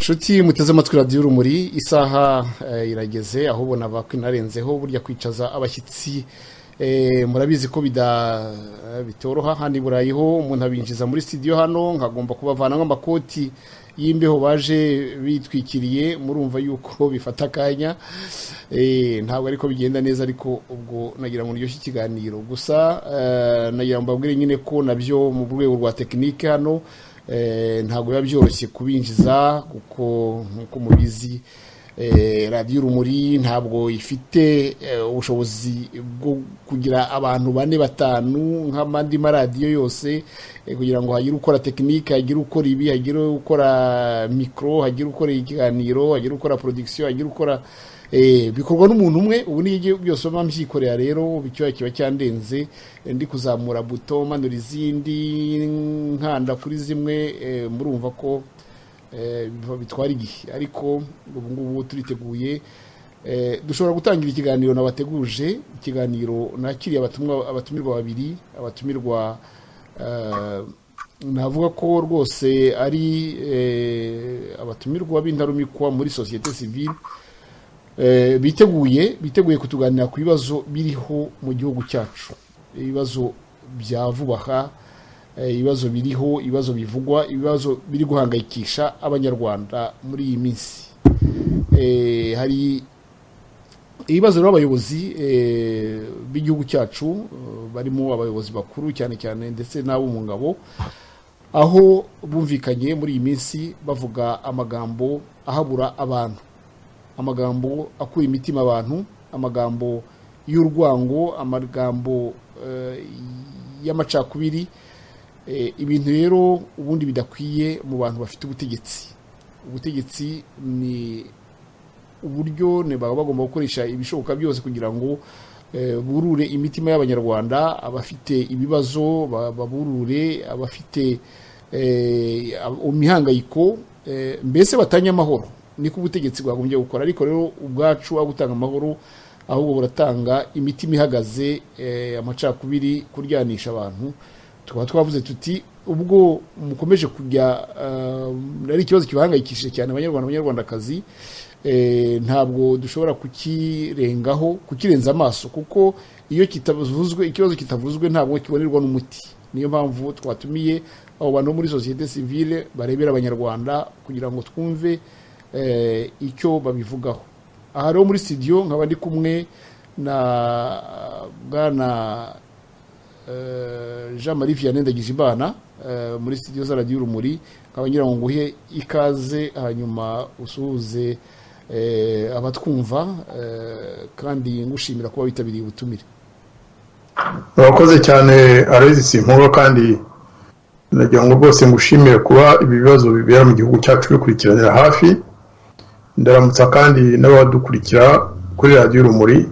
Shuti muteze amatwi radiyo urumuri isaha irageze aho ubona inarenzeho burya kwicaza abashyitsi murabizi ko bitoroha handi burayiho umuntu abinjiza muri studio hano nkagomba kubavana nk'amakoti y'imbeho baje bitwikiriye murumva yuko bifata akanya ntabwo ariko bigenda neza ariko ubwo nagira ngo ndyoshye ikiganiro gusa nagira ngo mbabwire nyine ko nabyo mu rwego rwa tekinike hano ntabwo biba byoroshye kubinjiza kuko nkuko mubizi radiyo urumuri ntabwo ifite ubushobozi bwo kugira abantu 4-5 nk'amandi maradiyo yose kugira ngo hagire ukora tekinike hagire ukora ibi hagire ukora mikro hagire ukora ikiganiro hagire ukora production hagire ukora bikorwa n'umuntu umwe ubu niye byose bamvyikorera rero bicyo kiba cyandenze ndi kuzamura buto manura izindi nkanda kuri zimwe murumva ko bitwara igihe ariko ubu ngubu turiteguye dushobora gutangira ikiganiro nabateguje ikiganiro nakiriye abatumirwa babiri abatumirwa navuga ko rwose ari abatumirwa b'intarumikwa muri societe civile biteguye kutuganira ku bibazo biriho mu gihugu cyacu ibibazo bya vubaha ibibazo biriho ibibazo bivugwa ibibazo biri guhangayikisha abanyarwanda muri iyi minsi hari ibibazo n'abayobozi b'igihugu cyacu barimo abayobozi bakuru cyane cyane ndetse n'abo mu ngabo aho bumvikanye muri iyi minsi bavuga amagambo ahabura abantu amagambo akura imitima abantu amagambo y'urwango amagambo y'amacakubiri ibintu rero ubundi bidakwiye mu bantu bafite ubutegetsi ni uburyo baba bagomba gukoresha ibishoboka byose kugira ngo burure imitima y'abanyarwanda abafite ibibazo baburure abafite umihangayiko mbese batanye amahoro niko ubutegetsi bwagombye gukora ariko rero ubwacu gutanga amahoro ahubwo buratanga imitima ihagaze amacakubiri kuryanisha abantu tukaba twavuze tuti ubwo mukomeje kujya ari ikibazo kibahangayikishije cyane abanyarwandakazi ntabwo dushobora kukirenza amaso kuko iyo kitavuzwe ikibazo kitavuzwe ntabwo kibonerwa n'umuti niyo mpamvu twatumiye abo bantu muri societe civile barebera abanyarwanda kugira ngo twumve icyo babivugaho aha rero muri studio nkaba ndi kumwe na bwana Jean-Marie Vianney Ndagijimana muri studio za radiyo urumuri nkaba ngira ngo nguhe ikaze hanyuma usuhuze abatwumva kandi ngushimira kuba witabiriye ubutumire. Murakoze cyane Aloys Simpuga kandi nagira ngo rwose ngushimire kuba ibibazo bibera mu gihugu cyacu bikurikiranira hafi ndaramutsa kandi n'abadukurikira kuri radiyo urumuri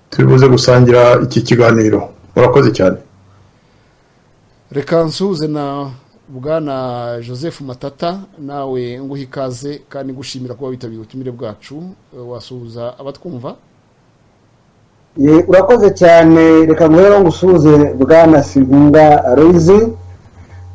turibuze gusangira iki kiganiro. Murakoze cyane. Reka nsuhuze na bwana Joseph Matata nawe nguha ikaze kandi ngushimira kuba witabiriye ubutumire bwacu wasuhuza abatwumva. Urakoze cyane reka ngwera ngusuhuze bwana Simpuga Aloys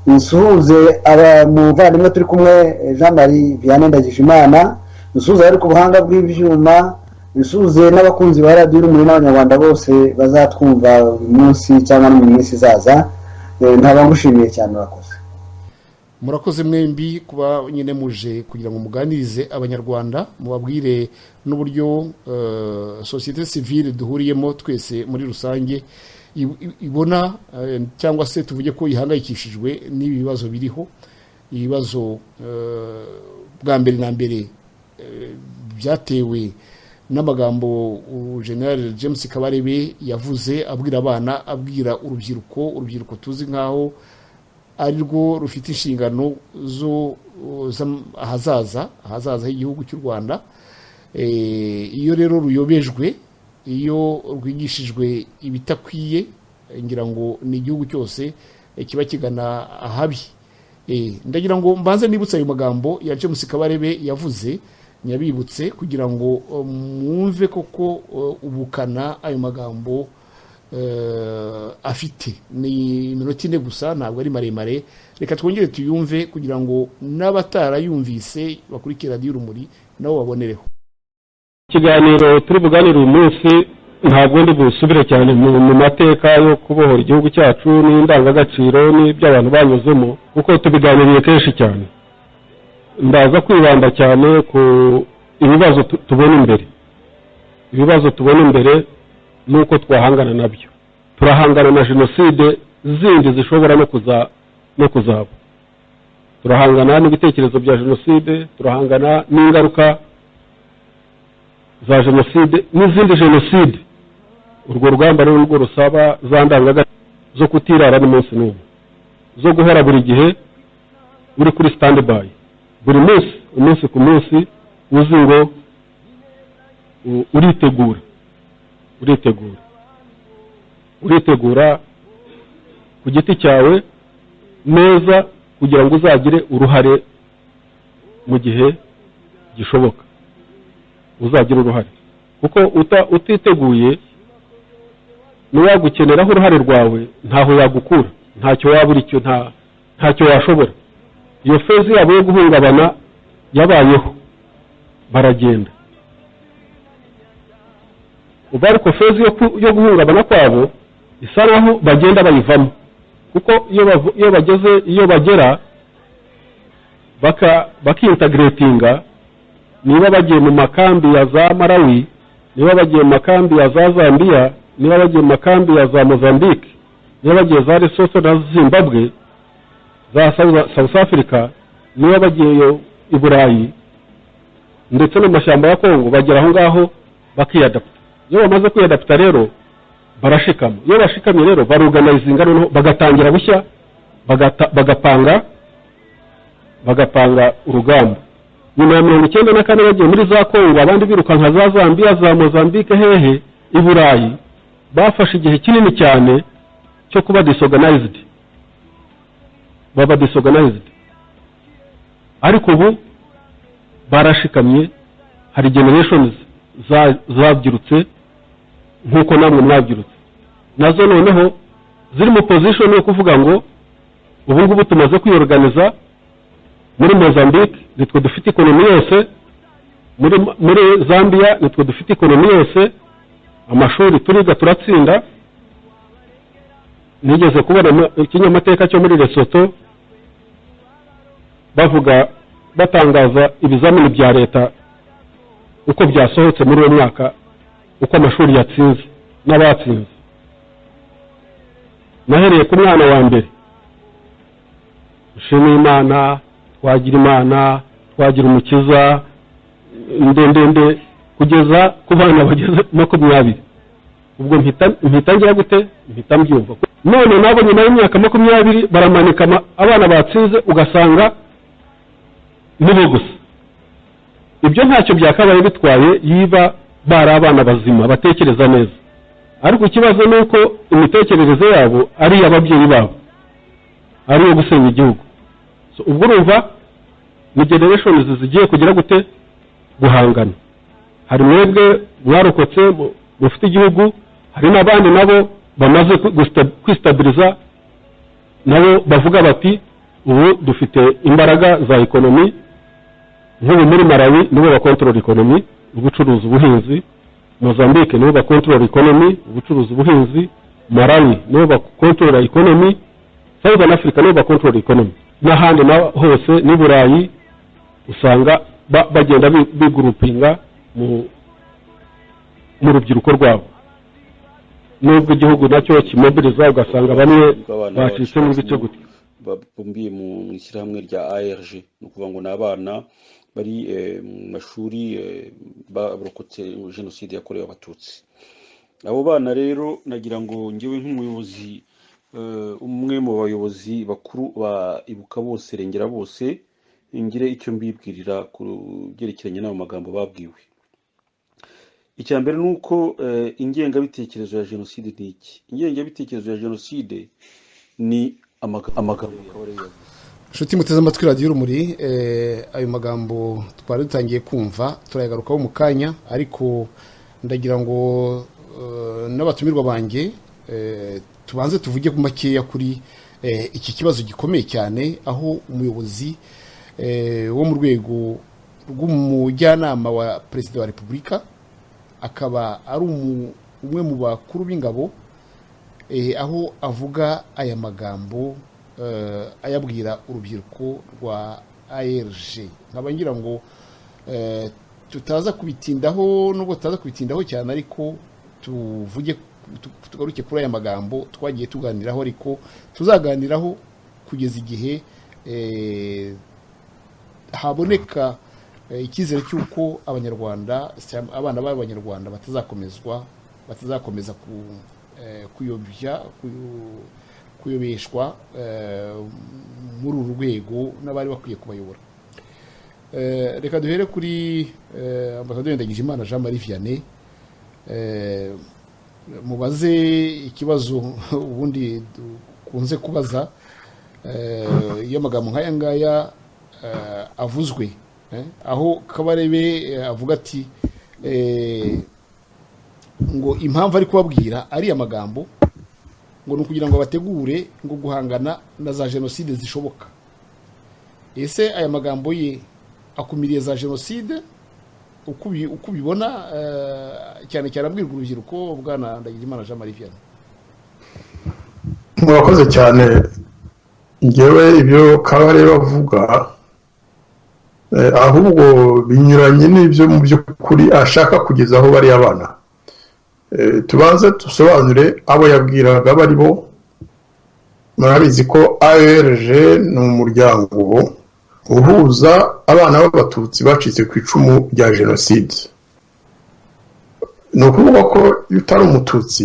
nsuhuze abamuvandimwe turi kumwe Jean-Marie Vianney Ndagijimana nsuhuze ari ku buhanga bw'ivyuma nsuhuze n'abakunzi ba radiyo urumuri n'abanyarwanda bose bazatwumva uyu munsi cyangwa no mu minsi izaza ntabangushimiye cyane urakoze. Murakoze mwembi kuba nyine muje kugira ngo muganirize abanyarwanda mubabwire n'uburyo societe civile duhuriyemo twese muri rusange ibona cyangwa se tuvuge ko ihangayikishijwe n'ibi bibazo biriho ibibazo bwa mbere na mbere byatewe n'amagambo General James Kabarebe yavuze abwira abana abwira urubyiruko tuzi nkaho ari rwo rufite inshingano zo ahazaza h'igihugu cy'u Rwanda iyo rero ruyobejwe iyo rwigishijwe ibitakwiye ngira ngo ni igihugu cyose kiba kigana ahabi ndagira ngo mbanze nibutse ayo magambo ya James Kabarebe yavuze nyabibutse kugira ngo mwumve koko ubukana ayo magambo afite ni iminota ine gusa ntabwo ari maremare reka twongere tuyumve kugira ngo n'abatarayumvise bakurikira radiyo urumuri nabo babonereho. Ikiganiro turi buganire uyu munsi ntabwo ndi busubire cyane mu mateka yo kubohora igihugu cyacu n'indangagaciro n'iby'abantu banyuzemo kuko tubiganiriye kenshi cyane. Ndaza kwibanda cyane ku ibibazo tubona imbere. Ibibazo tubona imbere nuko twahangana nabyo. Turahangana na jenoside zindi zishobora no kuzaba. Turahangana n'ibitekerezo bya jenoside, turahangana n'ingaruka za jenoside n'izindi jenoside. Urwo rugamba rero rwo rusaba za ndangagaciro zo kutirara n'umunsi n'umwe, zo guhora buri gihe uri kuri standby, buri munsi umunsi ku munsi uzi ngo uritegura ku giti cyawe neza kugira ngo uzagire uruhare mu gihe gishoboka, uzagira uruhare kuko utiteguye niwagukeneraho uruhare rwawe ntaho yagukura, ntacyo waba uri cyo, ntacyo washobora. Iyo fezi yabo yo guhungabana yabayeho, baragenda. Ubu ariko fezi yo guhungabana kwabo isa naho bagenda bayivamo kuko iyo bagera bakintegratinga, niba bagiye mu makambi ya za Malawi, niba bagiye mu makambi ya za Zambia, niba bagiye mu makambi ya za Mozambique, niba bagiye za Lesotho na Zimbabwe, za South Africa, niba bagiye i Burayi ndetse no mu mashyamba ya Kongo, bagera aho ngaho bakiyadapta. Iyo bamaze kwiyadapta rero barashikama. Iyo bashikamye rero baruganizinga, noneho bagatangira bushya, bagapanga urugamba. Nyuma ya 94 bagiye muri za Kongo, abandi birukanka za Zambia, za Mozambique, hehe i Burayi, bafashe igihe kinini cyane cyo kuba disorganized, ariko ubu barashikamye. Hari generations zabyirutse nkuko namwe mwabyirutse, nazo noneho ziri mu position yo kuvuga ngo ubu ngubu tumaze kwiorganiza. Muri Mozambique nitwe dufite ekonomi yose, muri Zambia nitwe dufite ekonomi yose, amashuri turiga turatsinda. Nigeze kubona ikinyamateka cyo muri Lesotho batangaza ibizamini bya leta uko byasohotse muri uwo mwaka, uko amashuri yatsinze n'abatsinze. Nahereye ku mwana wa mbere, Nshimiyimana, Twagirimana, Twagirumukiza, ndende kugeza ku bana bageze 20. Ubwo mpita ngira gute, mpita mbyumva. None nabo nyuma y'imyaka 20 baramanika abana batsinze, ugasanga nibo gusa. Ibyo ntacyo byakabaye bitwaye yiba bari abana bazima batekereza neza. Ariko ikibazo ni uko imitekerereze yabo ari ababyeyi babo, ari yo gusenya igihugu. Ubwo urumva ni generations zigiye kugira gute guhangana. Hari mwebwe mwarokotse mufite igihugu, hari n'abandi nabo bamaze kwistabiliza, nabo bavuga bati ubu dufite imbaraga za ekonomi. Nk'ubu muri Malawi nibo bakontrola ekonomi, ubucuruzi, ubuhinzi. Mozambique nibo bakontrola ekonomi, ubucuruzi, ubuhinzi. Malawi nibo bakontrola ekonomi. South Africa nibo bakontrola ekonomi. N'ahandi na hose ni Burayi usanga bagenda bigurupinga mu rubyiruko rwabo. Nubwo igihugu nacyo kimobiliza, ugasanga bamwe bacitse mu bice gute babumbiye mu ishyirahamwe rya ARG. No kuvuga ngo n'abana bari mu mashuri barokotse jenoside yakorewe abatutsi. Abo bana rero nagira ngo ngewe nk'umuyobozi, umwe mu bayobozi bakuru ba Ibuka Bose Rengera Bose, ngire icyo mbibwirira ku byerekeranye n'ayo magambo babwiwe. Icyambere nuko ingengabitekerezo ya jenoside ni iki? Ingengabitekerezo ya jenoside ni amagambo y'abareyo. Nshuti muteze amatwi radiyo urumuri, ayo magambo twari dutangiye kumva turayagarukaho mu kanya, ariko ndagira ngo n'abatumirwa banjye tubanze tuvuge ku makeya kuri iki kibazo gikomeye cyane, aho umuyobozi wo mu rwego rw'umujyanama wa perezida wa repubulika akaba ari umwe mu bakuru b'ingabo, aho avuga aya magambo ayabwira urubyiruko rwa ARG. nkaba ngira ngo tutaza kubitindaho, nubwo tutaza kubitindaho cyane, ariko tugaruke kuri aya magambo twagiye tuganiraho, ariko tuzaganiraho kugeza igihe haboneka icyizere cy'uko abanyarwanda, abana b'abanyarwanda batazakomeza kuyobeshwa muri uru rwego n'abari bakwiye kubayobora. Reka duhere kuri Ambasaderi Ndagijimana Jean Marie Vianney, mubaze ikibazo ubundi dukunze kubaza iyo amagambo nk'aya ngaya avuzwe, aho Kabarebe avuga ati ngo impamvu ari kubabwira ari amagambo ngo ni ukugira ngo bategure ngo guhangana na za jenoside zishoboka. Ese aya magambo ye akumiriye za jenoside uko ubibona, cyane cyane abwirwa urubyiruko? Bwana Ndagijimana Jean Marie Vianney. murakoze cyane. Ngewe ibyo Kabarebe avuga ahubwo binyuranye n'ibyo mu by'ukuri ashaka kugeza aho bari abana. Tubanze dusobanure abo yabwiraga bari bo. Murabizi ko ARG ni umuryango uhuza abana b'abatutsi bacitse ku icumu rya jenoside. Ni ukuvuga ko iyo utari umututsi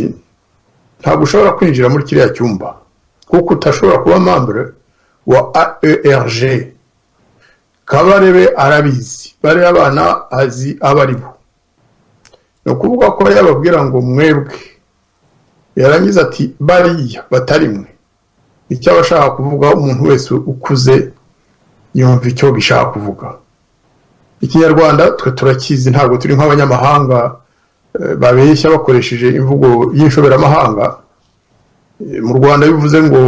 ntabwo ushobora kwinjira muri kiriya cyumba, kuko utashobora kuba membre wa ARG. Kabarebe arabizi, bari abana azi abari bo. Ni ukuvuga ko yababwira ngo mwebwe, yarangiza ati bariya batari mwe. Icyo abashaka kuvuga, umuntu wese ukuze yumva icyo bishaka kuvuga. Ikinyarwanda twe turakizi, ntabwo turi nk'abanyamahanga babeshya bakoresheje imvugo y'ishoberamahanga. Mu Rwanda bivuze ngo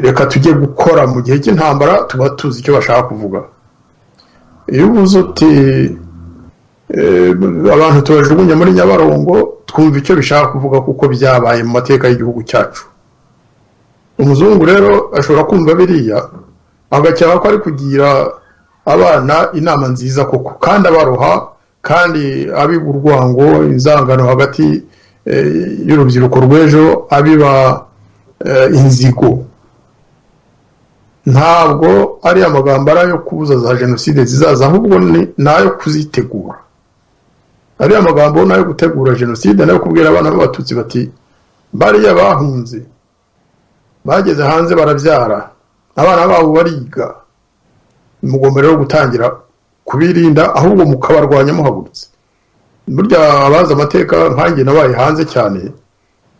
reka tujye gukora mu gihe cy'intambara, tuba tuzi icyo bashaka kuvuga. Iyo uvuze uti abantu tubajugunya muri Nyabarongo, twumva icyo bishaka kuvuga kuko byabaye mu mateka y'igihugu cyacu. Umuzungu rero ashobora kumva biriya agacyaha ko ari kugira abana inama nziza koko, kandi abaroha, kandi abiba urwango, inzangano hagati y'urubyiruko rw'ejo, abiba inzigo. Ntabwo ari amagambo ari ayo kubuza za jenoside zizaza, ahubwo nayo kuzitegura. Ari amagambo nayo gutegura jenoside, nayo kubwira abana b'abatutsi bati bariya bahunze, bageze hanze barabyara, abana babo bariga, mugomba rero gutangira kubirinda, ahubwo mukabarwanya muhagurutse. Burya abaza amateka nkanjye nabaye hanze cyane,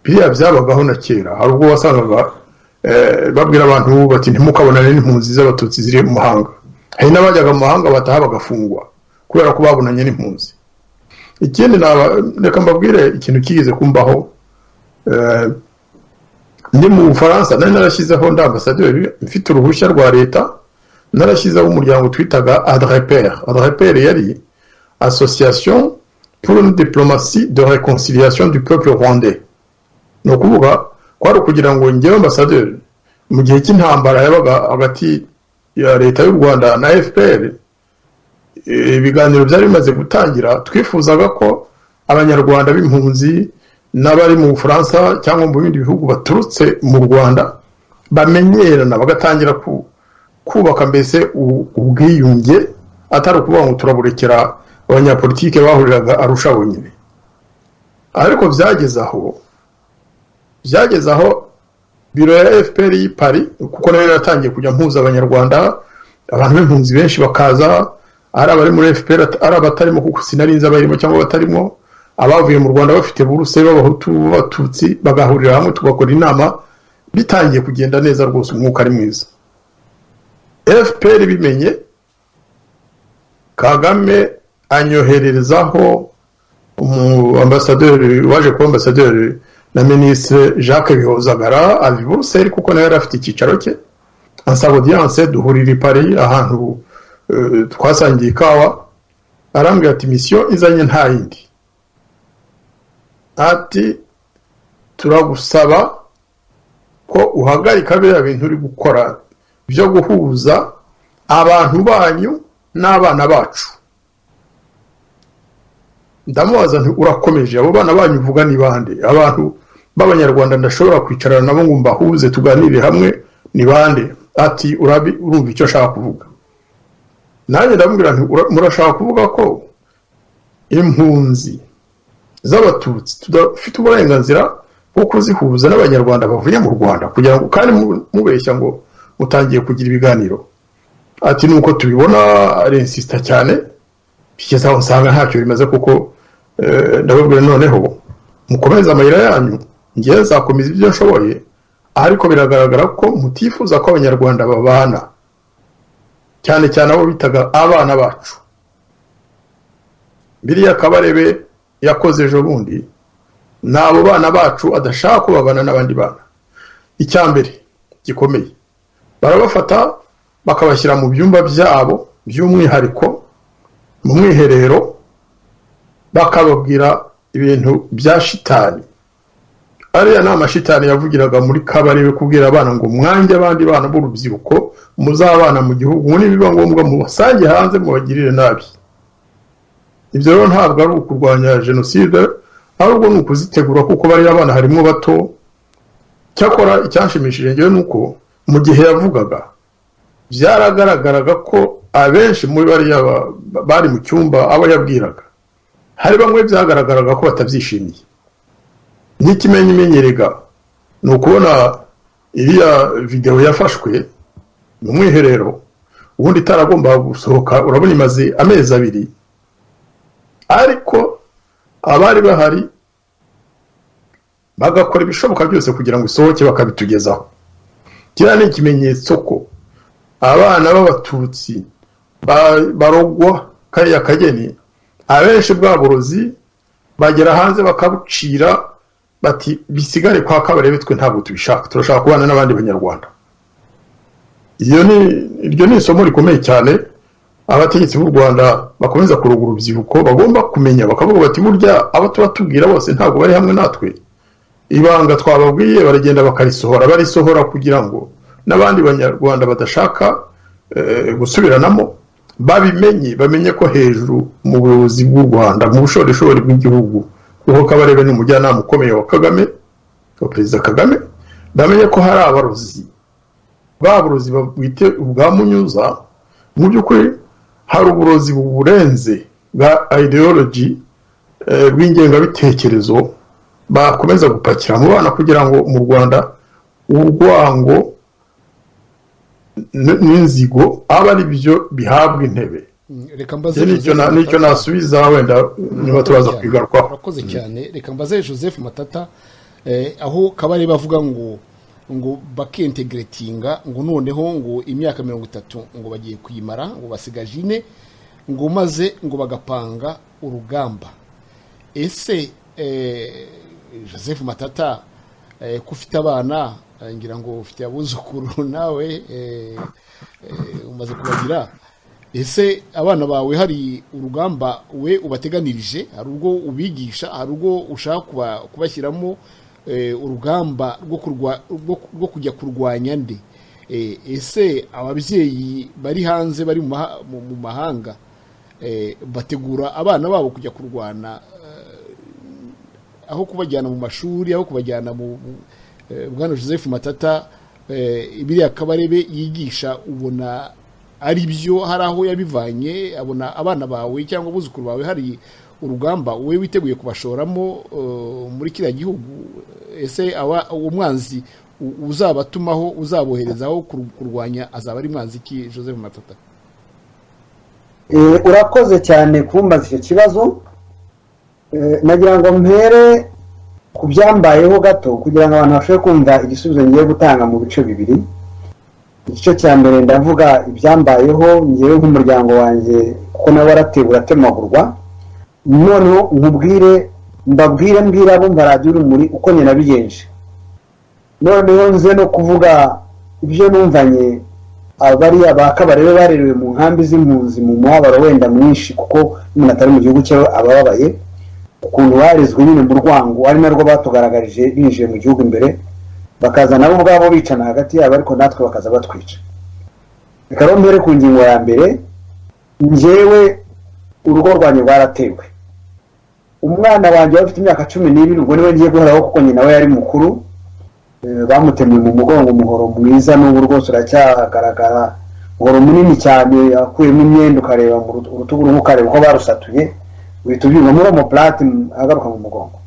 biriya byabagaho na kera. Hari ubwo wasangaga babwira abantu bati ntimukabonane n'impunzi z'abatutsi ziri mu mahanga. Hari n'abajyaga mu mahanga bataha bagafungwa kubera ko babonanye n'impunzi. Ikindi reka mbabwire ikintu kigeze kumbaho. Ndi mu Bufaransa, nari narashyizeho ndi ambasaderi, mfite uruhushya rwa leta, narashyizeho umuryango twitaga ADREPER. ADREPER yari Association pour une diplomatie de réconciliation du peuple rwandais. Ni ukuvuga ko ari ukugira ngo njyewe ambasaderi mu gihe cy'intambara yabaga hagati ya leta y'u Rwanda na FPR, ibiganiro byari bimaze gutangira, twifuzaga ko abanyarwanda b'impunzi n'abari mu Bufaransa cyangwa mu bindi bihugu baturutse mu Rwanda bamenyerana, bagatangira kubaka mbese ubwiyunge, atari ukuvuga ngo turaburekera abanyapolitike bahuriraga Arusha bonyine. Ariko byageze aho biro ya FPR y'i Paris, kuko nayo yatangiye kujya mpuza abanyarwanda, abantu b'impunzi benshi bakaza, ari abari muri FPR, ari abatarimo kuko sinarinze abarimo cyangwa batarimo, abavuye mu Rwanda bafite buruse b'abahutu b'abatutsi, bagahurira hamwe tugakora inama, bitangiye kugenda neza rwose, umwuka ari mwiza. FPR bimenye, Kagame anyohererezaho ambasaderi waje kuba ambasaderi na Ministre Jacques Bihozagara avi Buruseli kuko nawe yarafite icyicaro cye, ansaba audience duhurira i Paris ahantu twasangiye ikawa, arambwira ati mission izanye nta yindi, ati turagusaba ko uhagarika biriya bintu uri gukora byo guhuza abantu banyu n'abana bacu. Ndamubaza nti urakomeje, abo bana banyu uvuga ni bande? Abantu b'abanyarwanda ndashobora kwicarana nabo ngo mbahuze tuganire hamwe ni bande? Ati urumva icyo ashaka kuvuga. Nanjye ndamubwira nti murashaka kuvuga ko impunzi z'abatutsi tudafite uburenganzira bwo kuzihuza n'abanyarwanda bavuye mu Rwanda kugira ngo kandi mubeshya ngo mutangiye kugira ibiganiro? Ati nuko tubibona, arinsista cyane, bigeze aho nsanga ntacyo bimaze kuko ndababwira noneho mukomeza amayira yanyu, ngiye nzakomeza ibyo nshoboye, ariko biragaragara ko mutifuza ko abanyarwanda babana, cyane cyane abo bitaga abana bacu. Biriya Kabarebe yakoze ejo bundi n'abo bana bacu adashaka ko babana n'abandi bana. Icyambere gikomeye, barabafata bakabashyira mu byumba byabo by'umwihariko mu mwiherero, bakababwira ibintu bya shitani. Ariya ni amashitani yavugiraga muri Kabarebe kubwira abana ngo mwange abandi bana b'urubyiruko muzabana mu gihugu, nibiba ngombwa mubasange hanze mubagirire nabi. Ibyo rero ntabwo ari ukurwanya jenoside, ahubwo ni ukuzitegura kuko bari abana harimo bato. Cyakora icyanshimishije ngewe nuko mu gihe yavugaga byaragaragaraga ko abenshi muri bari mu cyumba abo yabwiraga, hari bamwe byagaragaraga ko batabyishimiye. N'ikimenyimenyerega ni ukubona iriya video yafashwe mu mwiherero, ubundi itaragomba gusohoka, urabona imaze amezi 2, ariko abari bahari bagakora ibishoboka byose kugira ngo isohoke bakabitugezaho. Kira ni ikimenyetso ko abana b'abatutsi barogwa kariya kageni, abenshi bw'aborozi bagera hanze bakabucira bati bisigare kwa Kabarebe, twe ntabwo tubishaka, turashaka kubana n'abandi banyarwanda. Iryo ni isomo rikomeye cyane abategetsi b'u Rwanda bakomeza kuroga urubyiruko bagomba kumenya, bakavuga bati burya abo tuba tubwira bose ntabwo bari hamwe natwe. Ibanga twababwiye baragenda barisohora kugira ngo n'abandi banyarwanda badashaka gusubiranamo bamenye ko hejuru mu buyobozi bw'u Rwanda, mu bushorishori bw'igihugu, kuko Kabarebe ni umujyanama ukomeye wa Kagame, wa Perezida Kagame, bamenye ko hari abarozi babwite ubwa Munyuza. Mu by'ukuri hari uburozi burenze bwa ideology bw'ingengabitekerezo bakomeza gupakira mu bana kugira ngo mu Rwanda urwango n'inzigo aba ari byo bihabwa intebe. Reka mbaze nicyo nasubiza, wenda niba turaza kwigarukaho. Urakoze cyane. Reka mbaze Joseph Matata, aho Kabarebe bavuga ngo bakintegratinga, ngo noneho ngo imyaka 30 ngo bagiye kuyimara, ngo basigaje 4, ngo maze ngo bagapanga urugamba. Ese Joseph Matata, kufite abana, ngira ngo ufite abuzukuru nawe umaze kubagira, ese abana bawe hari urugamba we ubateganirije? Hari ubwo ubigisha, hari ubwo ushaka kubashyiramo urugamba rwo kujya kurwanya nde? Ese ababyeyi bari hanze bari mu mahanga bategura abana babo kujya kurwana, aho kubajyana mu mashuri, aho kubajyana mu Bwana Joseph Matata, ibiriya Kabarebe yigisha ubona ari byo? Hari aho yabivanye? Abona abana bawe cyangwa abuzukuru bawe hari urugamba we witeguye kubashoramo muri kiriya gihugu? Ese umwanzi uzabatumaho, uzaboherezaho kurwanya, azaba ari mwanzi ki Joseph Matata? Urakoze cyane kumbaza icyo kibazo. Nagira ngo mpere ku byambayeho gato kugira ngo abantu bashobore kumva igisubizo ngiye gutanga mu bice bibiri. Igice cya mbere ndavuga ibyambayeho ngewe nk'umuryango wanjye, kuko nawe uratemagurwa. Noneho nkubwire mbwira abo Radio Urumuri uko nyina bigenje. Noneho nze no kuvuga ibyo numvanye abari abakabarebe barerewe mu nkambi z'impunzi mu muhabaro wenda mwinshi kuko umuntu atari mu gihugu cye abababaye ukuntu warezwe nyine mu rwango ari narwo batugaragarije binjiye mu gihugu imbere bakaza nabo ubwabo bicana hagati yabo ariko natwe bakaza batwica. Reka rero mbere ku ngingo ya mbere, njyewe urugo rwanjye rwaratewe. Umwana wanjye wari ufite imyaka 12 ubwo niwe ngiye guhoraho kuko nyina we yari mukuru. Bamutemye mu mugongo umuhoro mwiza n'ubu rwose uracyagaragara, umuhoro munini cyane akuyemo imyenda ukareba mu rutugu ukareba uko barusatuye uhita ubyumva muri mo plate agaruka mu mugongo.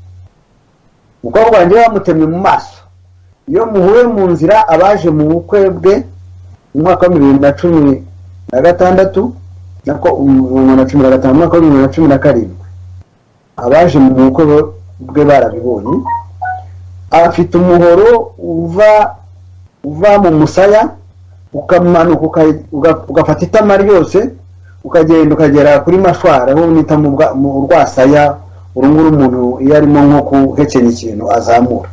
Umukobwa wanjye bamutemye mu maso. Iyo muhuye mu nzira abaje mu bukwe bwe mu mwaka wa 2016 nako 2015 mwaka wa 2017 abaje mu bukwe bwe barabibonye. Afite umuhoro uva mu musaya ukamanuka ugafata itama ryose ukagenda ukagera kuri mashwara aho nita mu rwasaya urunguru umuntu iyo arimo nko kuhekenya ikintu azamura.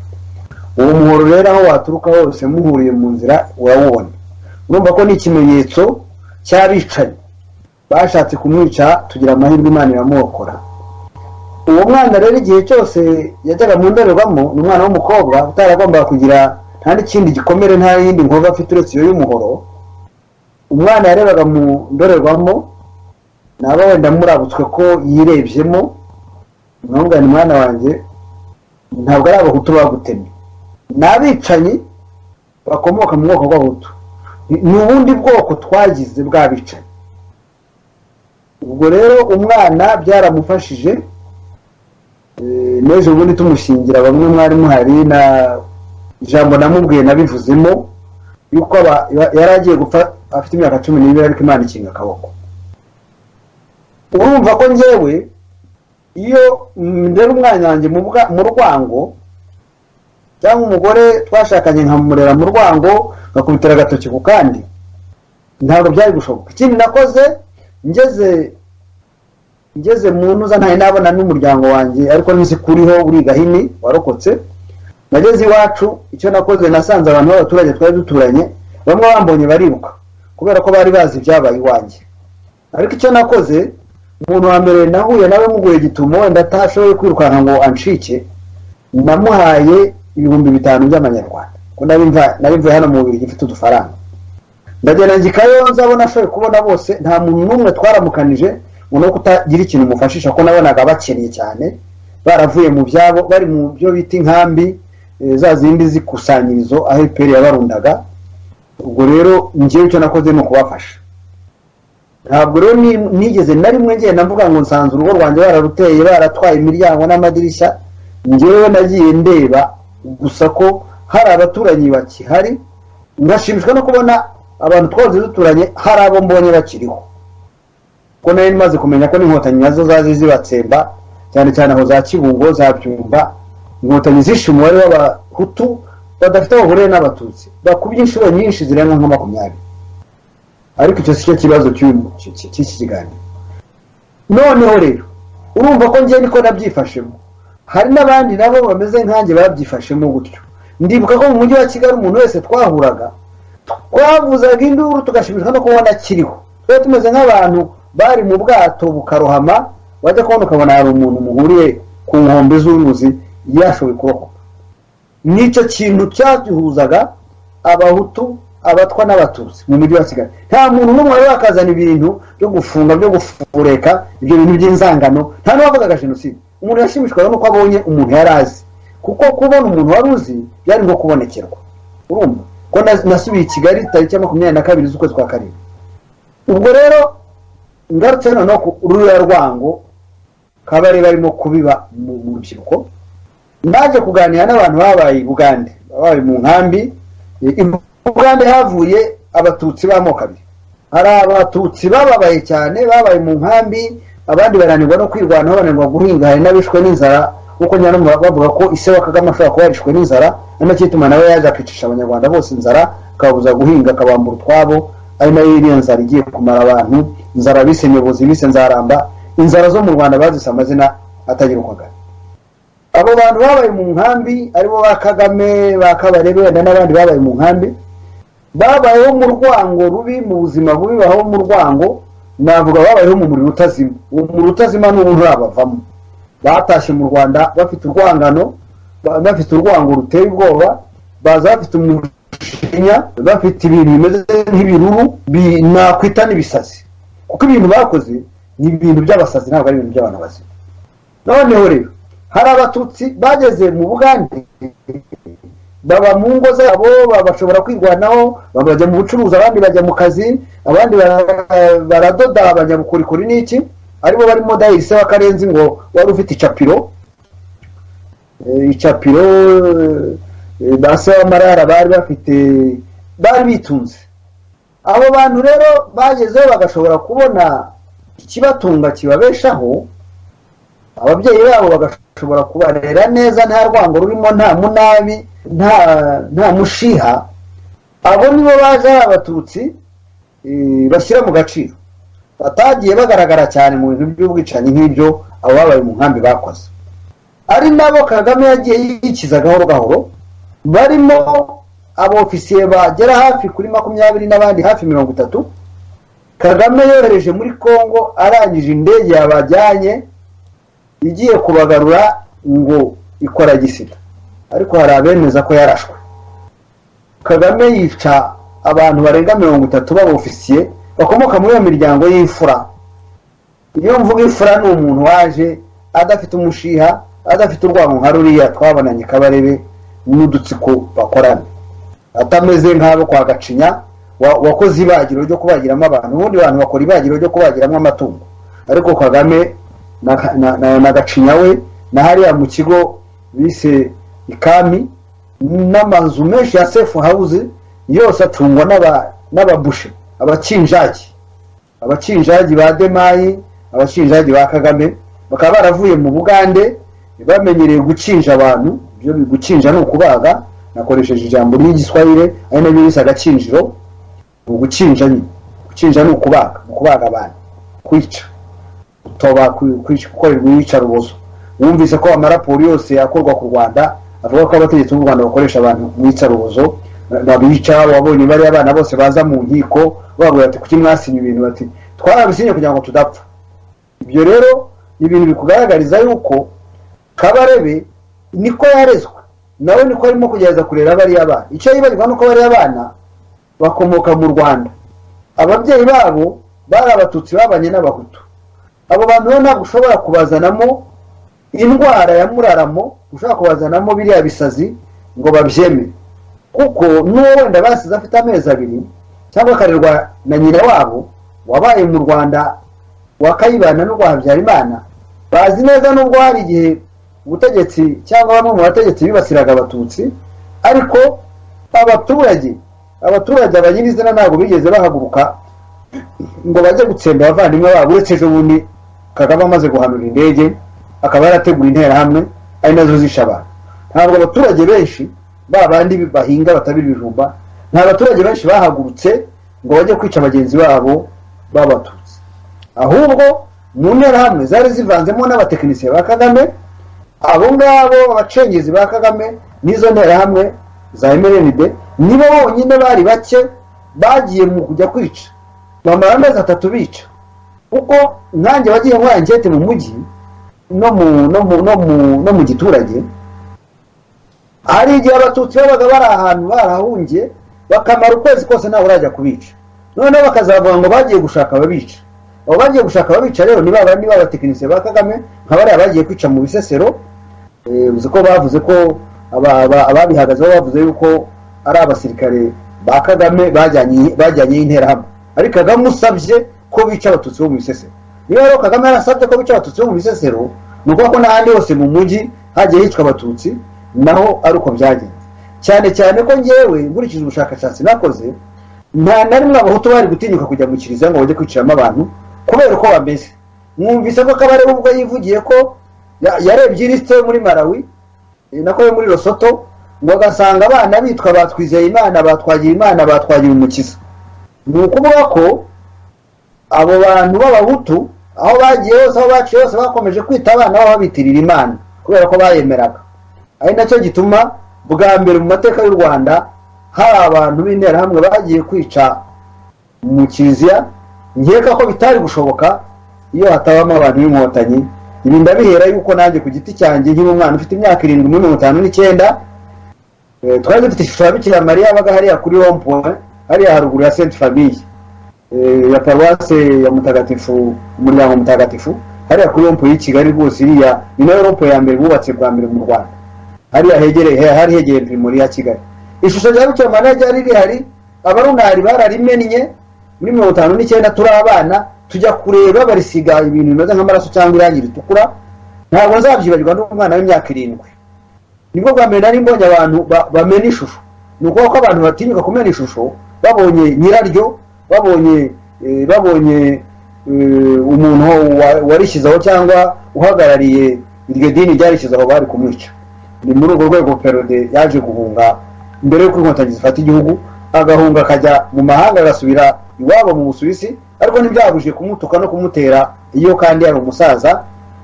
Uwo muhoro rero aho waturuka hose muhuriye mu nzira urawubona. Urumva ko ni ikimenyetso cy'abicanyi bashatse kumwica tugira amahirwe Imana iramurokora. Uwo mwana rero igihe cyose yajyaga mu ndorerwamo ni umwana w'umukobwa utaragomba kugira nta n'ikindi gikomere nta yindi nkoga afite uretse iyo y'umuhoro. Umwana yarebaga mu ndorerwamo naba wenda murabutswe ko yirebyemo ntabwo ni mwana wanjye ntabwo ari abahutu bagutemye n'abicanyi bakomoka mu bwoko bw'abahutu ni ubundi bwoko twagize bw'abicanyi. Ubwo rero umwana byaramufashije nejo ubundi tumushingira bamwe mwari muhari na ijambo namubwiye nabivuzemo yuko yaragiye gupfa afite imyaka 12 ariko Imana ikinga akaboko. Urumva ko njyewe iyo ndera umwana wanjye mu rwango cyangwa umugore twashakanye nkamurera mu rwango ngakubitira agatoki ku kandi ntabwo byari gushoboka. Ikindi nakoze ngeze mu ntuza ntaye nabona n'umuryango wanjye ariko nzi kuriho uri Gahini warokotse. Nageze iwacu icyo nakoze nasanze abantu b'abaturage twari duturanye bamwe bambonye baribuka kubera ko bari bazi ibyabaye iwanjye. Ariko icyo nakoze umuntu wa mbere nahuye nawe muguye gitumo wenda atashoboye kwirukanka ngo anshike namuhaye 5,000 by'amanyarwanda ko nabimvuye hano mu bibiri gifite udufaranga. Ndagenda ngikayo nzabona ashoboye kubona bose nta muntu n'umwe twaramukanije ngo no kutagira ikintu mufashisha ko nabonaga bakeneye cyane baravuye mu byabo bari mu byo bita inkambi za zindi zikusanyirizo aho iperi yabarundaga. Ubwo rero ngiye icyo nakoze no kubafasha. Ntabwo rero nigeze nari mwe ngenda mvuga ngo nsanze urugo rwanjye bararuteye baratwaye imiryango n'amadirishya. Ngewe nagiye ndeba gusa ko hari abaturanyi bakihari ngashimishwa no kubona abantu twaze duturanye hari abo mbonye bakiriho ko nari maze kumenya ko n'inkotanyi nazo zazi zibatsemba cyane cyane aho za Kibungo za Byumba. Inkotanyi zishe umubare w'abahutu badafite abagore n'abatutsi bakubye inshuro nyinshi zirenga nka 20. Ariko icyo si cyo kibazo cy'iki kiganiro. Noneho rero urumva ko ngiye niko nabyifashemo. Hari n'abandi nabo bameze nkanjye babyifashemo gutyo. Ndibuka ko mu mujyi wa Kigali umuntu wese twahuraga twavuzaga induru tugashimishwa no kubona kiriho. Twe tumeze nk'abantu bari mu bwato bukarohama wajya kubona ukabona hari umuntu muhuriye ku nkombe z'uruzi yashoboye kurokoka. Nicyo kintu cyaduhuzaga abahutu abatwa n'abatutsi mu mujyi wa Kigali. Nta muntu n'umwe wari wakazana ibintu byo gufunga byo gufureka ibyo bintu by'inzangano nta n'uwavugaga jenoside. Umuntu yashimishwaga nuko abonye umuntu yarazi kuko kubona umuntu wari uzi byari nko kubonekerwa. Urumva ko nasubiye i Kigali tariki ya 22 z'ukwezi kwa karindwi. Ubwo rero ngarutse no ku ruya rwango kabare barimo kubiba mu rubyiruko. Naje kuganira n'abantu babaye Bugande babaye mu nkambi. Bugande havuye abatutsi b'amoko abiri. Hari abatutsi bababaye cyane babaye mu nkambi abandi baranirwa no kwirwanaho bananirwa guhinga hari n'abishwe n'inzara kuko nyana bavuga ko ise wa Kagame ashobora kuba yarishwe n'inzara ari cyituma nawe yaje akicisha abanyarwanda bose inzara akabuza guhinga akabambura utwabo ari nayo iri nzara igiye kumara abantu. Inzara bise nyobozi bise nzaramba inzara zo mu Rwanda bazise amazina atagira uko agana. abo bantu babaye mu nkambi aribo ba Kagame ba Kabarebe wenda n'abandi babaye mu nkambi babayeho mu rwango rubi mu buzima bubi baho mu rwango navuga babayeho mu muriro utazima uwo muriro utazima n'ubu nturabavamo batashye mu Rwanda bafite urwangano bafite urwango ruteye ubwoba baza bafite umujinya bafite ibintu bimeze nk'ibiruru nakwita n'ibisazi kuko ibintu bakoze ni ibintu by'abasazi ntabwo ari ibintu by'abantu bazima noneho rero hari abatutsi bageze mu Bugande baba mu ngo zabo bashobora kwirwanaho bajya mu bucuruzi abandi bajya mu kazi abandi baradoda abanyabukorikori n'iki aribo barimo Dahise wa Karenzi ngo wari ufite icapiro base w'amarara bari bitunze abo bantu rero bagezeho bagashobora kubona ikibatunga kibabeshaho ababyeyi babo bagashobora kubarera neza nta rwango rurimo nta munabi nta mushiha abo nibo baje abatutsi bashyira mu gaciro batagiye bagaragara cyane mu bintu by'ubwicanyi nk'ibyo abo babaye mu nkambi bakoze ari nabo Kagame yagiye yikiza gahoro gahoro barimo abofisiye bagera hafi kuri 20 n'abandi hafi 30 Kagame yohereje muri Kongo arangije indege yabajyanye igiye kubagarura ngo ikora gisida ariko hari abemeza ko yarashwe Kagame yica abantu barenga 30 b'abofisiye bakomoka muri iyo miryango y'imfura iyo mvuga imfura ni umuntu waje adafite umushiha adafite urwango nka ruriya twabonanye Kabarebe n'udutsiko bakorana atameze nk'abo kwa Gacinya wakoze ibagiro ryo kubagiramo abantu ubundi bantu bakora ibagiro ryo kubagiramo amatungo ariko Kagame na Gacinya we na hariya mu kigo bise Ikami n'amazu menshi ya safe house yose atungwa n'ababushe abacinjaji ba Demayi abacinjaji ba Kagame bakaba baravuye mu Bugande bamenyereye gucinja abantu byo gucinja no kubaga nakoresheje ijambo ry'igiswahili ari nabyo bisa gacinjiro gucinja no kubaga abantu kwica toba kwikorerwa yica rubozo wumvise ko amaraporo yose yakorwa ku Rwanda avuga ko abategetsi b'u Rwanda bakoresha abantu mu yica rubozo babica wabonye bari abana bose baza mu nkiko bavuga ati kuki mwasinye ibintu bati twarabisinye kugira ngo tudapfa ibyo rero ibintu bikugaragariza yuko Kabarebe niko yarezwe nawe niko arimo kugereza kurera bari abana icyo yibagirwa nuko bari abana bakomoka mu Rwanda ababyeyi babo bari abatutsi babanye n'abahutu abo bantu bo ntabwo ushobora kubazanamo indwara ya muraramo ushobora kubazanamo biriya bisazi ngo babyeme kuko n'uwo wenda basize afite amezi 2 cyangwa akarerwa na nyina wabo wabaye mu Rwanda wakayibana no kwa Habyarimana bazi neza nubwo hari igihe ubutegetsi cyangwa bamwe mu bategetsi bibasiraga abatutsi ariko abaturage abanyirizina ntabwo bigeze bahaguruka ngo bajye gutsemba abavandimwe babo uretse ejo bundi Kagame amaze guhanura indege akaba yarategura interahamwe ari nazo zisha abantu ntabwo abaturage benshi babandi bahinga batabira ibijumba nta baturage benshi bahagurutse ngo bajye kwica bagenzi babo b'abatutsi ahubwo mu nterahamwe zari zivanzemo n'abatekinisiye ba Kagame abo ngabo abacengezi ba Kagame n'izo nterahamwe za MRND nibo bonyine bari bake bagiye mu kujya kwica bamara amezi 3 bica kuko nkanjye bagiye nkora ankete mu mujyi no mu giturage hari igihe abatutsi babaga bari ahantu barahungiye bakamara ukwezi kose ntawe urajya kubica noneho bakazavuga ngo bagiye gushaka ababica abo bagiye gushaka ababica rero niba abatekinisiye ba Kagame nka bariya bagiye kwica mu Bisesero uzi ko bavuze ko ababihagazeho bavuze yuko ari abasirikare ba Kagame bajyanye interahamwe ariko Kagame usabye ko bica abatutsi bo mu Bisesero niba rero Kagame yarasabye ko bica abatutsi bo mu Bisesero nuko ko n'ahandi hose mu mujyi hagiye hicwa abatutsi naho ari uko byagenze cyane cyane ko ngewe nkurikije ubushakashatsi nakoze nta na rimwe abahutu bari gutinyuka kujya mu kiliziya ngo bajye kwiciramo abantu kubera uko bameze mwumvise ko Kabarebe ubwo yivugiye ko yarebye ilisite muri Malawi nako yo muri Lesotho ngo agasanga abana bitwa batwizeye Imana batwagira Imana batwagira umukiza ni ukuvuga ko abo bantu b'abahutu aho bagiye hose aho baciye hose bakomeje kwita abana babo babitirira Imana kubera ko bayemeraga. Ari nacyo gituma bwa mbere mu mateka y'u Rwanda hari abantu b'interahamwe bagiye kwica mu Kiliziya, nkeka ko bitari gushoboka iyo hatabamo abantu b'inkotanyi. Ibi ndabihera yuko nanjye ku giti cyanjye nkiri umwana ufite imyaka 759 twari dufite ishusho ya Bikira Mariya yabaga hariya kuri Rond-Point hariya haruguru ya Sainte Famille ya Paroisse ya Mutagatifu, umuryango Mutagatifu, hariya kuri Rond-Point y'i Kigali rwose. Iriya ni nayo Rond-Point ya mbere bubatse bwa mbere mu Rwanda, hariya hegereye Primori ya Kigali. Ishusho rya Bikira Mariya ryari rihari, abarunari bararimennye muri 59 turi abana tujya kureba barisiga ibintu bimeze nk'amaraso cyangwa irangi ritukura. Ntabwo nzabyibagirwa n'umwana w'imyaka 7. Nibwo bwa mbere nari mbonye abantu bamena ishusho. Nuko ko abantu batinyuka kumena ishusho babonye nyiraryo, babonye umuntu warishyizeho cyangwa uhagarariye iryo dini ryarishyizeho bari kumwica. Ni muri urwo rwego Perode yaje guhunga mbere y'uko inkotanyi zifata igihugu, agahunga akajya mu mahanga agasubira iwabo mu Busuwisi, ariko ntibyabujije kumutuka no kumutera iyo kandi yari umusaza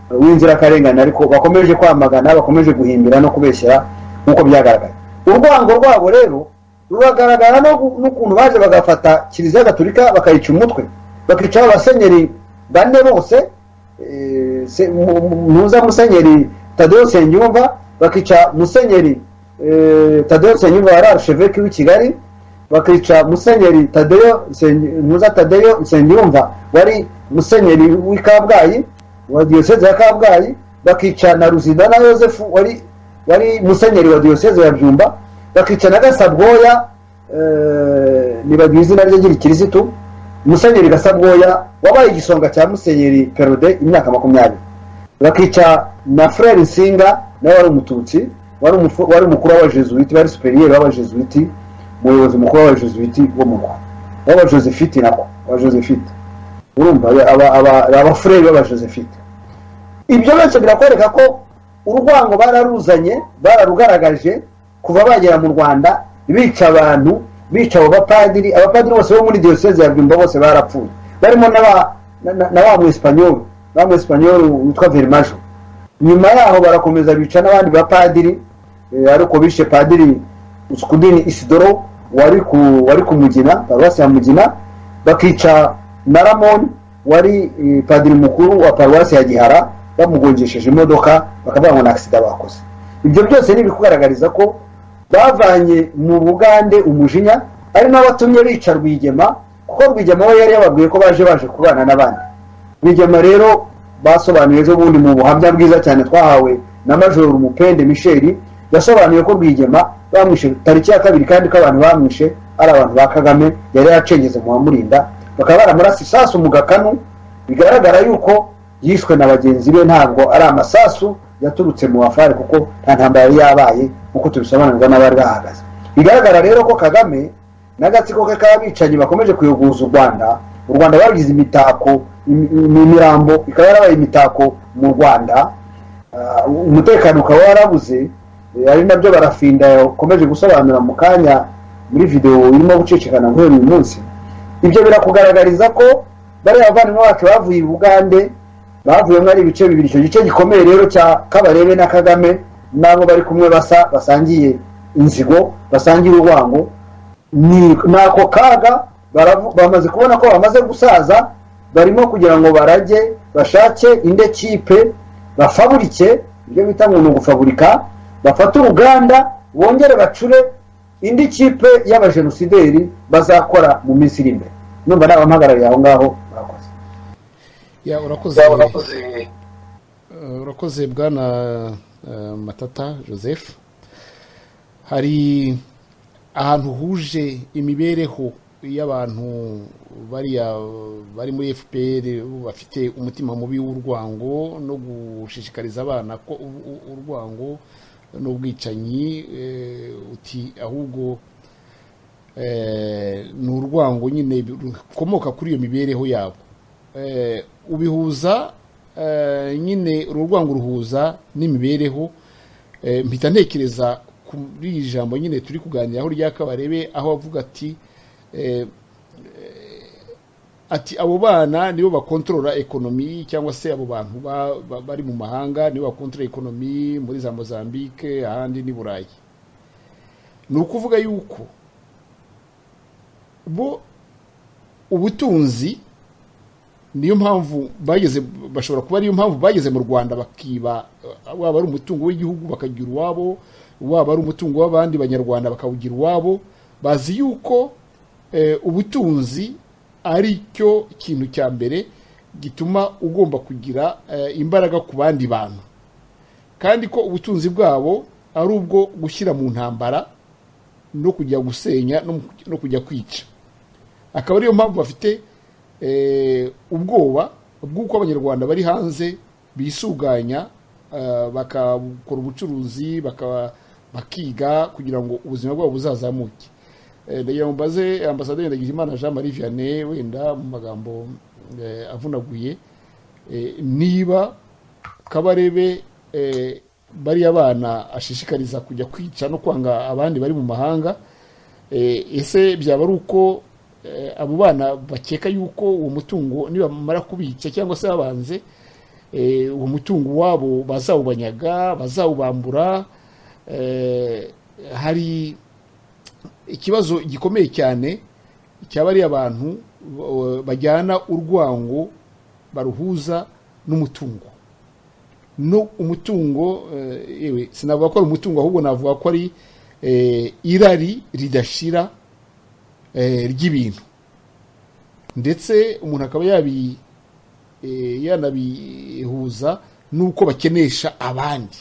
w'inzirakarengane, ariko bakomeje kwamagana, bakomeje guhimbira no kubeshyera nk'uko byagaragaye. Urwango rwabo rero ruragaragara n'ukuntu baje bagafata Kiliziya Gatolika bakayica umutwe, bakica abasenyeri 4 bose, muza Musenyeri Tadeo Nsengiyumva, bakica Musenyeri Tadeo Nsengiyumva wari archevêque w'i Kigali, bakica Musenyeri Tadeo Nsengiyumva wari Musenyeri w'i Kabgayi wa Diocese ya Kabgayi, bakica na Ruzindana Yosefu wari Musenyeri wa Diocese ya Byumba, bakica na Gasabwoya nibagize izina rye ry'Ikirisitu, Musenyeri Gasabwoya wabaye igisonga cya Musenyeri Perode imyaka 20, bakica na Frère Nsinga nawe wari umututsi, wari mukuru wa Jesuiti, wari superieur wa Jesuiti, umuyobozi mukuru wa Jesuiti wo mu Rwanda, wa Josephite nako wa Josephite, urumva aba frère baba Josephite. Ibyo byose birakwereka ko urwango bararuzanye, bararugaragaje kuva bagera mu Rwanda, bica abantu, bica abapadiri bose bo muri Diocese ya Byumba bose barapfuye, barimo na wa mu-Espanyol witwa Vermajo. Nyuma yaho barakomeza bica n'abandi bapadiri, ariko bishe padiri Uskudini Isidoro wari ku Mugina, Paruwasi ya Mugina, bakica na Ramon wari padiri mukuru wa Paruwasi ya Gihara, bamugongesheje imodoka bakavuga ngo na accident bakoze. Ibyo byose ni bikugaragariza ko bavanye mu Bugande umujinya, ari n'abatumye bica Rwigema, kuko Rwigema we yari yababwiye ko baje kubana n'abandi. Rwigema rero basobanuye ejo bundi mu buhamya bwiza cyane twahawe na Major Mupende Michel, yasobanuye ko Rwigema bamwishe tariki ya 2 kandi ko abantu bamwishe ari abantu ba Kagame yari yacengeze mu Murinda, bakaba baramurasa isasu mu Gakanu. Bigaragara yuko yishwe na bagenzi be, ntabwo ari amasasu yaturutse mu Afari kuko nta ntambara yari yabaye uko tubisobanurwa n'abari bahagaze. Bigaragara rero ko Kagame n'agatsiko ke k'abicanyi bakomeje kuyogoza u Rwanda bagize imitako, imirambo ikaba yarabaye imitako mu Rwanda, umutekano ukaba warabuze, ari nabyo barafinda ukomeje gusobanura mu kanya muri video irimo gucecekana guhera uyu munsi. Ibyo birakugaragariza ko bari abavandimwe bacu bavuye i Bugande, bavuye muri ibice bibiri. Icyo gice gikomeye rero cya Kabarebe na Kagame nabo bari kumwe basangiye inzigo, basangiye urwango, nako kaga bamaze kubona ko bamaze gusaza, barimo kugira ngo barage bashake inde kipe bafaburike, ibyo bita ngo gufaburika, bafata uruganda bongere bacure indi kipe y'abajenosideri bazakora mu minsi iri imbere. Numva nabampagarariye aho ngaho. Urakoze bwana Matata Joseph. Hari ahantu huje imibereho y'abantu bari muri FPR bafite umutima mubi w'urwango no gushishikariza abana ko urwango n'ubwicanyi, uti ahubwo ni urwango nyine rukomoka kuri iyo mibereho yabo. Ubihuza nyine urwango ruhuza n'imibereho. Mpita ntekereza kuri ijambo nyine turi kuganiraho rya Kabarebe, aho avuga ati ati abo bana nibo bakontorora ekonomi cyangwa se abo bantu bari mu mahanga nibo bakontorora ekonomi muri za Mozambique ahandi ni Burayi. Ni ukuvuga yuko bo ubutunzi niyo mpamvu bashobora kuba ariyo mpamvu bageze mu Rwanda bakiba, waba ari umutungo w'igihugu bakagira uwabo, waba ari umutungo w'abandi banyarwanda bakawugira uwabo. Bazi yuko ubutunzi ari cyo kintu cya mbere gituma ugomba kugira imbaraga ku bandi bantu, kandi ko ubutunzi bwabo ari ubwo gushyira mu ntambara no kujya gusenya no kujya kwica. Akaba ariyo mpamvu bafite ubwoba bw'uko abanyarwanda bari hanze bisuganya bakakora ubucuruzi bakiga kugira ngo ubuzima bwabo buzazamuke. Ndagira ngo mbaze Ambasaderi Ndagijimana Jean Marie Vianney wenda mu magambo avunaguye, niba Kabarebe bari abana ashishikariza kujya kwica no kwanga abandi bari mu mahanga, ese byaba ari uko abo bana bakeka yuko uwo mutungo nibamara kubica cyangwa se babanze uwo mutungo wabo bazawubanyaga, bazawubambura? Hari ikibazo gikomeye cyane cyaba ari abantu bajyana urwango baruhuza n'umutungo. No umutungo yewe sinavuga ko ari umutungo, ahubwo navuga ko ari irari ridashira ry'ibintu, ndetse umuntu akaba yanabihuza nuko bakenesha abandi.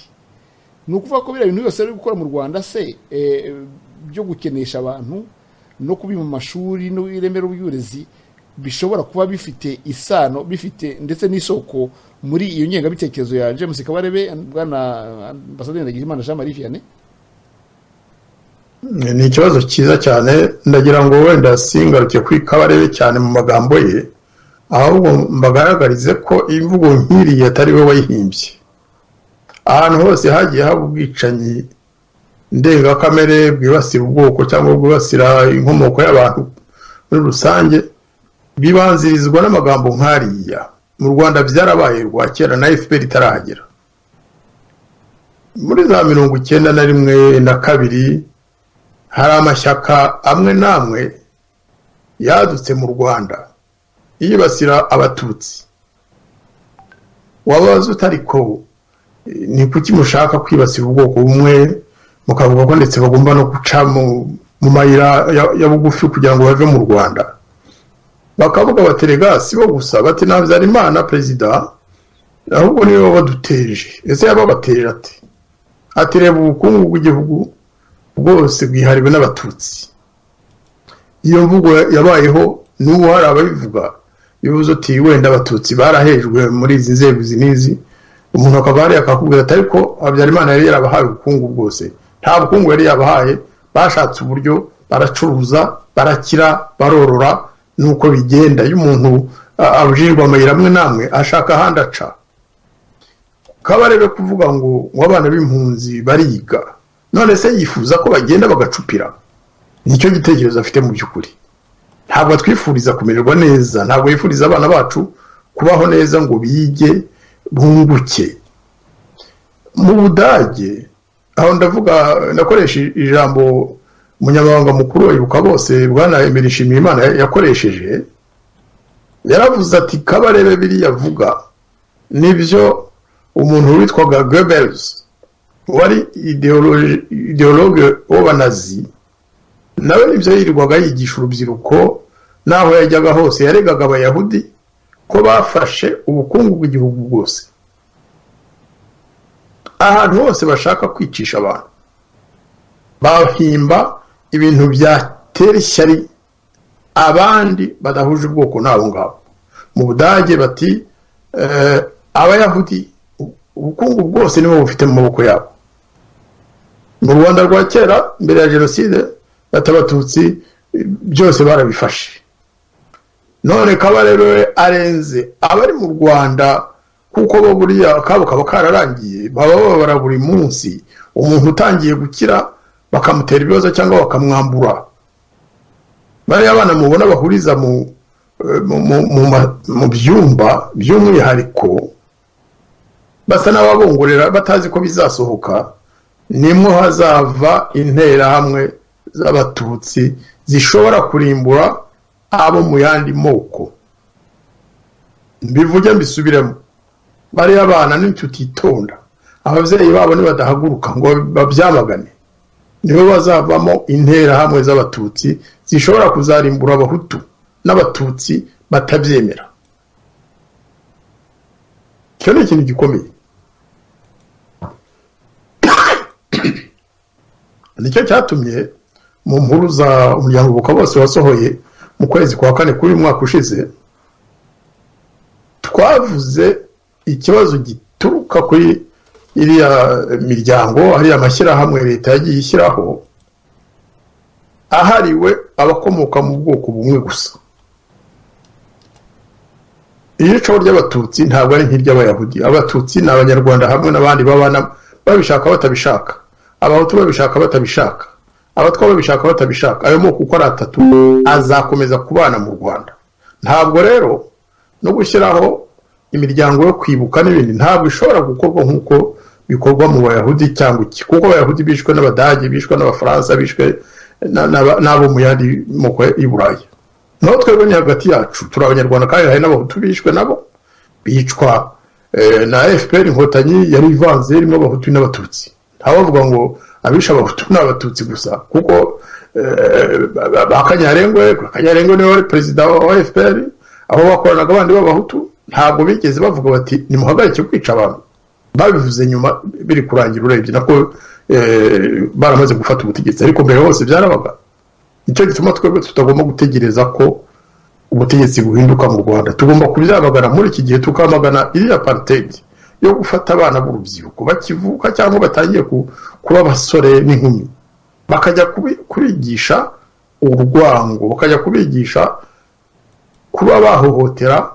Ni ukuvuga ko biriya bintu byose bari gukora mu Rwanda se byo gukenesha abantu no kubi mu mashuri n'ireme ry'uburezi bishobora kuba bifite isano, bifite ndetse n'isoko muri iyo ngengabitekerezo ya James Kabarebe, bwana Ambasaderi Ndagijimana Jean Marie Vianney? Ni ikibazo cyiza cyane. Ndagira ngo wenda singaruke kuri Kabarebe cyane mu magambo ye, ahubwo mbagaragarize ko imvugo nk'iriya atari we wayihimbye. Ahantu hose hagiye haba ubwicanyi ndengakamere bwibasira ubwoko cyangwa bwibasira inkomoko y'abantu muri rusange, bibanzirizwa n'amagambo nk'ariya. Mu Rwanda byarabaye rwa kera na FPR itaragera. Muri za 1991 na 2 hari amashyaka amwe namwe yadutse mu Rwanda yibasira abatutsi. Wabaza utariko ni kuki mushaka kwibasira ubwoko bumwe, mukavuga ko ndetse bagomba no guca mu mayira ya bugufi kugira ngo bave mu Rwanda? Bakavuga baterega sibo gusa, bati Habyarimana perezida ahubwo niwe wabaduteje. Ese yababateje ati reba ubukungu bw'igihugu bwose bwihariwe n'abatutsi. Iyo mvugo yabayeho n'ubu hari ababivuga, bivuze ati wenda abatutsi barahejwe muri izi nzego zinizi. Umuntu akabari akakubwira ati ariko Habyarimana yari yarabahaye ubukungu bwose. Nta bukungu yari yabahaye, bashatse uburyo baracuruza, barakira, barorora, nuko bigenda. Iyo umuntu abujijwe amayira amwe namwe ashaka ahandi aca. Kabarebe kuvuga ngo abana b'impunzi bariga, none se yifuza ko bagenda bagacupira? Nicyo gitekerezo afite mu by'ukuri. Ntabwo twifuriza kumererwa neza, ntabwo yifuriza abana bacu kubaho neza ngo bige bunguke. Mu Budage, aho ndavuga nakoresha ijambo umunyamabanga mukuru wibuka bose bwana Emery Nshimiyimana yakoresheje, yaravuze ati Kabarebe biri yavuga nibyo umuntu witwaga Goebbels wari ideologue w'abanazi nawe nibyo yirirwaga yigisha urubyiruko, naho yajyaga hose yaregaga abayahudi ko bafashe ubukungu bw'igihugu bwose. Ahantu hose bashaka kwicisha abantu bahimba ibintu byatera ishyari abandi badahuje ubwoko nabo ngabo. Mu Budage bati abayahudi ubukungu bwose nibo bufite mu maboko yabo. Mu Rwanda rwa kera mbere ya jenoside batabatutsi byose barabifashe. None Kabarebe arenze abari mu Rwanda kuko bo buriya kabo kaba kararangiye, baba babara buri munsi. Umuntu utangiye gukira bakamutera ibibazo cyangwa bakamwambura. Bari abana mubona bahuriza mu byumba by'umwihariko basa n'ababongorera batazi ko bizasohoka, nimwo hazava interahamwe z'abatutsi zishobora kurimbura abo mu yandi moko. Mbivuge mbisubiremo, bari abana n'intutitonda, abavyeyi babo nibadahaguruka ngo babyamagane, nibo bazavamo interahamwe z'abatutsi zishobora kuzarimbura abahutu n'abatutsi batabyemera. Cyo ni ikintu gikomeye. Nicyo cyatumye mu nkuru za umuryango Ibuka bose wasohoye mu kwezi kwa kane kuri mwaka ushize, twavuze ikibazo gituruka kuri iriya miryango, hariya amashyirahamwe leta yagiye ishyiraho ahariwe abakomoka mu bwoko bumwe gusa. Iyicwa ry'abatutsi ntabwo ari nk'iry'abayahudi. Abatutsi ni abanyarwanda hamwe n'abandi babana, babishaka batabishaka, abahutu babishaka batabishaka, abatwa babishaka batabishaka. Ayo moko uko ari atatu azakomeza kubana mu Rwanda. Ntabwo rero no gushyiraho imiryango yo kwibuka n'ibindi ntabwo ishobora gukorwa nk'uko bikorwa mu bayahudi cyangwa iki, kuko abayahudi bishwe n'abadage, bishwe n'abafaransa, bishwe n'abo mu yandi moko y'i Burayi. Naho twebwe ni hagati yacu, turi abanyarwanda kandi hari n'abahutu bishwe nabo, bicwa na FPR inkotanyi yari ivanze irimo abahutu n'abatutsi. Ntabavuga ngo abisha abahutu n'abatutsi gusa, kuko Kanyarengwe niwe wari perezida wa FPR, aho bakoranaga abandi b'abahutu ntabwo bigeze bavuga bati nimuhagarike kwica abantu. Babivuze nyuma biri kurangira, urebye nako baramaze gufata ubutegetsi, ariko mbere hose byarabaga. Nicyo gituma twebwe tutagomba gutegereza ko ubutegetsi buhinduka mu Rwanda. Tugomba kubyamagana muri iki gihe, tukamagana iriya apartheid yo gufata abana b'urubyiruko bakivuka cyangwa batangiye kuba abasore n'inkumi, bakajya kubigisha urwango, bakajya kubigisha kuba bahohotera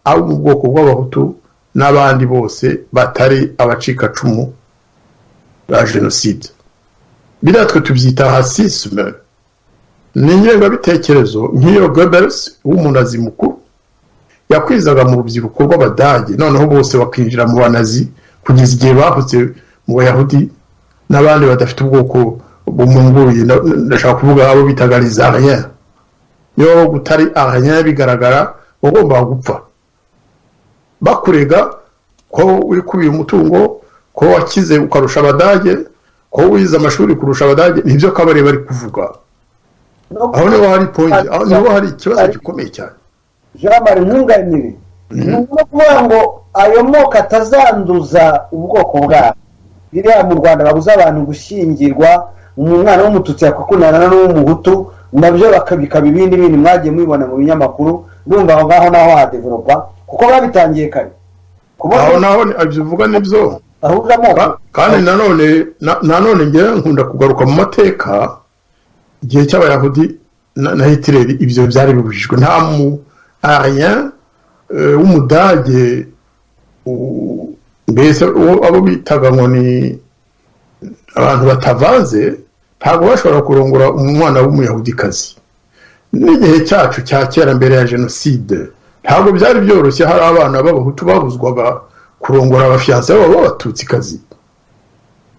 abo mu bwoko bw'abahutu n'abandi bose batari abacikacumu ba jenoside. Biratwe tubyita racisme. Ni ingengabitekerezo nk'iyo Goebbels w'umunazi mukuru yakwizaga mu rubyiruko rw'abadage, noneho bose bakinjira mu banazi kugeza igihe bahutse mu bayahudi n'abandi badafite ubwoko bumunguye. Ndashaka kuvuga abo bitaga les ariens. Yo gutari ariens bigaragara ugomba gupfa, bakurega ko wikubiye umutungo, ko wakize ukarusha abadage, ko wize amashuri kurusha abadage. Nibyo kabare bari kuvuga. Aho niho hari point, aho niho hari ikibazo gikomeye cyane. Jean-Marie nkunganire, no kuvuga ngo ayo moko atazanduza ubwoko bwabo. Biriya mu Rwanda babuza abantu gushyingirwa, umwana w'umututsi yakukundana n'umuhutu, nabyo bakabikaba ibindi mwagiye mubibona mu binyamakuru. Ndumva aho ngaho naho hadevelopa, kuko babitangiye kare. Aho naho abivuga nibyo. Kandi nanone ngewe nkunda kugaruka mu mateka, igihe cy'abayahudi na Hitler ibyo byari bibujijwe. Nta mu arien w'umudage mbese abo bitaga ngo ni abantu batavanze, ntabwo bashobora kurongora umwana w'umuyahudikazi. N'igihe cyacu cya kera mbere ya jenoside ntabwo byari byoroshye. Hari abana b'abahutu babuzwaga kurongora abafiyanse babo b'abatutsikazi.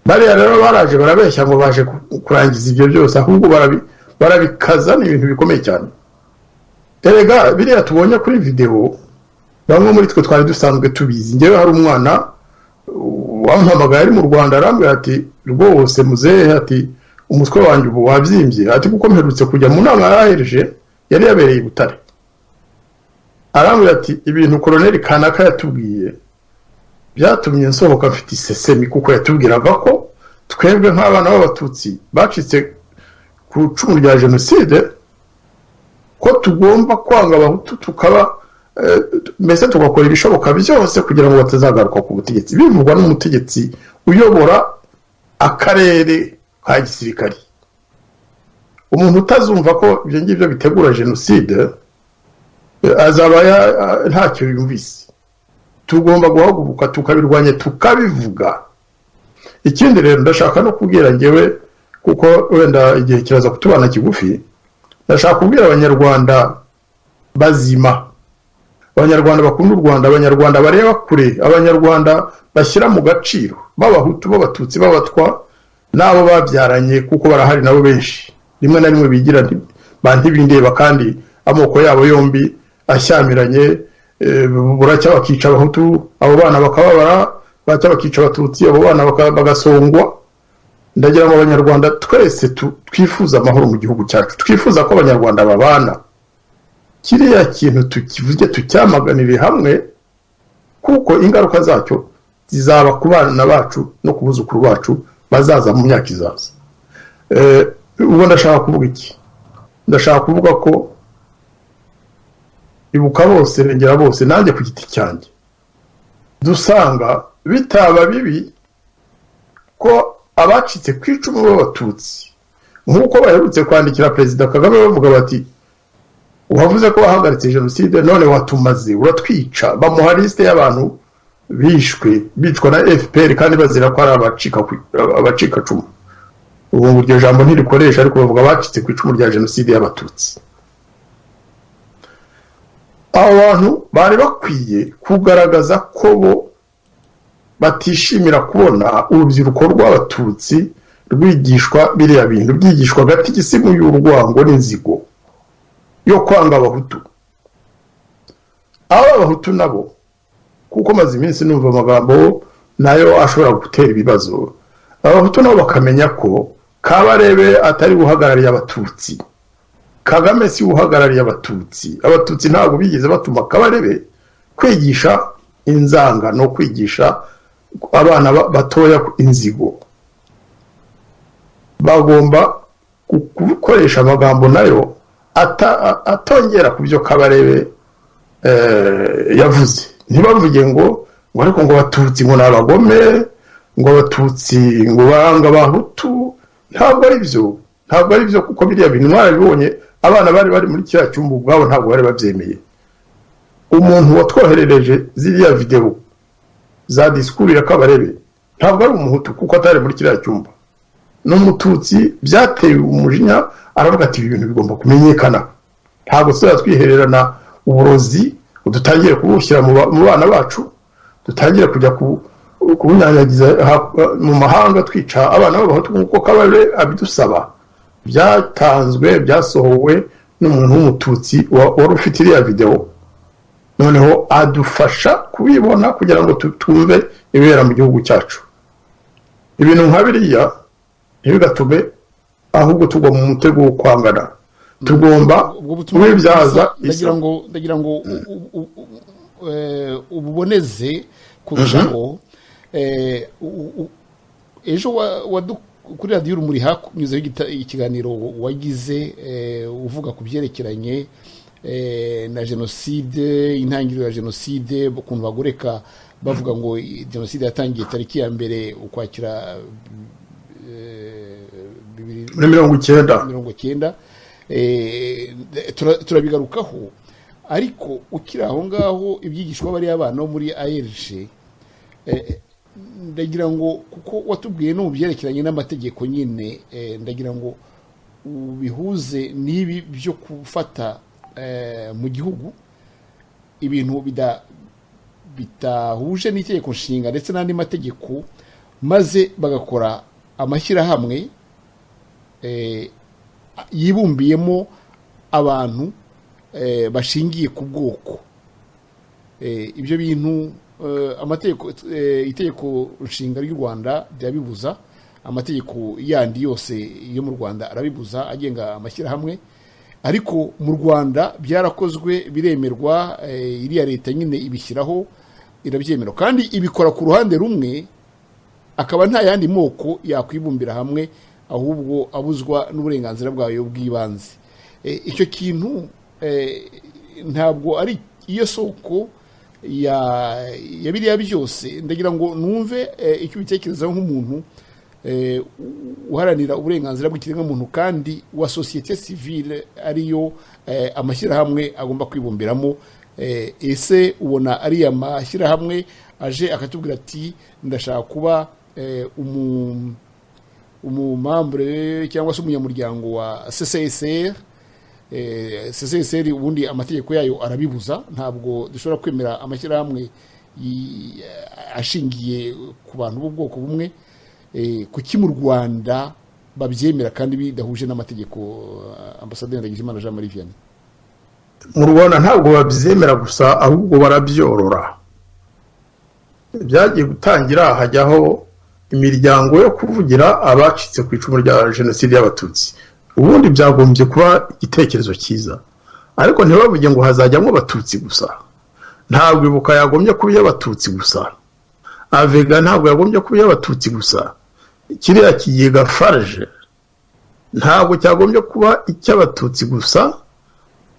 Bariya rero baraje barabeshya ngo baje kurangiza ibyo byose, ahubwo barabikaza. Ni ibintu bikomeye cyane. Erega biriya tubonye kuri video, bamwe muri twe twari dusanzwe tubizi. Ngewe hari umwana wampamagaye ari mu Rwanda, arambwira ati rwose muzehe, ati umutwe wanjye ubu wabyimbye, ati kuko mperutse kujya mu nama yahereje yari yabereye i Butare. Arambwira ati ibintu Colonel Kanaka yatubwiye byatumye nsohoka mfite isesemi, kuko yatubwiraga ko twebwe nk'abana b'abatutsi bacitse ku cumu rya jenoside ko tugomba kwanga abahutu, tukaba mbese tugakora ibishoboka byose kugira ngo batazagaruka ku butegetsi. Bivugwa n'umutegetsi uyobora akarere ka gisirikari. Umuntu utazumva ko ibyo ngibyo bitegura jenoside azaba ntacyo yumvise. Tugomba guhaguruka tukabirwanya, tukabivuga. Ikindi rero ndashaka no kubwira ngewe, kuko wenda igihe kiraza kutubana kigufi, ndashaka kubwira abanyarwanda bazima, abanyarwanda bakunda u Rwanda, abanyarwanda bareba kure, abanyarwanda bashyira mu gaciro, b'abahutu, b'abatutsi, b'abatwa n'abo babyaranye, kuko barahari nabo benshi, rimwe na rimwe bigira ntibindeba kandi amoko yabo yombi ashyamiranye, buracya bakica abahutu, abo bana bakababara, bacya bakica abatutsi, abo bana bagasongwa. Ndagira ngo abanyarwanda twese twifuza amahoro mu gihugu cyacu, twifuza ko abanyarwanda babana, kiriya kintu tukivuge tucyamaganire hamwe, kuko ingaruka zacyo zizaba ku bana bacu no ku buzukuru bacu bazaza mu myaka izaza. Ubwo ndashaka kuvuga iki? Ndashaka kuvuga ko ibuka bose, rengera bose, nanjye ku giti cyanjye dusanga bitaba bibi ko abacitse ku icumu b'abatutsi, nk'uko baherutse kwandikira Perezida Kagame bavuga bati uwavuze ko wahagaritse jenoside none watumaze uratwica, bamuha liste y'abantu bicwa na FPR kandi bazira ko ari abacika cumu. Ubu iryo jambo ntirikoresha, ariko bavuga abacitse ku icumu rya jenoside y'abatutsi. Abo bantu bari bakwiye kugaragaza ko bo batishimira kubona urubyiruko rw'abatutsi rwigishwa biriya bintu, byigishwa hagati y'igisimu y'urwango n'inzigo yo kwanga abahutu. Abo abahutu nabo, kuko maze iminsi numva amagambo nayo ashobora gutera ibibazo, abahutu nabo bakamenya ko Kabarebe atari guhagarariye abatutsi, Kagame si uhagarariye abatutsi. Abatutsi ntabwo bigeze batuma Kabarebe kwigisha inzanga no kwigisha abana batoya inzigo. Bagomba gukoresha amagambo nayo atongera ku byo Kabarebe yavuze. Ntibavuge ngo ariko ngo abatutsi ngo nabagome, ngo abatutsi ngo banga abahutu. Ntabwo ari byo, kuko biriya bintu mwarabibonye, abana bari muri kiriya cyumba ubwabo ntabwo bari babyemeye. Umuntu watwoherereje ziriya video za disikuru ya Kabarebe ntabwo ari umuhutu, kuko atari muri kiriya cyumba, n'umututsi. Byateye umujinya, aravuga ati ibi bintu bigomba kumenyekana, ntabwo twihererana uburozi dutangiye kubushyira mu bana bacu, dutangiye kujya kubunyanyagiza mu mahanga twica abana b'abahutu nk'uko Kabarebe abidusaba. Byatanzwe, byasohowe n'umuntu w'umututsi wari ufite iriya video, noneho adufasha kubibona kugira ngo twumve ibera mu gihugu cyacu. Ibintu nka biriya ntibigatume ahubwo tugwa mu mutego wo kwangana. Tugomba kubibyaza. Ndagira ngo ububoneze kurushaho. Ejo kuri radiyo Urumuri hakunyuzeho ikiganiro wagize uvuga ku byerekeranye na jenoside, intangiriro ya jenoside, ukuntu bagoreka bavuga ngo jenoside yatangiye tariki ya 1 Ukwakira 1990. Turabigarukaho, ariko ukiri aho ngaho ibyigishwa bari abana muri ARG, ndagira ngo kuko watubwiye no byerekeranye n'amategeko nyine, ndagira ngo ubihuze n'ibi byo gufata mu gihugu ibintu bitahuje n'itegeko nshinga ndetse n'andi mategeko, maze bagakora amashyirahamwe yibumbiyemo abantu bashingiye ku bwoko. Ibyo bintu itegeko nshinga ry'u Rwanda ryabibuza, amategeko yandi yose yo mu Rwanda arabibuza agenga amashyirahamwe, ariko mu Rwanda byarakozwe, biremerwa, iriya leta nyine ibishyiraho, irabyemera kandi ibikora ku ruhande rumwe, akaba nta yandi moko yakwibumbira hamwe, ahubwo abuzwa n'uburenganzira bwayo bw'ibanze. Icyo kintu ntabwo ari iyo soko ya biriya byose. Ndagira ngo numve icyo ubitekerezaho nk'umuntu uharanira uburenganzira bw'ikiremwamuntu kandi wa societe civile, ariyo amashyirahamwe agomba kwibumbiramo. Ese ubona ari amashyirahamwe aje akatubwira ati ndashaka kuba umumambre cyangwa se umunyamuryango wa CCSR, CCSR ubundi amategeko yayo arabibuza, ntabwo dushobora kwemera amashyirahamwe ashingiye ku bantu b'ubwoko bumwe. Kuki mu Rwanda babyemera kandi bidahuje n'amategeko? Ambasaderi Ndagijimana Jean Marie Vianney. Mu Rwanda ntabwo babyemera gusa, ahubwo barabyorora. Byagiye gutangira hajyaho imiryango yo kuvugira abacitse ku icumu rya jenoside y'abatutsi. Ubundi byagombye kuba igitekerezo cyiza, ariko ntibavuge ngo hazajyamo abatutsi gusa. Ntabwo ibuka yagombye kuba iy'abatutsi gusa, avega ntabwo yagombye kuba iy'abatutsi gusa, kiriya kigega farge ntabwo cyagombye kuba icy'abatutsi gusa,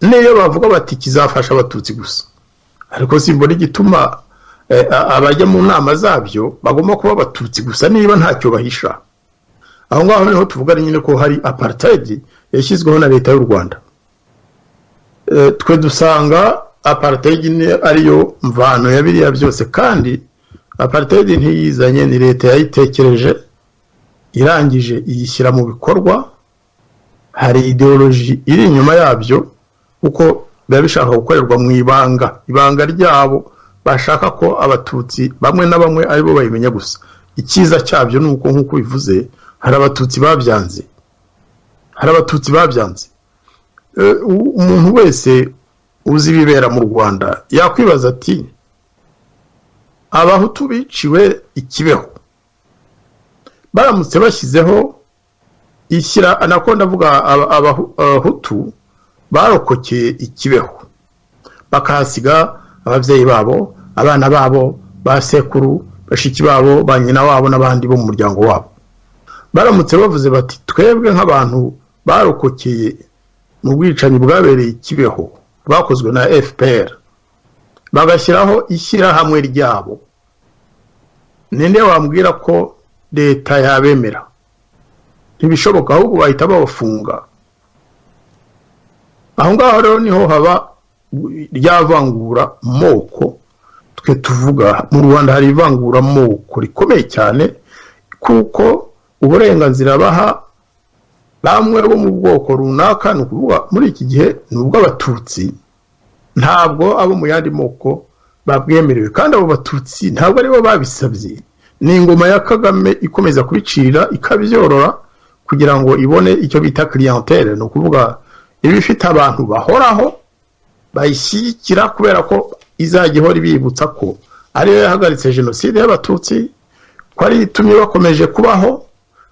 niyo bavuga bati kizafasha abatutsi gusa. Ariko simbona igituma abajya mu nama zabyo bagomba kuba abatutsi gusa niba ntacyo bahisha. Aho ngaho niho tuvuga nyine ko hari apartheid yashyizweho na leta y'u Rwanda. Twe dusanga apartheid ariyo mvano ya biriya byose, kandi apartheid ntiyizanye, ni leta yayitekereje, irangije iyishyira mu bikorwa. Hari ideology iri inyuma yabyo, kuko biba bishaka gukorerwa mu ibanga ryabo, bashaka ko abatutsi bamwe na bamwe aribo bayimenya gusa. Icyiza cyabyo nuko nkuko bivuze, hari abatutsi babyanze. Umuntu wese uzi ibibera mu Rwanda yakwibaza ati, abahutu biciwe ikibeho baramutse bashyizeho ishyira, nako ndavuga abahutu barokokeye ikibeho, bakahasiga ababyeyi babo, abana babo, basekuru, bashiki babo, ba nyina wabo n'abandi bo mu muryango wabo. Baramutse bavuze bati twebwe nk'abantu barokokeye mu bwicanyi bwabereye ikibeho bakozwe na FPR, bagashyiraho ishyirahamwe ryabo, ninde wambwira ko leta yabemera? Ntibishoboka, ahubwo bahita babafunga. Aho ngaho rero niho haba ryavangura moko. Twe tuvuga mu Rwanda hari ivangura moko rikomeye cyane, kuko uburenganzira baha bamwe bo mu bwoko runaka, ni ukuvuga muri iki gihe ni ubw'abatutsi, ntabwo abo mu yandi moko babwemerewe. Kandi abo batutsi ntabwo aribo babisabye, ni ingoma ya Kagame ikomeza kubicira ikabyorora kugira ngo ibone icyo bita clientele, ni ukuvuga iba ifite abantu bahoraho bayishyigikira, kubera ko izajya ihora ibibutsa ko ariyo yahagaritse jenoside y'abatutsi, ko ari itumye bakomeje kubaho,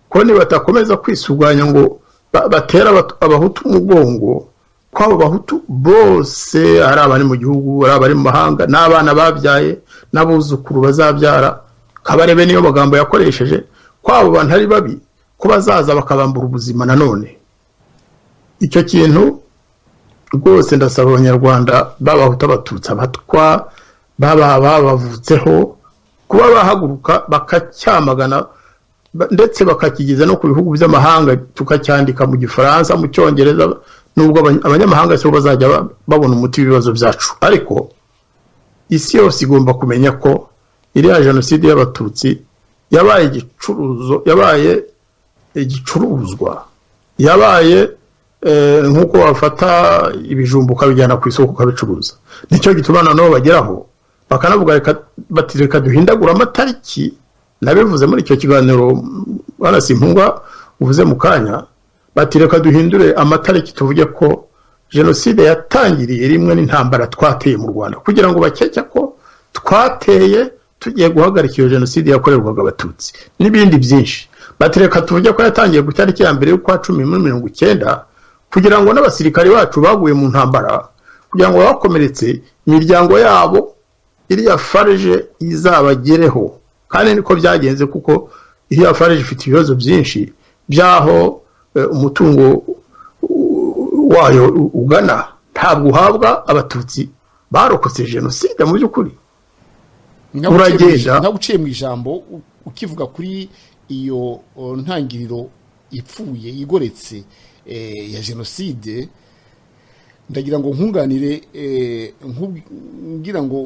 ko nibatakomeza kwisuganya ngo batera abahutu umugongo, ko abo bahutu bose ari abari mu gihugu, ari abari mu mahanga, n'abana babyaye n'abuzukuru bazabyara, Kabarebe niyo magambo yakoresheje, ko abo bantu ari babi, ko bazaza bakabambura ubuzima nanone. Icyo kintu rwose ndasaba abanyarwanda b'abahutu, abatutsi, abatwa, babavutseho, kuba bahaguruka bakacyamagana, ndetse bakakigeza no ku bihugu by'amahanga, tukacyandika mu Gifaransa, mu Cyongereza, nubwo abanyamahanga se bazajya babona umuti w'ibibazo byacu. Ariko isi yose igomba kumenya ko iriya jenoside y'abatutsi yabaye igicuruzwa, yabaye nkuko wafata ibijumba ukabijyana ku isoko ukabicuruza. Nicyo gituma noneho bageraho bakanavuga bati reka duhindagura amatariki. Nabivuze muri icyo kiganiro barasimpungwa uvuze mu kanya, bati reka duhindure amatariki, tuvuge ko jenoside yatangiriye rimwe n'intambara twateye mu Rwanda, kugira ngo bakeke ko twateye tugiye guhagarika iyo jenoside yakorerwaga abatutsi n'ibindi byinshi. Bati reka tuvuge ko yatangiye ku itariki ya mbere y'ukwa 10 muri 1990, kugira ngo n'abasirikare bacu baguye mu ntambara, kugira ngo bakomeretse imiryango yabo iriya farge izabagereho. Kandi niko byagenze, kuko iriya farge ifite ibibazo byinshi byaho umutungo wayo ugana, ntabwo uhabwa abatutsi barokotse jenoside mu by'ukuri. Uragenda ntaguciye mu ijambo ukivuga kuri iyo ntangiriro ipfuye igoretse ya jenoside, ndagira ngo nkunganire, ngira ngo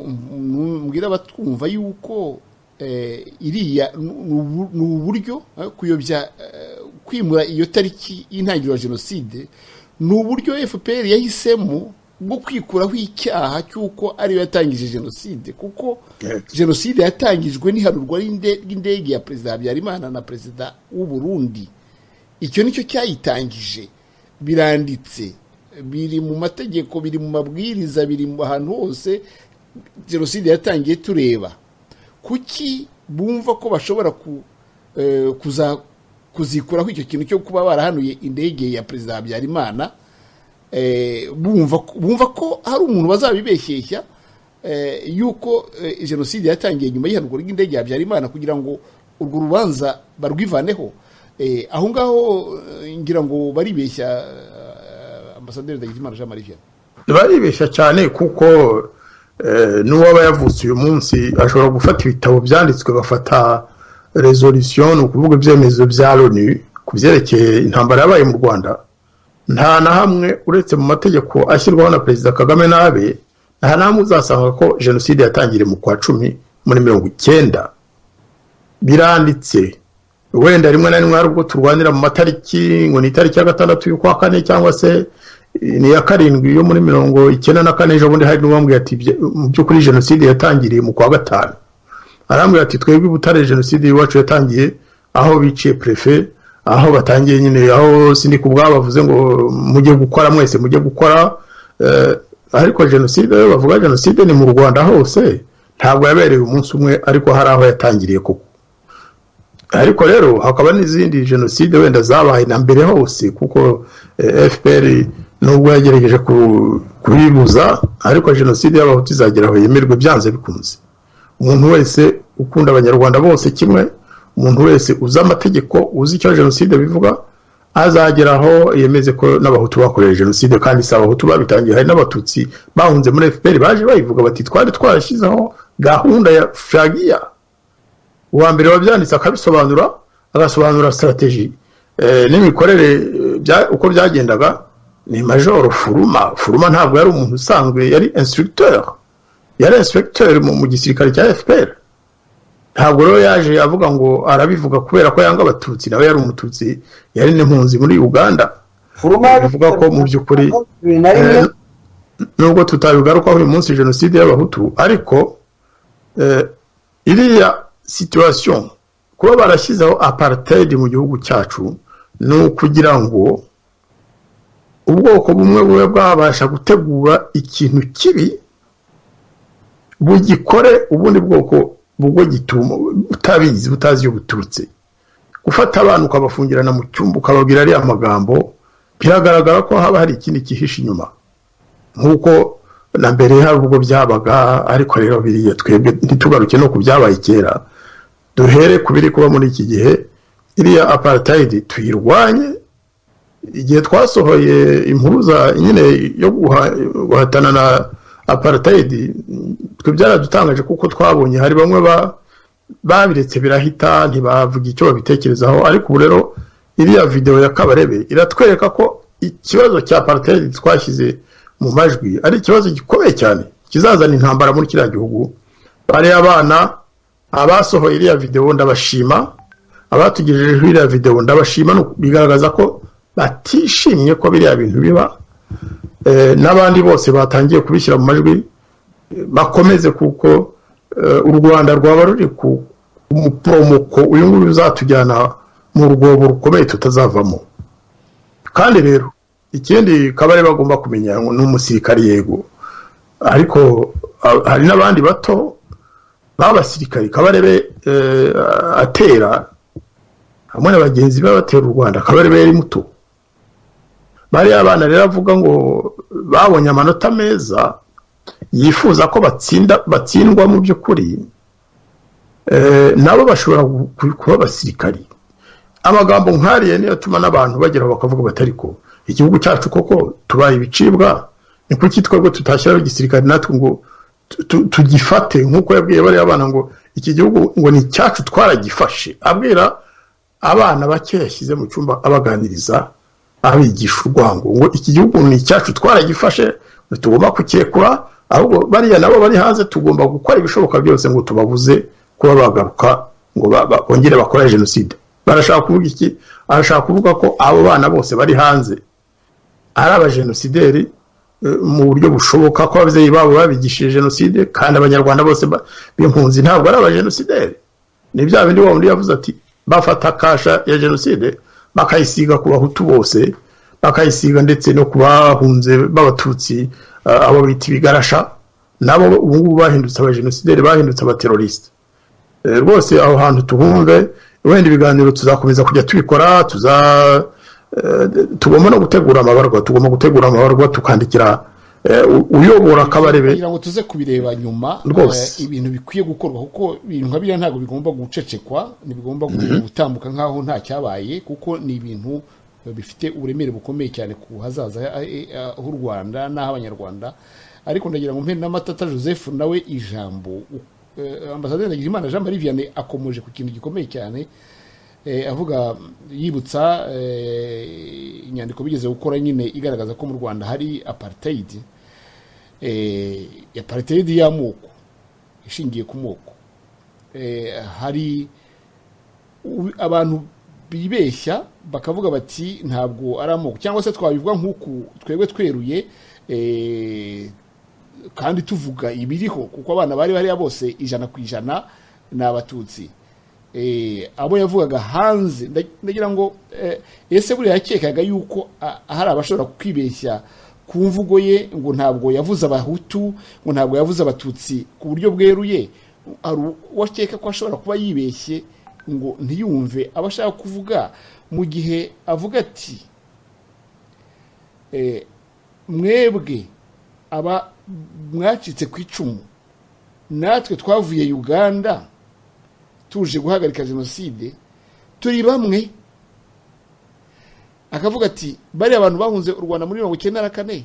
mbwira abatwumva yuko iriya ni uburyo kuyobya, kwimura iyo tariki y'intangiriro ya jenoside, ni uburyo FPR yahisemo bwo kwikuraho icyaha cy'uko ariyo yatangije jenoside, kuko jenoside yatangijwe n'iharurwa ry'indege ya perezida Habyarimana na perezida w'u Burundi. Icyo nicyo cyayitangije, biranditse, biri mu mategeko, biri mu mabwiriza, biri mu ahantu hose jenoside yatangiye tureba. Kuki bumva ko bashobora kuzikuraho icyo kintu cyo kuba barahanuye indege ya perezida Habyarimana? Bumva ko hari umuntu bazabibeshyeshya yuko jenoside yatangiye nyuma y'ihanurwa ry'indege ya Habyarimana kugira ngo urwo rubanza barwivaneho. Aho ngaho ngira ngo baribeshya, Ambasaderi Ndagijimana Jean Marie Vianney. Baribeshya cyane kuko n'uwaba yavutse uyu munsi ashobora gufata ibitabo byanditswe, bafata resolution, ukuvuga ibyemezo bya Loni ku byerekeye intambara yabaye mu Rwanda. Nta na hamwe uretse mu mategeko ashyirwaho na Perezida Kagame nabe, nta na hamwe uzasanga ko jenoside yatangiriye mu kwa 10 muri 1990. Biranditse, wenda rimwe na rimwe hari ubwo turwanira mu matariki, ngo ni itariki ya 6 y'ukwa 4 cyangwa se ni ya 7 yo muri 1994. Ejo bundi hari n'uwambwiye ati mu by'ukuri jenoside yatangiriye mu kwa 5. Arambwira ati twebwe Butare jenoside iwacu yatangiye aho biciye prefet, aho batangiye nyine, aho sindi kubwabo bavuze ngo mujye gukora, mwese mujye gukora. Ariko jenoside, bavuga jenoside ni mu Rwanda hose, ntabwo yabereye umunsi umwe, ariko hari aho yatangiriye koko. Ariko rero hakaba n'izindi jenoside wenda zabaye na mbere hose, kuko FPR nubwo yagerageje kubibuza, ariko jenoside y'abahutu izageraho yemerwe byanze bikunze. Umuntu wese ukunda abanyarwanda bose kimwe, umuntu wese uzi amategeko, uzi icyo jenoside bivuga, azageraho yemeze ko n'abahutu bakoreje jenoside, kandi si abahutu babitangiye, hari n'abatutsi bahunze muri FPR baje bayivuga bati twari twarashyizeho gahunda ya Fragia. Uwa mbere wabyanditse akabisobanura, agasobanura strategy n'imikorere uko byagendaga, ni Major Furuma. Furuma ntabwo yari umuntu usanzwe, yari instructeur, yari inspecteur mu gisirikare cya FPR. Ntabwo rero yaje avuga ngo arabivuga kubera ko yanga abatutsi, nawe yari umututsi, yari n'impunzi muri Uganda. Furuma bivuga ko mu by'ukuri nubwo tutabigarukaho uyu munsi jenoside y'abahutu, ariko iriya situation kuba barashyizeho apartheid mu gihugu cyacu ni ukugira ngo ubwoko bumwe bube bwabasha gutegura ikintu kibi bugikore ubundi bwoko bwo gituma utabizi, butazi yo buturutse. Gufata abantu ukabafungirana mu cyumba ukababwira ari amagambo, biragaragara ko haba hari ikindi kihishe inyuma, nkuko na mbere hari ubwo byabaga. Ariko rero biriya twebwe ntitugaruke no kubyabaye kera, duhere kubiri kuba muri iki gihe. Iriya apartheid tuyirwanye. Igihe twasohoye impuruza nyine yo guhatana na apartheid, twe byaradutangaje kuko twabonye hari bamwe babiretse birahita, ntibavuga icyo babitekerezaho. Ariko ubu rero iriya video ya Kabarebe iratwereka ko ikibazo cya apartheid twashyize mu majwi ari ikibazo gikomeye cyane, kizazana intambara muri kiriya gihugu. Bari abana abasohoye iriya video ndabashima, abatugejejeho iriya video ndabashima, bigaragaza ko batishimye ko biriya bintu biba. N'abandi bose batangiye kubishyira mu majwi bakomeze, kuko u Rwanda rwaba ruri ku mupromoko uyu nguyu uzatujyana mu rwobo rukomeye tutazavamo. Kandi rero ikindi Kabarebe bagomba kumenya ni umusirikari yego, ariko hari n'abandi bato b'abasirikari Kabarebe atera hamwe n'abagenzi be batera u Rwanda. Kabarebe yari muto. Bari abana rero avuga ngo babonye amanota meza, yifuza ko batsindwa mu by'ukuri, nabo bashobora kuba abasirikari. Amagambo nkariye niyo atuma n'abantu bageraho bakavuga batariko igihugu cyacu koko tubaye ibicibwa, ni kuki twebwe tutashyiraho igisirikare natwe ngo tugifate, nk'uko yabwiye bari abana ngo iki gihugu ngo ni cyacu twaragifashe. Abwira abana bake yashyize mu cyumba abaganiriza, abigisha urwango ngo iki gihugu ni cyacu twaragifashe, tugomba kukekura. Ahubwo bariya nabo bari hanze tugomba gukora ibishoboka byose ngo tubabuze kuba bagaruka ngo bongere bakora jenoside. Barashaka kuvuga iki? Arashaka kuvuga ko abo bana bose bari hanze ari abajenosideri mu buryo bushoboka ko ababyeyi babo babigishije jenoside, kandi abanyarwanda bose b'impunzi ntabwo ari abajenosideri. Ni bya bindi wa wundi yavuze ati bafata kasha ya jenoside bakayisiga ku bahutu bose, bakayisiga ndetse no ku bahunze b'abatutsi, abo bita ibigarasha, nabo ubu ngubu bahindutse abajenosideri, bahindutse abateroriste. Rwose aho hantu tuhumve, wenda ibiganiro tuzakomeza kujya tubikora, tugomba no gutegura amabarwa, tukandikira uyobora Kabarebe kugira ngo tuze kubireba nyuma. Ibintu bikwiye gukorwa, kuko ibintu nka biriya ntabwo bigomba gucecekwa, ntibigomba gutambuka nk'aho nta cyabaye, kuko ni ibintu bifite uburemere bukomeye cyane ku hazaza h'u Rwanda n'ah'abanyarwanda. Ariko ndagira ngo mpe na Matata Joseph nawe ijambo. Ambasaderi Ndagijimana Jean Marie Vianney akomeje ku kintu gikomeye cyane, avuga yibutsa inyandiko bigeze gukora nyine igaragaza ko mu Rwanda hari apartheid, apartheid y'amoko ishingiye ku moko. Hari abantu bibeshya bakavuga bati ntabwo ari amoko, cyangwa se twabivuga nk'uku twebwe tweruye, kandi tuvuga ibiriho, kuko abana bari bariya bose 100% ni Abatutsi. Abo yavugaga hanze, ndagira ngo ese buri yakekaga yuko hari abashobora kwibeshya ku mvugo ye, ngo ntabwo yavuze Abahutu, ngo ntabwo yavuze Abatutsi ku buryo bweruye. Wakeka ko ashobora kuba yibeshye ngo ntiyumve abashaka kuvuga, mu gihe avuga ati mwebwe aba mwacitse ku icumu, natwe twavuye Uganda tuje guhagarika jenoside, turi bamwe. Akavuga ati bari abantu bahunze u Rwanda muri 1994,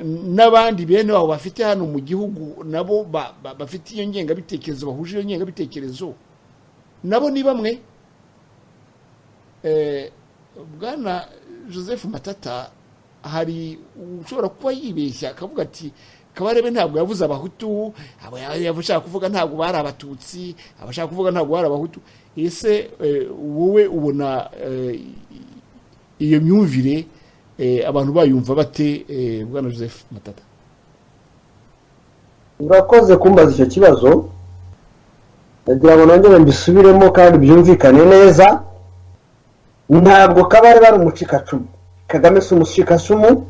n'abandi bene wabo bafite hano mu gihugu nabo bafite iyo ngenga bitekerezo, bahuje iyo ngenga bitekerezo, nabo ni bamwe. Bwana Joseph Matata, hari ushobora kuba yibeshya akavuga ati Kabarebe ntabwo yavuze Abahutu, yashaka kuvuga ntabwo bari Abatutsi, abashaka kuvuga ntabwo bari Abahutu. Ese wowe ubona iyo myumvire abantu bayumva bate, Bwana Joseph Matata? Urakoze kumbaza icyo kibazo, ndagira ngo nongere mbisubiremo kandi byumvikane neza. Ntabwo Kabarebe ari umucikacumu, Kagame si umucikacumu,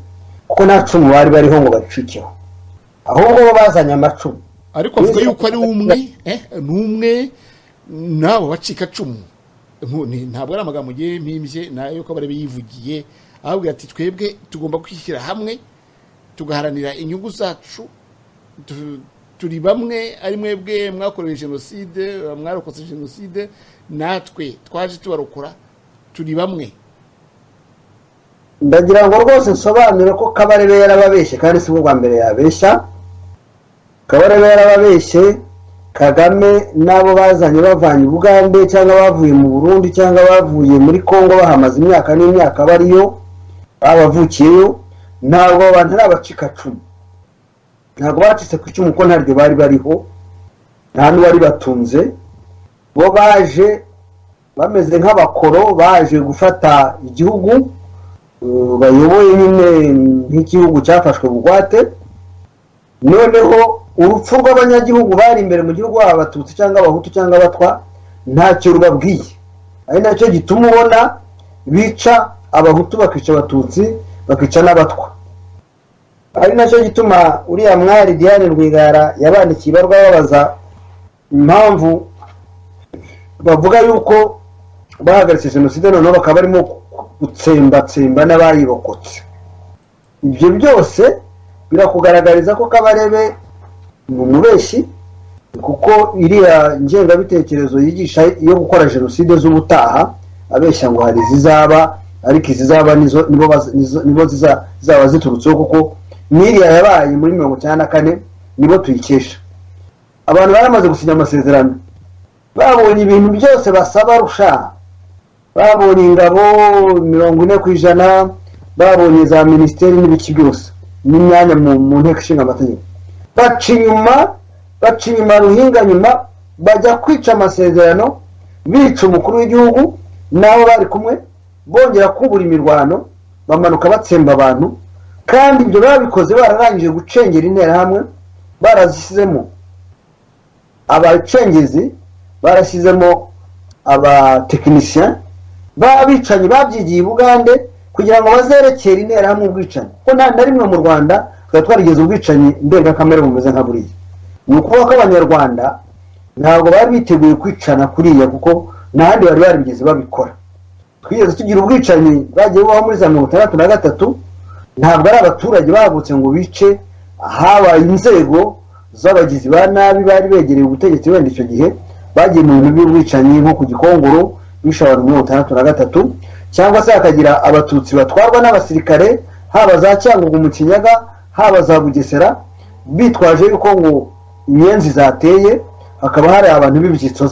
kuko nta cumu bari bariho ngo bacikeho, ahubwo bazanye amacumu. Ariko avuga yuko ari umwe nabo bacikacumu. Ntabwo ari amagambo ngiye mpimbye, nayo Kabarebe yivugiye, ahubwo ati twebwe tugomba kwishyira hamwe tugaharanira inyungu zacu, turi bamwe, ari mwebwe mwakorewe jenoside, mwarokotse jenoside, natwe twaje tubarokora, turi bamwe. Ndagira ngo rwose nsobanure ko Kabarebe yarababeshye, kandi si bwo mbere yabeshya. Kabarebe yarababeshye. Kagame nabo bazanye bavanye Bugande, cyangwa bavuye mu Burundi, cyangwa bavuye muri Kongo, bahamaze imyaka n'imyaka bariyo, babavukiyeyo, ntabwo abantu ari abacikacumu, ntabwo bacitse ku icumu, ko ntaryo bari bariho, nta n'uwari batunze. Bo baje bameze nk'abakoro, baje gufata igihugu, bayoboye nyine nk'igihugu cyafashwe bugwate. Noneho urupfu rw'abanyagihugu bari imbere mu gihugu, Abatutsi cyangwa Abahutu cyangwa Abatwa, ntacyo rubabwiye. Ari nacyo gituma ubona bica Abahutu, bakica Abatutsi, bakica n'Abatwa. Ari nacyo gituma uriya mwari Diane Rwigara yabandikiye ibarwa babaza impamvu bavuga yuko bahagaritse jenoside, noneho bakaba barimo gutsembatsemba n'abayirokotse. Ibyo byose birakugaragariza ko Kabarebe ni umubeshi, kuko iriya ngengabitekerezo yigisha yo gukora jenoside z'ubutaha, abeshya ngo hari zizaba, ariko izizaba nibo zizaba ziturutseho, kuko n'iriya yabaye muri 1994 nibo tuyikesha. Abantu baramaze gusinya amasezerano, babonye ibintu byose basaba rusha, babonye ingabo 40%, babonye za ministeri n'ibiki byose, n'imyanya mu nteko ishinga amategeko. Baca inyuma ruhinga, nyuma bajya kwica amasezerano, bica umukuru w'igihugu n'abo bari kumwe, bongera kubura imirwano, bamanuka batsemba abantu, kandi ibyo babikoze bararangije gucengera interahamwe, barazishyizemo abacengezi, barashyizemo abatekinisiyen, babicanyi babyigiye i Bugande kugira ngo bazerekere interahamwe ubwicanyi, ko nta na rimwe mu Rwanda twari twarigeze ubwicanyi ndengakamere bumeze nka buriya. Ni ukuvuga ko abanyarwanda ntabwo bari biteguye kwicana kuriya, kuko n'ahandi bari barigeze babikora. Twigeze tugira ubwicanyi bwagiye bubaho muri za 1963, ntabwo ari abaturage bagutse ngo bice, habaye inzego z'abagizi ba nabi bari begereye ubutegetsi wenda icyo gihe, bagiye mu bintu by'ubwicanyi nko ku Gikongoro bishe abantu muri 1963, cyangwa se hakagira abatutsi batwarwa n'abasirikare, haba za Cyangugu mu Kinyaga, haba za Bugesera, bitwaje yuko ngo inyenzi zateye, hakaba hari abantu b'ibyitso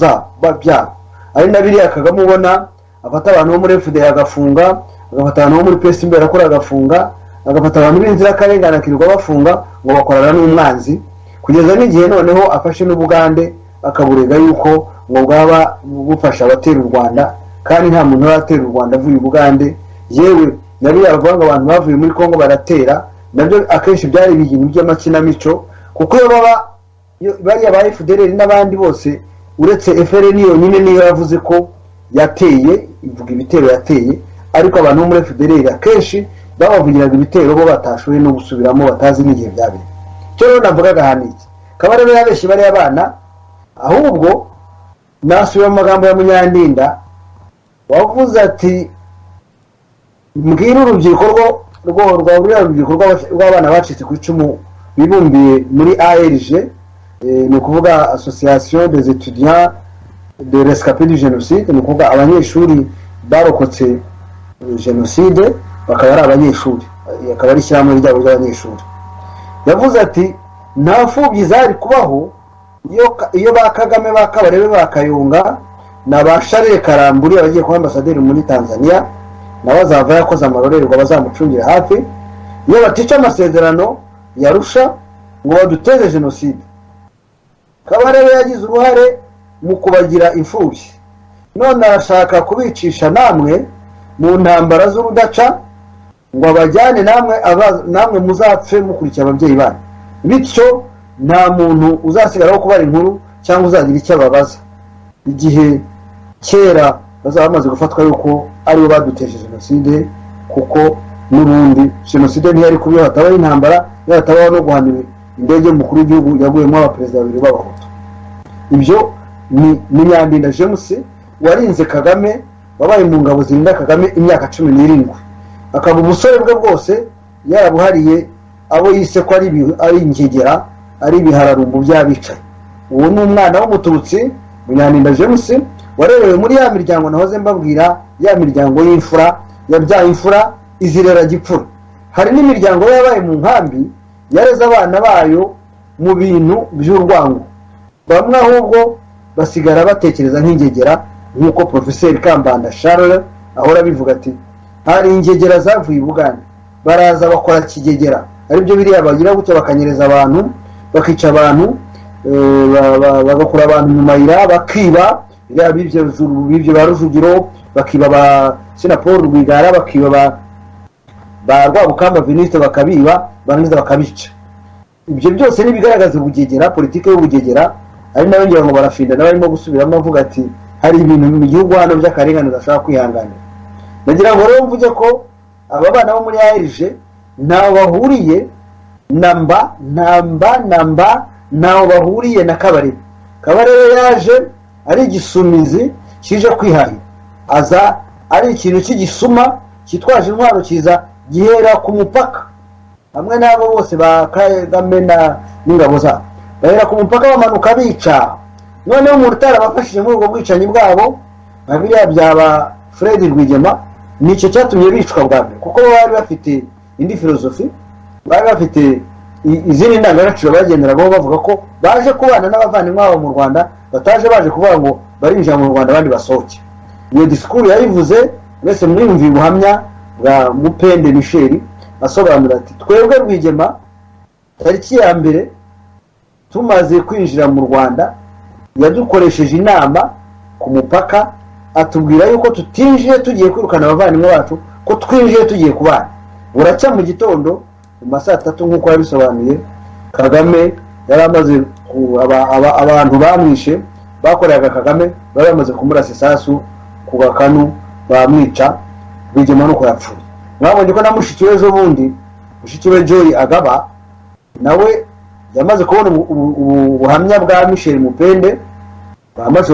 byabo, ari na biriya Kagame ubona afata abantu bo muri FDL agafunga, agafata abantu bo muri PS imbere akora agafunga, agafata abantu b'inzirakarengane akirirwa bafunga ngo bakorana n'umwanzi, kugeza n'igihe noneho afashe n'Ubugande akaburega yuko ngo bwaba bufasha abatera u Rwanda, kandi nta muntu aratera u Rwanda avuye Ubugande. Yewe nari yavuga abantu bavuye muri Kongo baratera, nabyo akenshi byari ibintu by'amakinamico, kuko bari aba FDL n'abandi bose uretse FRN yonyine niyo yavuze ko yateye, ivuga ibitero yateye, ariko abantu bo muri FDL akenshi babavugiraga ibitero bo batashoboye no gusubiramo, batazi n'igihe byabiri. Cyo rero navugaga hano iki Kabarebe yabeshye bari abana, ahubwo nasubiye mu magambo ya Munyandinda wavuze ati mbwira urubyiruko rw'abana bacitse ku icumu bibumbiye muri ARG, ni ukuvuga Association des étudiants de rescapés du génocide, ni ukuvuga abanyeshuri barokotse jenoside bakaba ari abanyeshuri, akaba ari ishyirahamwe ryabo ry'abanyeshuri. Yavuze ati nta mfubyi zari kubaho iyo ba Kagame, ba Kabarebe, ba Kayunga na ba Charles Karamburi abagiye kuba ambasaderi muri Tanzania, n'abazava yakoze amarorerwa bazamucungira hafi, iyo batica amasezerano yarusha ngo baduteze jenoside. Kabarebe yagize uruhare mu kubagira imfubyi, none arashaka kubicisha namwe mu ntambara z'urudaca ngo abajyane namwe muzapfe mukurikira ababyeyi banyu, bityo nta muntu uzasigaraho kubara inkuru cyangwa uzagira icyo ababaza. Igihe kera bazaba bamaze gufatwa yuko aribo baduteje jenoside, kuko n'ubundi jenoside ntiyari kubiho hatabaho intambara, hatabaho no guhanira indege y'umukuru w'igihugu yaguyemo abaperezida babiri b'abahutu. Ibyo ni Munyandinda James warinze Kagame, wabaye mu ngabo zirinda Kagame imyaka 17, akaba ubusore bwe bwose yarabuhariye abo yise ko ari ingegera, ari ibihararumbu by'abicaye. Uwo ni umwana w'umututsi Munyandinda James warerewe muri ya miryango nahoze mbabwira, ya miryango y'imfura yabyaye imfura izirera gipfura. Hari n'imiryango yabaye mu nkambi yareze abana bayo mu bintu by'urwango, bamwe ahubwo basigara batekereza nk'ingegera, nk'uko Professeur Kambanda Charles ahora bivuga ati hari ingegera zavuye i Bugande baraza bakora kigegera, aribyo biriya bagira gutya bakanyereza abantu, bakica abantu, bagakura abantu mu mayira, bakiba bibyo ba Rujugiro, bakiba ba Senapol Rwigara, bakiba ba Rwabukamba Veniste, bakabiba barangiza bakabica. Ibyo byose nibigaragaza ubugegera, politike y'ubugegera, ari nayo ngira ngo barafinda n'abarimo gusubiramo avuga ati hari ibintu mu gihugu hano by'akarengane udashaka kwihanganira. Nagira ngo rero mvuge ko aba bana bo muri ARG ntaho bahuriye ntaho bahuriye na Kabarebe. Kabarebe yaje ari igisumizi kije kwihahira, aza ari ikintu cy'igisuma cyitwaje intwaro kiza gihera ku mupaka, hamwe n'abo bose ba Kagame n'ingabo zabo bahera ku mupaka bamanuka bica. Noneho umuntu utarabafashije muri ubwo bwicanyi bwabo nka biriya byaba Fred Rwigema, nicyo cyatumye bicwa bwa mbere, kuko bari bafite indi filozofi, bari bafite izindi ndangagaciro bagenderagaho, bavuga ko baje kubana n'abavandimwe babo mu Rwanda, bataje baje kuvuga ngo barinjira mu Rwanda abandi basohoke. Iyo disikuru yayivuze mwese mwiyumviye ubuhamya bwa Mupende Michel asobanura ati twebwe Rwigema tariki ya mbere tumaze kwinjira mu Rwanda yadukoresheje inama ku mupaka, atubwira yuko tutinjiye tugiye kwirukana abavandimwe bacu ko twinjiye tugiye kubana. Buracya mu gitondo mu masaa 3 nk'uko yabisobanuye, Kagame yari amaze abantu bamwishe bakoreraga Kagame bari bamaze kumurasa isasu ku Gakanu bamwica, Rwigema nuko yapfuye. Mwabonye ko na mushiki we ejo bundi, mushiki we Joy Agaba nawe yamaze kubona ubuhamya bwa Michel Mupende, bamaze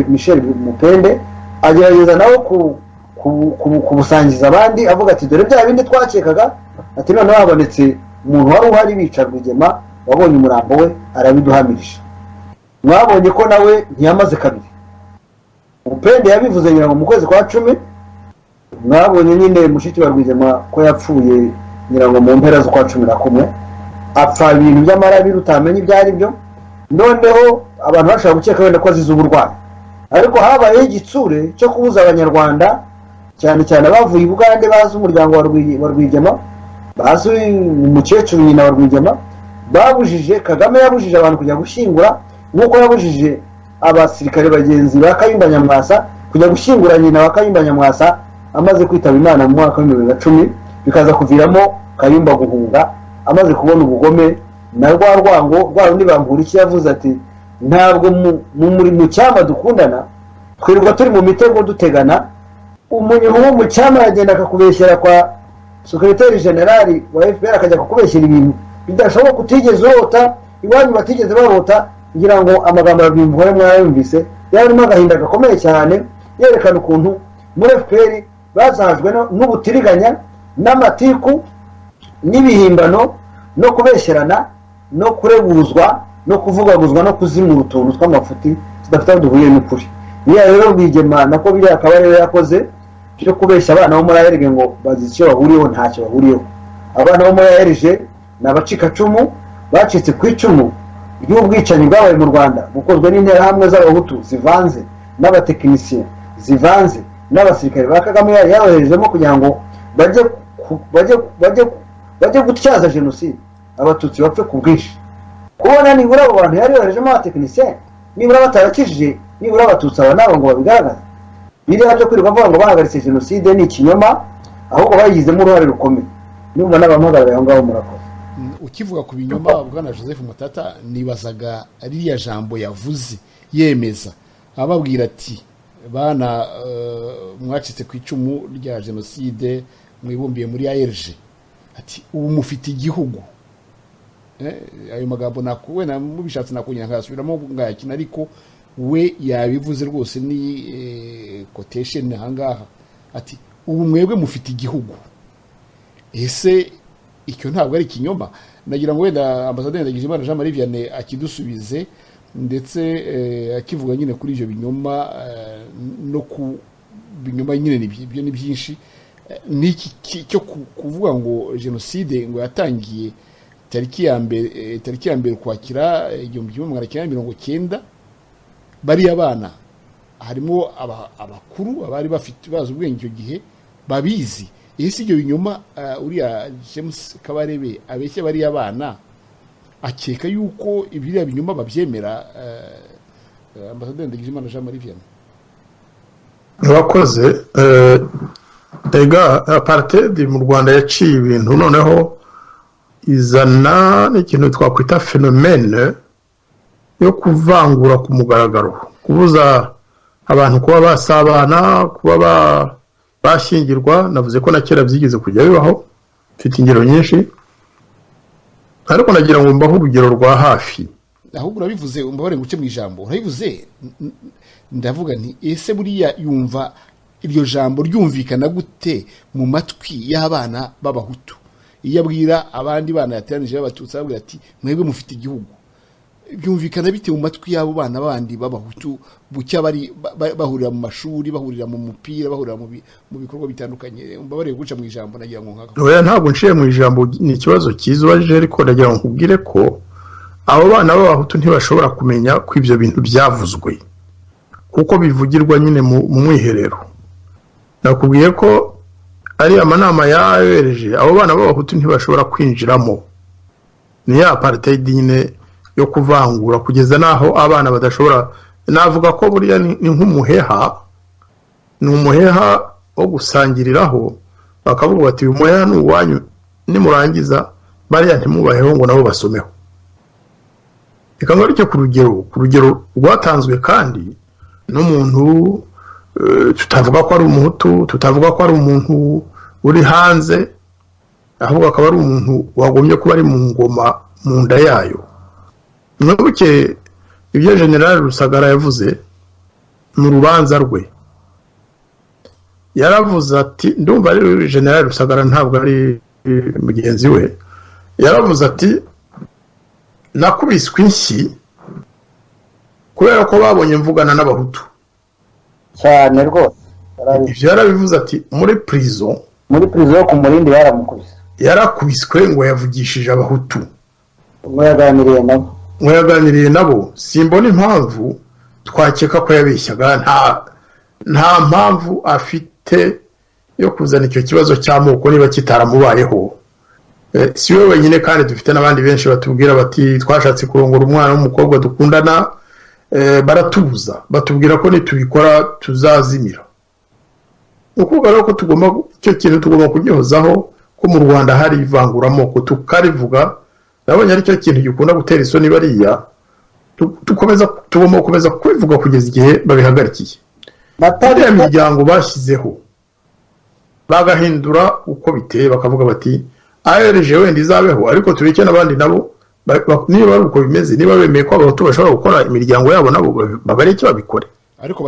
Michel Mupende agerageza nawe kubusangiza abandi avuga ati dore bya bindi twakekaga, ati none habonetse umuntu wari uhari bica Rwigema wabonye umurambo we arabiduhamirije. Mwabonye ko nawe ntiyamaze kabiri. Mupende yabivuze ngira ngo mu kwezi kwa 10. Mwabonye nyine mushiki wa Rwigema ko yapfuye ngira ngo mu mpera zo kwa 11 apfa ibintu by'amarabi utamenye ibyari byo. Noneho abantu bashaka gukeka wenda ko azize uburwayi, ariko habaye igitsure cyo kubuza abanyarwanda cyane cyane bavuye i Bugande bazi umuryango wa Rwigema, bazi umukecuru nyina wa Rwigema, babujije Kagame yabujije abantu kujya gushyingura, nk'uko yabujije abasirikare bagenzi ba Kayumba Nyamwasa kujya gushyingura nyina wa Kayumba Nyamwasa amaze kwitaba Imana mu mwaka wa 2010, bikaza kuviramo Kayumba guhunga amaze kubona ubugome na rwa rwango rwa rundi Bamporiki yavuze ati ntabwo muri mu cyama dukundana, twirirwa turi mu mitego dutegana, umuntu wo mu cyama yagenda akakubeshyera kwa secrétaire général wa FPR akajya kukubeshyera ibintu bidashoboka utigeze urota, iwanyu batigeze barota. Ngira ngo amagambo y'abimvuye mwayumvise yarimo agahinda gakomeye cyane, yerekana ukuntu muri FPR bazahajwe n'ubutiriganya n'amatiku n'ibihimbano no kubesherana no kurebuzwa no kuvugaguzwa no kuzimura utuntu tw'amafuti tudafite aho duhuye n'ukuri. Niyo rero Rwigema nako biri akaba rero yakoze cyo kubeshya abana bo muri ARG ngo bazi icyo bahuriyeho, ntacyo bahuriyeho. Abana bo muri ARG n'abacika cumu bacitse ku icumu ry'ubwicanyi bwabaye mu Rwanda bukozwe n'interahamwe z'abahutu zivanze n'abatekinisiye zivanze n'abasirikare ba Kagame yaroherejemo kugira ngo bajye gutyaza jenoside abatutsi bapfe ku bwinshi. Kubona nibura abo bantu yari yoherejemo abatekinisiye, nibura batarakijije, nibura abatutsi aba nabo ngo babigaragaze. Biriya byo kwirirwa bavuga ngo bahagaritse jenoside ni ikinyoma, ahubwo bayigizemo uruhare rukomeye. Numva n'abamuhagarariye aho ngaho murakoze. Ukivuga ku binyoma bwana Joseph Matata, nibazaga ariya jambo yavuze yemeza ababwira ati bana mwacitse ku icumu rya jenoside mwibumbiye muri ARG, ati ubu mufite igihugu. Ayo magambo nakuwe na mubishatse nakunyira nkasubiramo ngayakina, ariko we yabivuze rwose ni quotation hangaha, ati ubu mwebwe mufite igihugu. Ese icyo ntabwo ari ikinyoma? Nagira ngo wenda Ambassadeur Ndagijimana Jean Marie Vianney akidusubize, ndetse akivuga nyine kuri ibyo binyoma no ku binyoma nyine n'ibyo ni byinshi. Niki cyo kuvuga ngo jenoside ngo yatangiye tariki ya mbere Ukwakira 1990, bari abana harimo abakuru abari bafite bazo ubwenge icyo gihe babizi. Ese ibyo binyoma uriya James Kabarebe abeshye bari abana akeka yuko ibiriya binyoma babyemera? Ambassadeur Ndagijimana Jean Marie Vianney. Wakoze ega apartheid mu Rwanda yaciye ibintu, noneho izana n'ikintu twakwita phenomene yo kuvangura ku mugaragaro, kubuza abantu kuba basabana, kuba bashyingirwa. Navuze ko na kera byigeze kujya bibaho, mfite ingero nyinshi, ariko nagira ngo mbaho urugero rwa hafi. Ahubwo urabivuze umbabare nguce mu ijambo, urabivuze ndavuga nti ese buriya yumva iryo jambo ryumvikana gute mu matwi y'abana b'abahutu iyo abwira abandi bana yateranije b'abatutsi ababwira ati mwebwe mufite igihugu? Byumvikana bite mu matwi y'abo bana bandi b'abahutu bucya bari bahurira mu mashuri, bahurira mu mupira, bahurira mu bikorwa bitandukanye? Umbabare guca mu ijambo nagira ngo nkaka. Oya, ntabwo nciye mu ijambo, ni ikibazo kizubaje, ariko nagira ngo nkubwire ko abo bana b'abahutu ntibashobora kumenya ko ibyo bintu byavuzwe, kuko bivugirwa nyine mu mwiherero. Nakubwiye ko ari amanama yayohereje, abo bana b'abahutu ntibashobora kwinjiramo. Ni ya apartheid nyine yo kuvangura kugeza naho abana badashobora. Navuga ko buriya ni nk'umuheha, ni umuheha wo gusangiriraho, bakavuga bati uyu muheha ni uwanyu nimurangiza bariya ntimubaheho ngo nabo basomeho. Reka ngaruke ku rugero rwatanzwe kandi n'umuntu tutavuga ko ari umuhutu, tutavuga ko ari umuntu uri hanze, ahubwo akaba ari umuntu wagomye kuba ari mu ngoma mu nda yayo. Mwibuke ibyo General Rusagara yavuze mu rubanza rwe. Yaravuze ati, ndumva ari General Rusagara ntabwo ari mugenzi we, yaravuze ati nakubiswe inshyi kubera ko babonye mvugana n'abahutu cyane rwose. Ivyo yarabivuze ati muri prison yo ku Murindi yarakubiswe ngo yavugishije abahutu, ngo yaganiriye nabo. Simbona impamvu twakeka ko yabeshyaga, nta mpamvu afite yo kuzana icyo kibazo cy'amoko niba kitaramubayeho. Si we wenyine kandi dufite n'abandi benshi batubwira bati twashatse kurongora umwana w'umukobwa dukundana, baratubuza batubwira ko nitubikora tuzazimira. Ukuvuga rero ko icyo kintu tugomba kunyozaho ko mu Rwanda hari ivanguramoko tukarivuga. Nabonye ari cyo kintu gikunda gutera isoni bariya, tugomba gukomeza kubivuga kugeza igihe babihagarikiye. Bariya miryango bashyizeho bagahindura uko biteye, bakavuga bati ARG wenda izabeho ariko tureke n'abandi nabo niba ari uko bimeze, niba bemeye ko abahutu bashobora gukora imiryango yabo nabo babareke babikore, ariko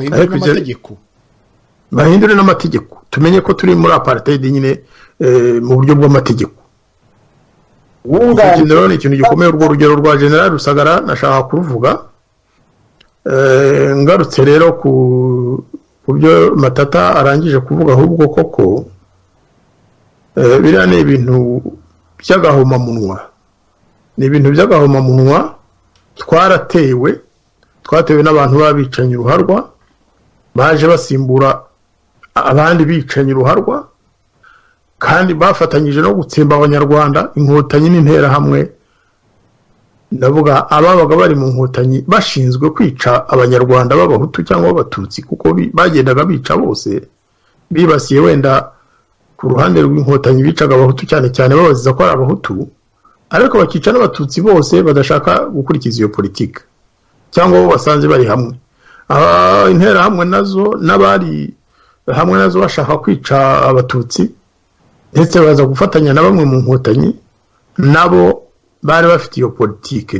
bahindure n'amategeko. Tumenye ko turi muri apartheid nyine mu buryo bw'amategeko. Ni ikintu gikomeye. Urwo rugero rwa General Rusagara nashaka kuruvuga. Ngarutse rero ku byo Matata arangije kuvuga, ahubwo koko biriya ni ibintu by'agahomamunwa, twatewe n'abantu babicanye uruharwa, baje basimbura abandi bicanye uruharwa, kandi bafatanyije no gutsemba abanyarwanda, inkotanyi n'interahamwe. Ndavuga ababaga bari mu nkotanyi bashinzwe kwica abanyarwanda b'abahutu cyangwa b'abatutsi, kuko bagendaga bica bose, bibasiye wenda ku ruhande rw'inkotanyi bicaga abahutu cyane cyane babaziza ko ari abahutu, ariko bakica n'abatutsi bose badashaka gukurikiza iyo politiki cyangwa bo basanze bari hamwe. Interahamwe nazo n'abari hamwe nazo bashaka kwica abatutsi, ndetse baza gufatanya na bamwe mu nkotanyi, nabo bari bafite iyo politiki.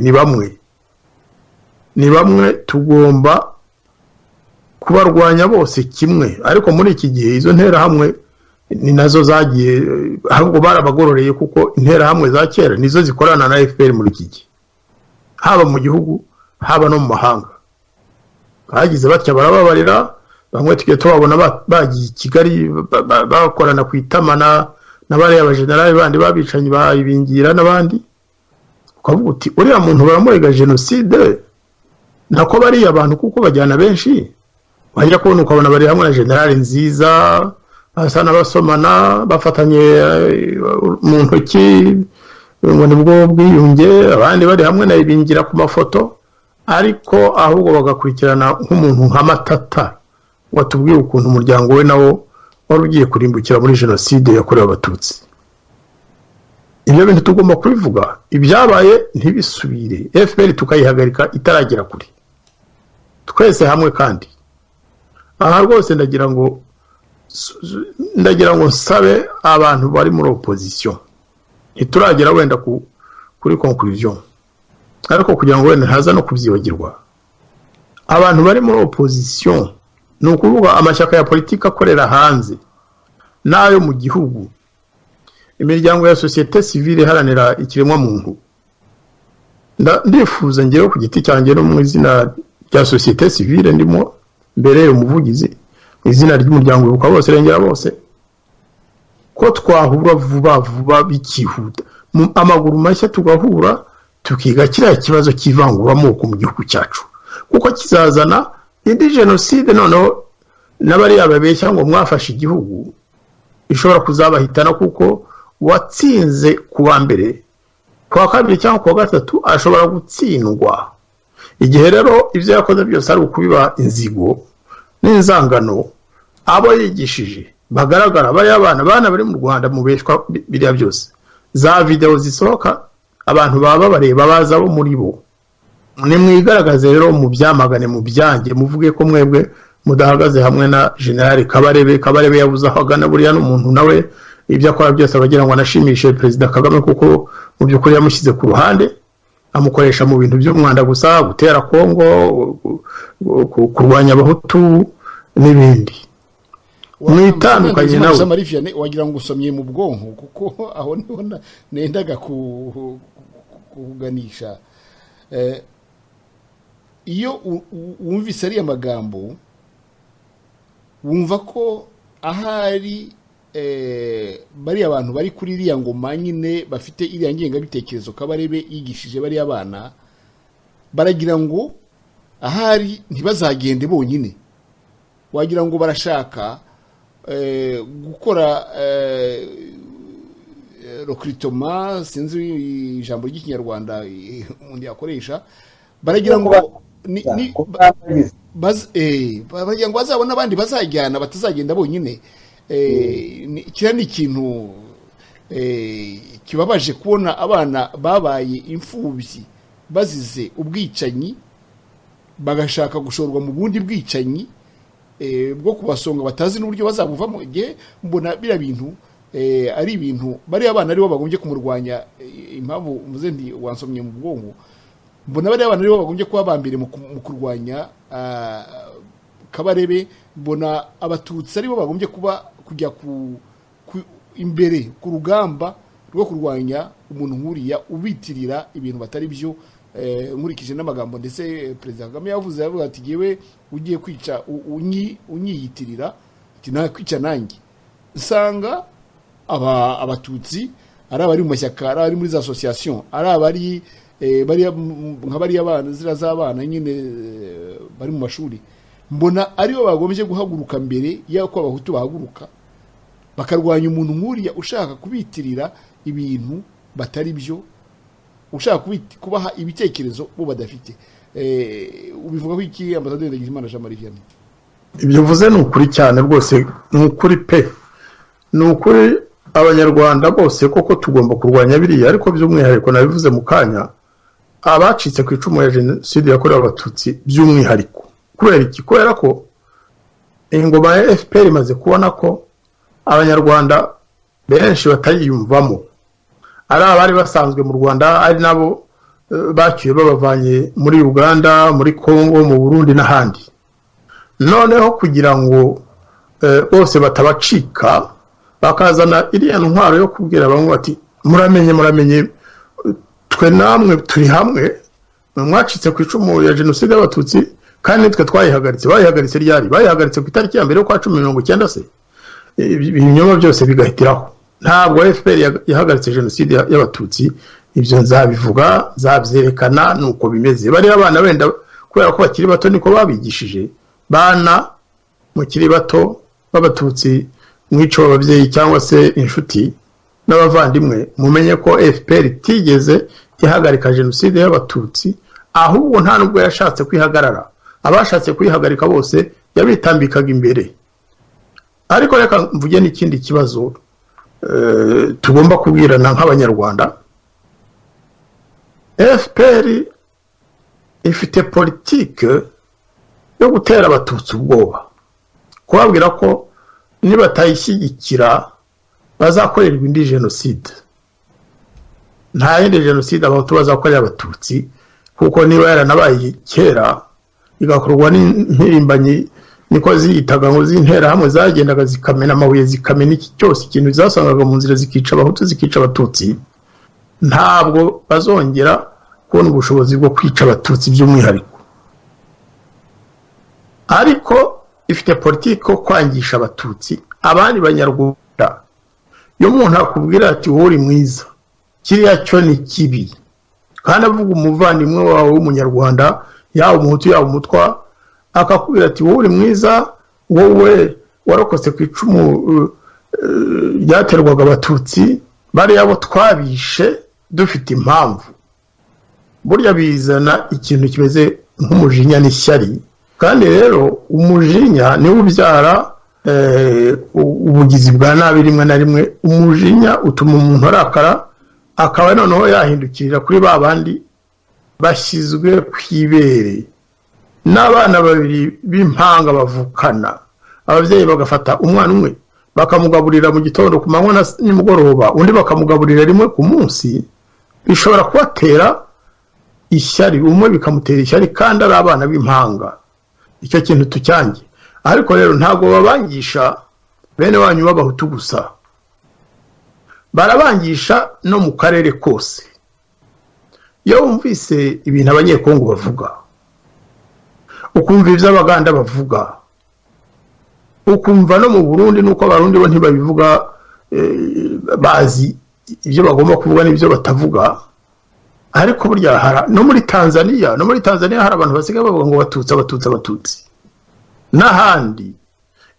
Ni bamwe tugomba kubarwanya bose kimwe, ariko muri iki gihe izo nterahamwe ni nazo zagiye, ahubwo barabagororeye, kuko interahamwe za kera nizo zikorana na FPR muri iki gihe, haba mu gihugu haba no mu mahanga. Bagize batya barababarira, bamwe tugiye tubabona bagiye i Kigali bakorana ku itama n'abariya abajenerali bandi babicanye bayibingira n'abandi. Ukavuga uti uriya muntu baramurega jenoside, nako bariya abantu kuko bajyana benshi, wajya kubona ukabona bari hamwe na Generali Nziza, basa n'abasomana bafatanye mu ntoki ngo nibwo bwiyunge, abandi bari hamwe na ibingira ku mafoto, ariko ahubwo bagakurikirana nk'umuntu nka Matata watubwiye ukuntu umuryango we nawo wari ugiye kurimbukira muri jenoside yakorewe abatutsi. Ibyo bintu tugomba kubivuga, ibyabaye ntibisubire, FPR tukayihagarika itaragera kure, twese hamwe. Kandi aha rwose ndagira ngo nsabe abantu bari muri opposition, ntituragera wenda kuri conclusion, ariko kugira ngo wenda haza no kubyibagirwa, abantu bari muri opposition ni ukuvuga amashyaka ya politiki akorera hanze n'ayo mu gihugu, imiryango ya societe civile iharanira ikiremwa muntu. Ndifuza ngewe ku giti cyanjye no mu izina rya societe civile ndimo mbere umuvugizi mu izina ry'umuryango Ibuka Bose Rengera Bose, ko twahura vuba bikihuta, amaguru mashya tugahura, tukiga kiriya kibazo cy'ivanguramoko mu gihugu cyacu, kuko kizazana indi jenoside. Noneho n'abari ababeshya ngo mwafashe igihugu ishobora kuzabahitana, kuko watsinze kuwa mbere, kuwa kabiri cyangwa kuwa gatatu ashobora gutsindwa. Igihe rero ibyo yakoze byose ari ukubiba inzigo n'inzangano abo yigishije, bagaragara bari abana bari mu Rwanda mubeshwa biriya byose za video zisohoka abantu baba bareba baza bo muri bo nimwigaragaze rero mu byamagane mu byange muvuge ko mwebwe mudahagaze hamwe na General Kabarebe yabuze aho agana buriya n'umuntu nawe ibyo akora byose abagira ngo anashimishe Perezida Kagame kuko mu by'ukuri yamushyize ku ruhande amukoresha mu bintu by'umwanda gusa gutera Kongo kurwanya abahutu n'ibindi mwitandukanye nawe Mariviane wagira ngo usomye mu bwonko kuko aho niho nendaga kuganisha iyo wumvise ari amagambo wumva ko ahari bari abantu bari kuri iriya ngoma nyine bafite iriya ngengabitekerezo Kabarebe yigishije bari abana baragira ngo ahari ntibazagende bonyine wagira ngo barashaka gukora recrutement sinzi ijambo ry'ikinyarwanda undi yakoresha baragira ngo baragira ngo bazabona abandi bazajyana batazagenda bonyine kira ni ikintu kibabaje kubona abana babaye imfubyi bazize ubwicanyi bagashaka gushorwa mu bundi bwicanyi bwo kubasonga batazi n'uburyo bazabuvamo igihe mbona bira bintu ari ibintu bari abana aribo bagombye kumurwanya impamvu muze ndi wansomye mu bwonko mbona bari abana aribo bagombye kuba bambere mu kurwanya Kabarebe mbona abatutsi aribo bagombye kuba kujya imbere ku rugamba rwo kurwanya umuntu nkuriya ubitirira ibintu batari byo nkurikije n'amagambo ndetse Perezida Kagame yavuze ati yewe ugiye kwica unyiyitirira ati nta kwica nanjye usanga abatutsi ari abari mu mashyaka ari muri za association ari abari nk'abari abana zira z'abana nyine bari mu mashuri mbona aribo bagombye guhaguruka mbere y'uko abahutu bahaguruka bakarwanya umuntu nkuriya ushaka kubitirira ibintu batari byo ushaka kubaha ibitekerezo bo badafite ubivuga ko iki Ambasaderi Ndagijimana Jean Marie Vianney ibyo uvuze ni ukuri cyane rwose ni ukuri pe ni ukuri abanyarwanda bose koko tugomba kurwanya biriya ariko by'umwihariko nabivuze mu kanya abacitse ku icumu ya jenoside yakorewe abatutsi by'umwihariko kubera iki kubera ko ingoma ya FPR imaze kubona ko abanyarwanda benshi batayiyumvamo ari abari basanzwe mu Rwanda ari nabo bacyuye babavanye muri Uganda muri Kongo mu Burundi n'ahandi noneho kugira ngo bose batabacika bakazana iriya ntwaro yo kubwira bamwe bati muramenye twe namwe turi hamwe mwacitse ku icumu ya jenoside y'abatutsi kandi twe bayihagaritse ryari bayihagaritse ku itariki ya mbere kwa 1990 se ibinyoma byose bigahitiraho ntabwo FPR yahagaritse jenoside y'abatutsi ibyo nzabivuga zabyerekana nuko bimeze bari abana wenda kubera ko bakiri bato niko babigishije bana mukiri bato b'abatutsi mwico ababyeyi cyangwa se inshuti n'abavandimwe mumenye ko FPR itigeze ihagarika jenoside y'abatutsi ahubwo nta nubwo yashatse kwihagarara abashatse kwihagarika bose yabitambikaga imbere ariko reka mvuge n'ikindi kibazo tugomba kubwirana nk'abanyarwanda FPR ifite politike yo gutera abatutsi ubwoba kubabwira ko nibatayishyigikira bazakorerwa indi jenoside nta yindi jenoside abahutu bazakorera abatutsi kuko niba yaranabaye kera igakorwa n'impirimbanyi niko ziyitaga ngo zintera hamwe zagendaga zikamena amabuye zikamena iki cyose ikintu zasangaga mu nzira zikica abahutu zikica abatutsi ntabwo bazongera kubona ubushobozi bwo kwica abatutsi by'umwihariko ariko ifite politiki yo kwangisha abatutsi abandi banyarwanda iyo umuntu akubwira ati wowe uri mwiza kiriya cyo ni kibi kandi avuga umuvandimwe wawe w'umunyarwanda yaba umuhutu yaba umutwa akakubwira ati wowe uri mwiza wowe warokotse ku icumu ryaterwaga abatutsi bari abo twabishe dufite impamvu burya bizana ikintu kimeze nk'umujinya n'ishyari kandi rero umujinya niwo ubyara ubugizi bwa nabi rimwe na rimwe umujinya utuma umuntu arakara akaba noneho yahindukirira kuri ba bandi bashyizwe ku ibere n'abana babiri b'impanga bavukana ababyeyi bagafata umwana umwe bakamugaburira mu gitondo ku manywa na nimugoroba undi bakamugaburira rimwe ku munsi bishobora kubatera ishyari umwe bikamutera ishyari kandi ari abana b'impanga icyo kintu tucyange ariko rero ntabwo babangisha bene wanyu b'abahutu gusa barabangisha no mu karere kose iyo wumvise ibintu abanyekongo bavuga ukumva iby'abaganda bavuga ukumva no mu Burundi nuko abarundi bo ntibabivuga bazi ibyo bagomba kuvuga n'ibyo batavuga ariko burya no muri Tanzania hari abantu basigaye bavuga ngo abatutsi n'ahandi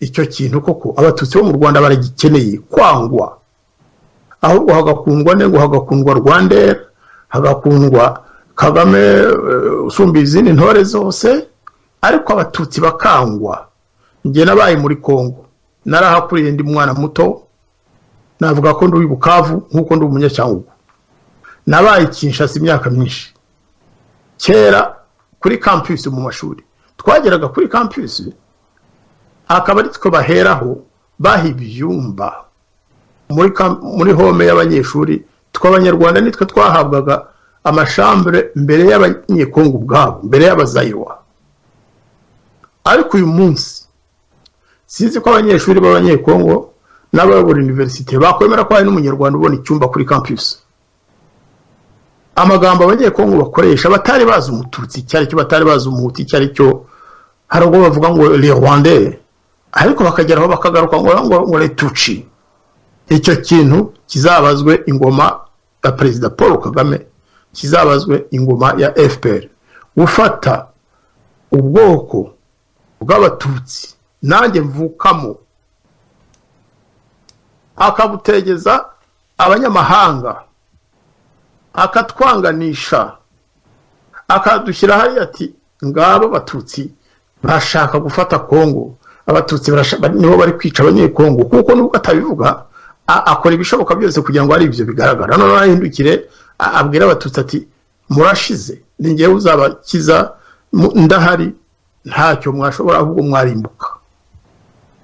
icyo kintu koko abatutsi bo mu Rwanda baragikeneye kwangwa ahubwo hagakundwa hagakundwa Rwanda hagakundwa Kagame usumba izindi ntore zose ariko abatutsi bakangwa njye nabaye muri Kongo narahakuriye ndi mwana muto navuga ko ndi Bukavu nkuko ndi umunyacyangugu nabaye Kinshasa imyaka myinshi kera kuri campus mu mashuri twageraga kuri campus akaba ari twe baheraho bahibyumba muri home y'abanyeshuri tw'abanyarwanda nitwe twahabwaga amashambure mbere y'abanyekongo ubwabo mbere y'abazayirwa ariko uyu munsi sinzi ko abanyeshuri b'abanyekongo n'abayobora universite bakwemera ko hari n'umunyarwanda ubona icyumba kuri campus amagambo abanyekongo bakoresha batari bazi umututsi cyari cyo batari bazi umuhutu cyari cyo hari ubwo bavuga ngo les Rwandais ariko bakageraho bakagaruka ngo letuci icyo kintu kizabazwe ingoma ya Perezida Paul Kagame kizabazwe ingoma ya FPR ufata ubwoko bw'abatutsi nanjye mvukamo akabutegeza abanyamahanga akatwanganisha akadushyira hari ati ngabo batutsi bashaka gufata Kongo abatutsi nibo bari kwica abanyekongo kuko nubwo atabivuga akora ibishoboka byose kugira ngo ari ibyo bigaragara none ahindukire abwira abatutsi ati murashize ni ngewe uzabakiza ndahari ntacyo mwashobora ahubwo mwarimbuka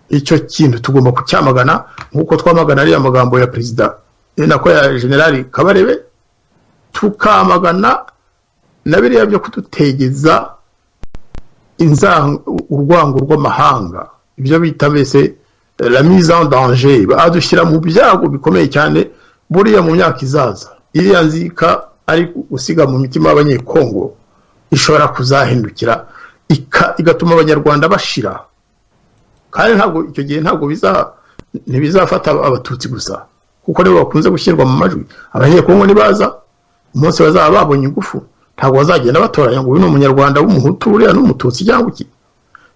icyo kintu tugomba kucyamagana nkuko twamagana ari amagambo ya Perezida nako ya General Kabarebe tukamagana na biriya byo kudutegeza urwango rw'amahanga ibyo bita bese la mise en danger adushyira mu byago bikomeye cyane buriya mu myaka izaza iriya nzika ari gusiga mu mitima y'abanyekongo ishobora kuzahindukira igatuma abanyarwanda bashira kandi ntabwo icyo gihe ntabwo ntibizafata abatutsi gusa kuko nibo bakunze gushyirwa mu majwi abanyekongo nibaza umunsi bazaba babonye ingufu ntabwo bazagenda batoranya ngo uyu ni umunyarwanda w'umuhutu uriya n'umututsi cyangwa iki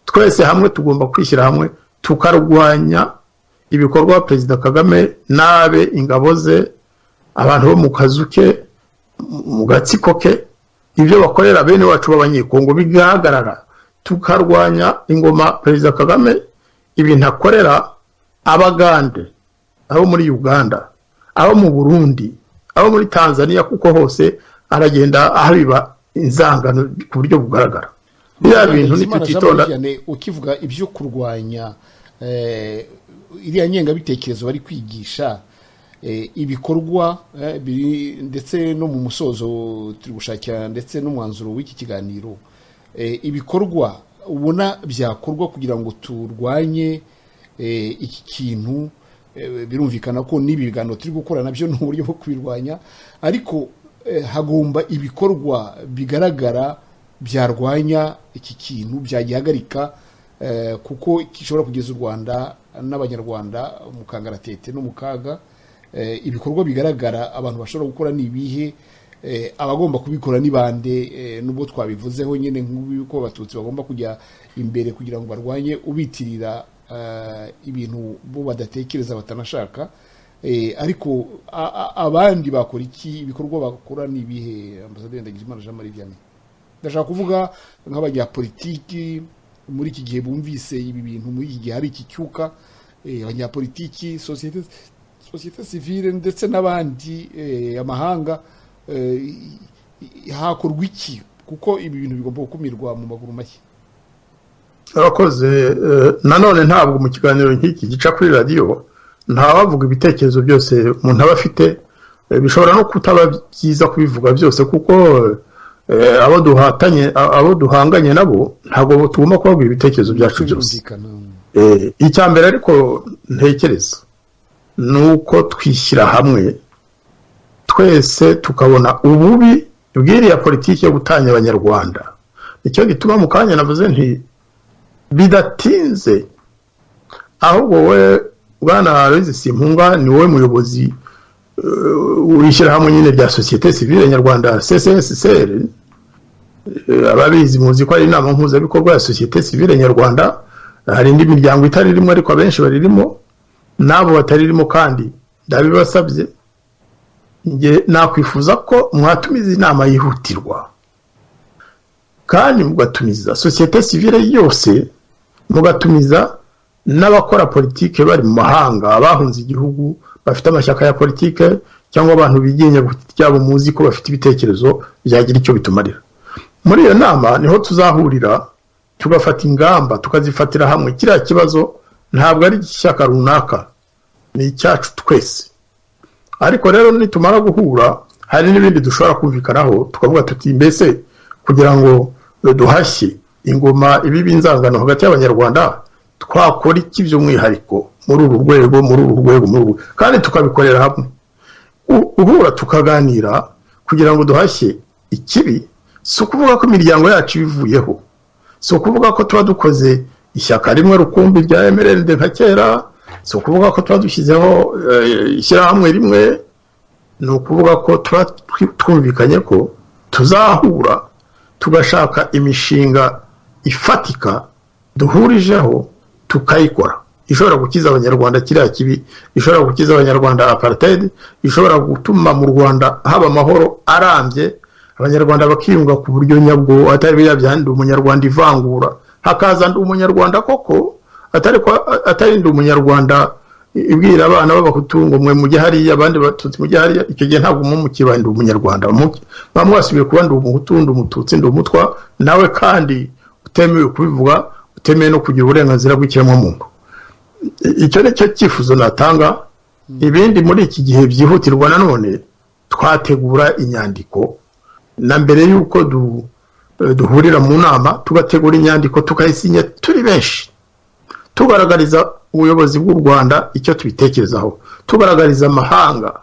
twese hamwe tugomba kwishyira hamwe tukarwanya ibikorwa Perezida Kagame nabe ingabo ze abantu bo mu kazu ke mu gatsiko ke ibyo bakorera bene wacu b'abanyekongo bigahagarara tukarwanya ingoma Perezida Kagame ibintu akorera abagande abo muri Uganda abo mu Burundi abo muri Tanzania kuko hose aragenda ahabiba inzangano ku buryo bugaragara bya bintu nitutitonda ukivuga ibyo kurwanya iriya ngengabitekerezo bari kwigisha ibikorwa ndetse no mu musozo turi gushakira ndetse n'umwanzuro w'iki kiganiro ibikorwa ubona byakorwa kugira ngo turwanye iki kintu birumvikana ko n'ibi biganiro turi gukora nabyo ni uburyo bwo kubirwanya ariko hagomba ibikorwa bigaragara byarwanya iki kintu byagihagarika kuko gishobora kugeza u Rwanda n'abanyarwanda mu kangaratete no mu kaga ibikorwa bigaragara abantu bashobora gukora nibihe abagomba kubikora ni bande nubwo twabivuzeho nyine nk'uko abatutsi bagomba kujya imbere kugira ngo barwanye ubitirira ibintu bo badatekereza batanashaka ariko abandi bakora iki ibikorwa bakora nibihe Ambasaderi Ndagijimana Jean Marie Vianney ndashaka kuvuga nk'abanyapolitiki muri iki gihe bumvise ibi bintu, muri iki gihe hari iki cyuka, abanyapolitiki, sosiyete sivile ndetse n'abandi, amahanga, hakorwa iki kuko ibi bintu bigomba gukumirwa mu maguru mashya? Arakoze. Nanone ntabwo mu kiganiro nk'iki gica kuri radio ntawavuga ibitekerezo byose umuntu aba afite, bishobora no kutaba byiza kubivuga byose kuko abo duhanganye nabo ntabwo tugomba kubabwira ibitekerezo byacu byose. Icya mbere ariko ntekereza nuko twishyira hamwe twese tukabona ububi bw'iriya politiki yo gutanya abanyarwanda. Nicyo gituma mu kanya navuze nti bidatinze, ahubwo we bwana Aloys Simpunga ni wowe muyobozi wishyira hamwe nyine rya sosiyete sivile nyarwanda CCSR. Ababizi muzi ko ari inama mpuzabikorwa ya sosiyete sivile nyarwanda, hari indi miryango itaririmo ariko abenshi baririmo, nabo bataririmo kandi ndabibasabye. Nge nakwifuza ko mwatumiza inama yihutirwa kandi mugatumiza sosiyete sivile yose, mugatumiza n'abakora politike bari mu mahanga, abahunze igihugu, bafite amashyaka ya politike cyangwa abantu bigenye byabo muzi ko bafite ibitekerezo byagira icyo bitumarira. Muri iyo nama niho tuzahurira tugafata ingamba tukazifatira hamwe. Kiriya kibazo ntabwo ari ishyaka runaka, ni icyacu twese. Ariko rero nitumara guhura hari n'ibindi dushobora kumvikanaho, tukavuga tuti mbese kugira ngo duhashye ingoma ibibi inzangano hagati y'abanyarwanda twakora iki by'umwihariko muri uru rwego, kandi tukabikorera hamwe. Uhura tukaganira kugira ngo duhashye ikibi. Si ukuvuga ko imiryango yacu ibivuyeho, si ukuvuga ko tuba dukoze ishyaka rimwe rukumbi rya MRND nka kera, si ukuvuga ko tuba dushyizeho ishyirahamwe rimwe. Ni ukuvuga ko tuba twumvikanye ko tuzahura tugashaka imishinga ifatika duhurijeho tukayikora, ishobora gukiza abanyarwanda kiriya kibi, ishobora gukiza abanyarwanda apartheid, ishobora gutuma mu Rwanda haba amahoro arambye, abanyarwanda bakiyunga ku buryo nyabwo, atari byabyandi umunyarwanda ivangura, hakaza ndi umunyarwanda koko, atari ndi umunyarwanda ibwira abana b'abahutu ngo mwe mujye hariya abandi batutsi mujye hariya. Icyo gihe ntabwo mukiba ndi umunyarwanda, bamwasubiye kuba ndi umuhutu, ndi umututsi, ndi umutwa, nawe kandi utemewe kubivuga, utemewe no kugira uburenganzira bw'ikiremwamuntu. Icyo ni cyo cyifuzo natanga. Ibindi muri iki gihe byihutirwa nanone twategura inyandiko, na mbere yuko duhurira mu nama tugategura inyandiko tukayisinya turi benshi, tugaragariza ubuyobozi bw'u Rwanda icyo tubitekerezaho, tugaragariza amahanga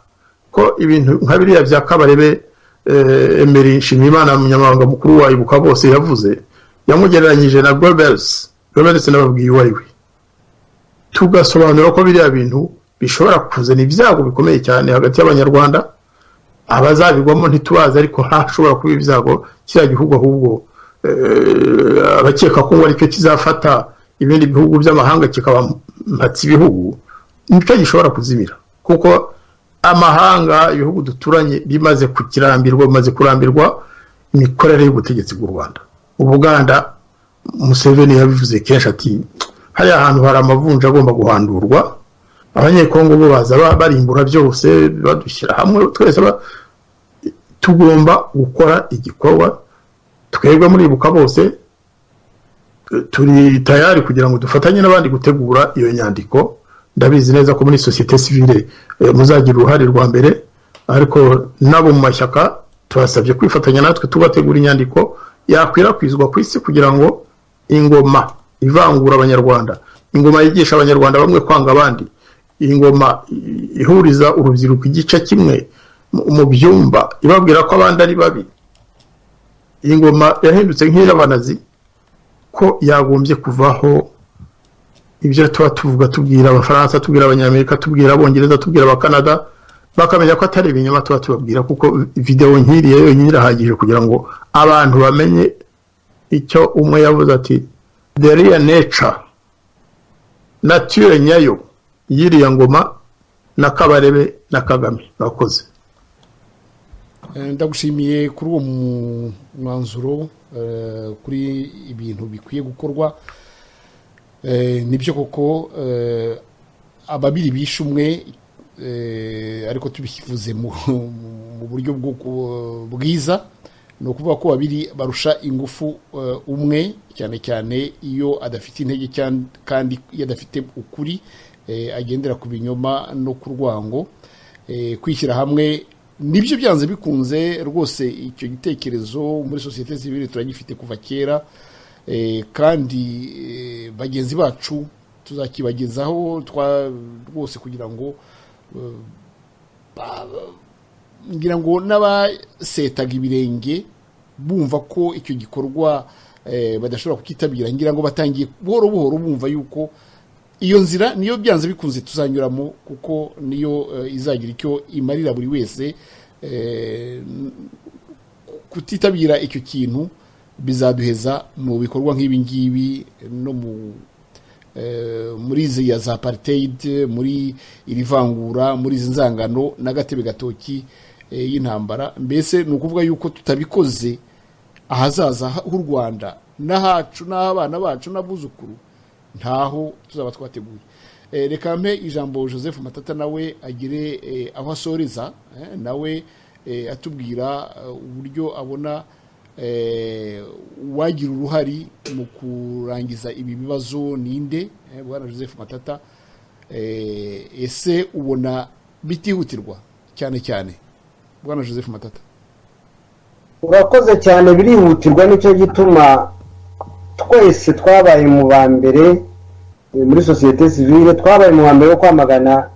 ko ibintu nka biriya bya Kabarebe Emery Nshimiyimana umunyamabanga mukuru wa Ibuka bose yavuze, yamugereranyije na Goebbels nababwiye uwo ari we. Tugasobanura ko biriya bintu bishobora kuzana ibyago bikomeye cyane hagati y'abanyarwanda, abazabigwamo ntitubazi ariko hashobora kuba ibyago kiriya gihugu, ahubwo abakeka ko ari cyo kizafata ibindi bihugu by'amahanga kikaba mpatsi ibihugu, nicyo gishobora kuzimira. Kuko amahanga, ibihugu duturanye bimaze kurambirwa imikorere y'ubutegetsi bw'u Rwanda. Ubuganda Museveni yabivuze kenshi ati hariya ahantu hari amavunja agomba guhandurwa, abanyekongo bo baza barimbura byose badushyira hamwe. Twese tugomba gukora igikorwa, twebwe muri Ibuka bose turi tayari kugira ngo dufatanye n'abandi gutegura iyo nyandiko. Ndabizi neza ko muri sosiyete sivile muzagira uruhare rwa mbere, ariko nabo mu mashyaka tubasabye kwifatanya natwe tugategura inyandiko yakwirakwizwa ku isi kugira ngo ingoma ivangura abanyarwanda, ingoma yigisha abanyarwanda bamwe kwanga abandi, ingoma ihuriza urubyiruko igice kimwe mu byumba ibabwira ko abandi ari babi, ingoma yahindutse nk'iy'abanazi, ko yagombye kuvaho. Ibyo tuba tuvuga tubwira abafaransa, tubwira abanyamerika, tubwira abongereza, tubwira abakanada, bakamenya ko atari ibinyoma tuba tubabwira, kuko video nk'iriya yonyine irahagije kugira ngo abantu bamenye icyo umwe yavuze ati the real nature nyayo y'iriya ngoma na Kabarebe na Kagame. Bakoze. Ndagushimiye kuri uwo mwanzuro kuri ibintu bikwiye gukorwa. Nibyo koko ababiri bishe umwe, ariko tubivuze mu buryo bwiza, ni ukuvuga ko babiri barusha ingufu umwe, cyane cyane iyo adafite intege kandi iyo adafite ukuri, agendera ku binyoma no ku rwango. Kwishyira hamwe nibyo byanze bikunze rwose, icyo gitekerezo muri sosiyete sivile turagifite kuva kera, kandi bagenzi bacu tuzakibagezaho rwose, kugira ngo ngira ngo n'abasetaga ibirenge bumva ko icyo gikorwa badashobora kukitabira, ngira ngo batangiye buhoro buhoro bumva yuko iyo nzira niyo byanze bikunze tuzanyuramo, kuko niyo izagira icyo imarira buri wese. Kutitabira icyo kintu bizaduheza mu bikorwa nk'ibi ngibi, no muri izi ya za apartheid, muri iri vangura, muri izi nzangano n'agatebe gatoki y'intambara. Mbese ni ukuvuga yuko tutabikoze, ahazaza h'u Rwanda n'ahacu n'abana bacu n'abuzukuru ntaho tuzaba twateguye. Reka mpe ijambo Joseph Matata nawe agire aho asoreza, nawe atubwira uburyo abona wagira uruhari mu kurangiza ibi bibazo ninde. Bwana Joseph Matata, ese ubona bitihutirwa cyane cyane? Bwana Joseph Matata. Urakoze cyane, birihutirwa, nicyo gituma twese twabaye mu ba mbere muri sosiyete sivile, twabaye mu ba mbere wo kwamagana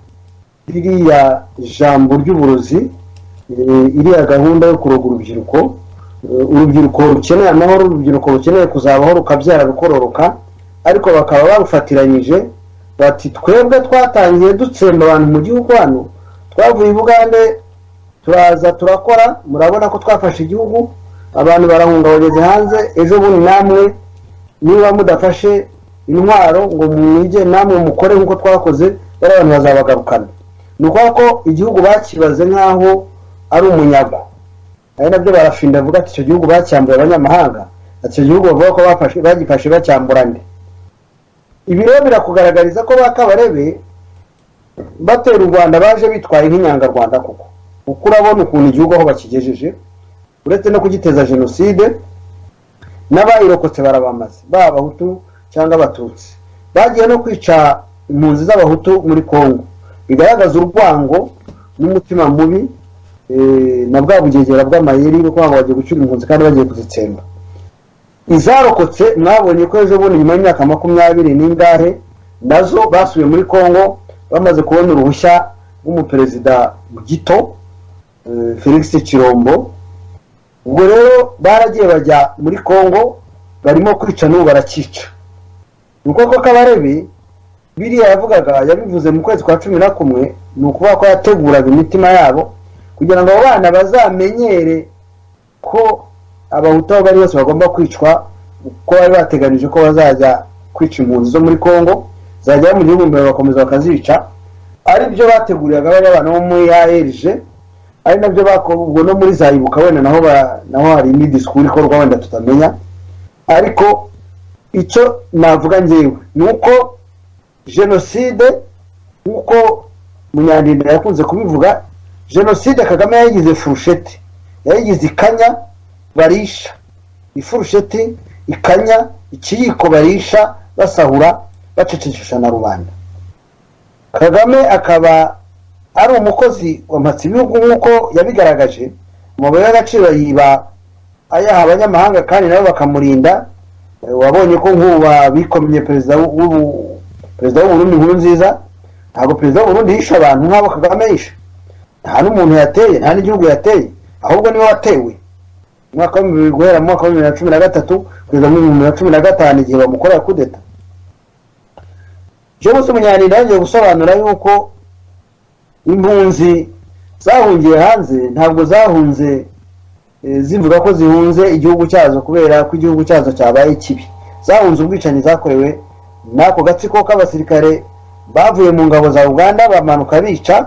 iriya jambo ry'uburozi, iriya gahunda yo kuroga urubyiruko. Urubyiruko rukeneye amahoro, urubyiruko rukeneye kuzabaho rukabyara rukororoka, ariko bakaba barufatiranyije bati twebwe twatangiye dutsemba abantu mu gihugu hano, twavuye i Bugande turaza turakora, murabona ko twafashe igihugu, abantu barahunga bageze hanze, ejo bundi namwe niba mudafashe intwaro ngo mwige namwe mukore nk'uko twakoze, bari abantu bazabagarukana. Ni ukuvuga ko igihugu bakibaze nk'aho ari umunyago, ari nabyo barafinda avuga ati icyo gihugu bacyambuye abanyamahanga, icyo gihugu bavuga ko bagifashe bacyambura nde. Ibi rero birakugaragariza ko bakabarebe batera u Rwanda baje bitwaye nk'inyangarwanda koko, kuko urabona ukuntu igihugu aho bakigejeje, uretse no kugiteza jenoside, n'abayirokotse barabamaze, baba Abahutu cyangwa Abatutsi. Bagiye no kwica impunzi z'Abahutu muri Kongo, bigaragaza urwango n'umutima mubi na bwa bugegera bw'amayeri bwo kwanga bagiye gucura impunzi kandi bagiye kuzitsemba. Izarokotse mwabonye ko ejo bundi nyuma y'imyaka 20 n'ingahe nazo basubiye muri Kongo bamaze kubona uruhushya rw'umuperezida gito Felix Chirombo. Ubwo rero baragiye bajya muri Kongo, barimo kwica n'ubu barakica. Nuko ko Kabarebe biriya yavugaga, yabivuze mu kwezi kwa 11, ni ukuvuga ko yateguraga imitima yabo kugira ngo abo bana bazamenyere ko Abahutu aho bari bose bagomba kwicwa, ko bari bateganije ko bazajya kwica impunzi zo muri Kongo, zajya mu gihugu mbere bakomeza bakazica. Ari byo bateguriraga bari abana bo muri ARG, ari nabyo bakobwo no muri Zayibuka, wenda naho hari indi discours ikorwa wenda tutamenya. Ariko icyo navuga ngewe nuko genocide, uko Munyandinda yakunze kubivuga, genocide Kagame yayigize furusheti, yayigize ikanya barisha, ifurusheti ikanya ikiyiko barisha basahura bacecekesha na rubanda. Kagame akaba ari umukozi wa mpatsibihugu nk'uko yabigaragaje, amabuye y'agaciro yiba ayaha abanyamahanga kandi nabo bakamurinda. Wabonye ko nk'uba bikomye perezida w'Uburundi Nkurunziza, ntabwo perezida w'Uburundi yishe abantu nk'abo Kagame yishe, nta n'umuntu yateye, nta n'igihugu yateye, ahubwo niwe watewe. Mwaka guhera mu mwaka wa 2013 kugeza mu 2015 igihe bamukorera kudeta. James Munyandinda yagiye gusobanura yuko impunzi zahungiye hanze ntabwo zahunze zivuga ko zihunze igihugu cyazo kubera ko igihugu cyazo cyabaye kibi, zahunze ubwicanyi zakorewe nako gatsiko k'abasirikare bavuye mu ngabo za Uganda, bamanuka bica,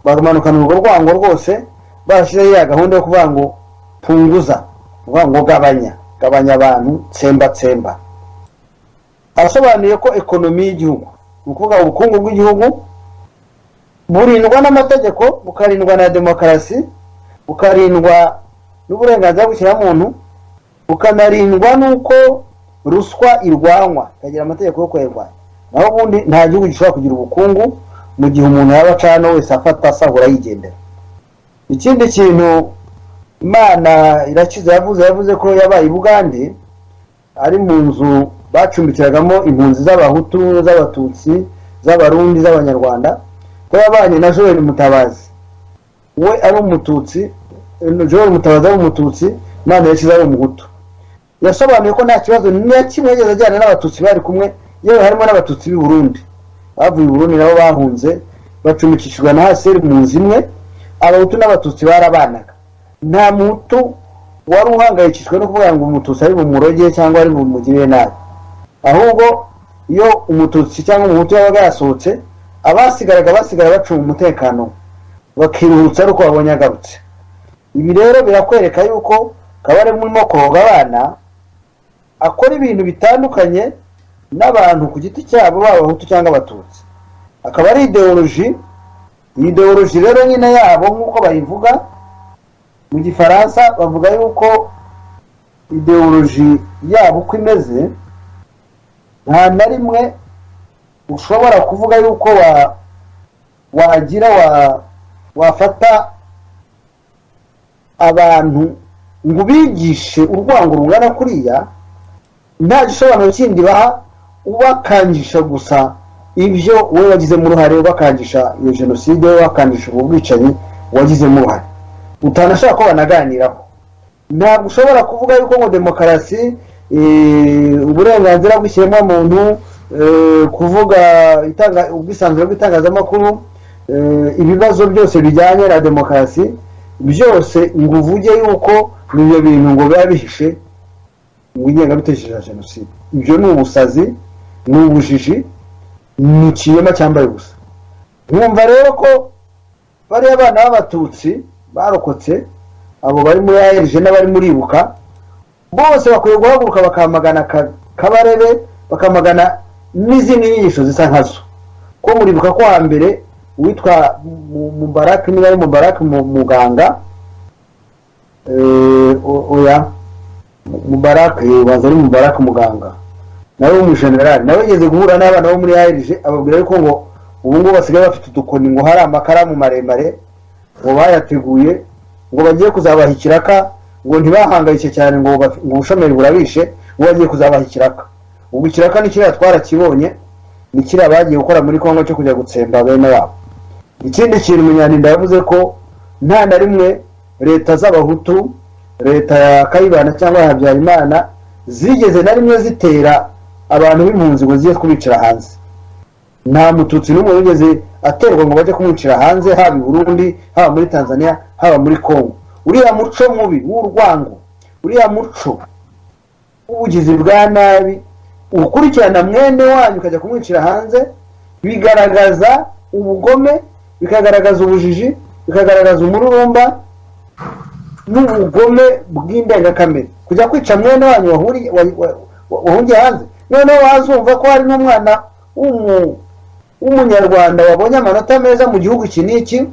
bagamanukana urwo rwango rwose, bashize ya gahunda yo kuvuga ngo punguza, kuvuga ngo gabanya, gabanya abantu tsemba arasobanuye ko ekonomi y'igihugu ni ukuvuga ubukungu bw'igihugu burindwa n'amategeko bukarindwa na demokarasi bukarindwa n'uburenganzira bw'ikiremwamuntu bukanarindwa n'uko ruswa irwanywa ikagira amategeko yo kuyirwanya naho ubundi nta gihugu gishobora kugira ubukungu mu gihe umuntu yaba acana wese afata asahura yigendera. Ikindi kintu Imana irakiza yavuze ko yabaye i Bugande ari mu nzu bacumbikiragamo impunzi z'abahutu z'abatutsi z'abarundi z'abanyarwanda ko yabanye na Joel Mutabazi we ari umututsi Joel Mutabazi ari umututsi Imana yakiza ari umuhutu yasobanuye ko nta kibazo na kimwe yageze ajyana n'abatutsi bari kumwe yewe harimo n'abatutsi b'i Burundi bavuye i Burundi nabo bahunze bacumbikishijwe na Haseri mu nzu imwe abahutu n'abatutsi barabanaga nta mutu wari uhangayikishijwe no kuvuga ngo umututsi ari bumuroge cyangwa ari bumugirire nabi ahubwo iyo umututsi cyangwa umuhutu yabaga yasohotse abasigara bacunga umutekano bakiruhutsa ari uko babonye agarutse. Ibi rero birakwereka yuko Kabare murimo koga abana akora ibintu bitandukanye n'abantu ku giti cyabo b'abahutu cyangwa abatutsi akaba ari ideoloji rero nyine yabo nk'uko bayivuga mu gifaransa bavuga yuko ideoloji yabo uko imeze nta na rimwe ushobora kuvuga yuko wafata abantu ngo bigishe urwango rungana kuriya nta gisobanuro kindi baha ubakangisha gusa ibyo we wagizemo uruhare ubakangisha iyo jenoside wakangisha ubu bwicanyi wagizemo uruhare utanashaka ko banaganiraho. Ntabwo ushobora kuvuga yuko ngo demokarasi uburenganzira bw'ikiremwamuntu kuvuga ubwisanzure bw'itangazamakuru ibibazo byose bijyanye na demokarasi byose ngo uvuge yuko n'ibyo bintu ngo biba bihishe mu ngengabitekerezo ya jenoside. Ibyo ni ubusazi ni ubujiji ni ikinyoma cyambaye ubusa. Mwumva rero ko bariya abana b'abatutsi barokotse abo bari muri ARG n'abari muri Ibuka bose bakwiye guhaguruka bakamagana Kabarebe bakamagana n'izindi nyigisho zisa nkazo ko muri Ibuka ko hambere witwa Mubarak niba ari Mubarak muganga oya Mubarak bazari Mubarak muganga nawe umujenerali nawe yigeze guhura n'abana bo muri ARG ababwira yuko ngo ubu ngo basigaye bafite udukoni ngo hari amakaramu maremare ngo bayateguye ngo bagiye kuzabaha ikiraka ngo ntibahangayike cyane ngo ubushomeri burabishe ngo bagiye kuzabaha ikiraka. Ubwo ikiraka ni kiriya twarakibonye ni kiriya bagiye gukora muri Kongo cyo kujya gutsemba bene wabo. Ikindi kintu Munyaninda yavuze ko nta na rimwe leta z'abahutu leta ya Kayibanda cyangwa Habyarimana zigeze na rimwe zitera abantu b'impunzi ngo ziye kubicara hanze. Nta mututsi n'umwe wigeze aterwa ngo bajye kumwicira hanze haba i Burundi haba muri Tanzania haba muri Kongo. Uriya muco mubi w'urwango uriya muco w'ubugizi bwa nabi ukurikirana mwene wanyu ukajya kumwicira hanze bigaragaza ubugome bikagaragaza ubujiji bikagaragaza umururumba n'ubugome bw'indengakamere kujya kwica mwene wanyu wahungiye hanze. Noneho wazumva ko hari n'umwana w'umunyarwanda wabonye amanota meza mu gihugu iki n'iki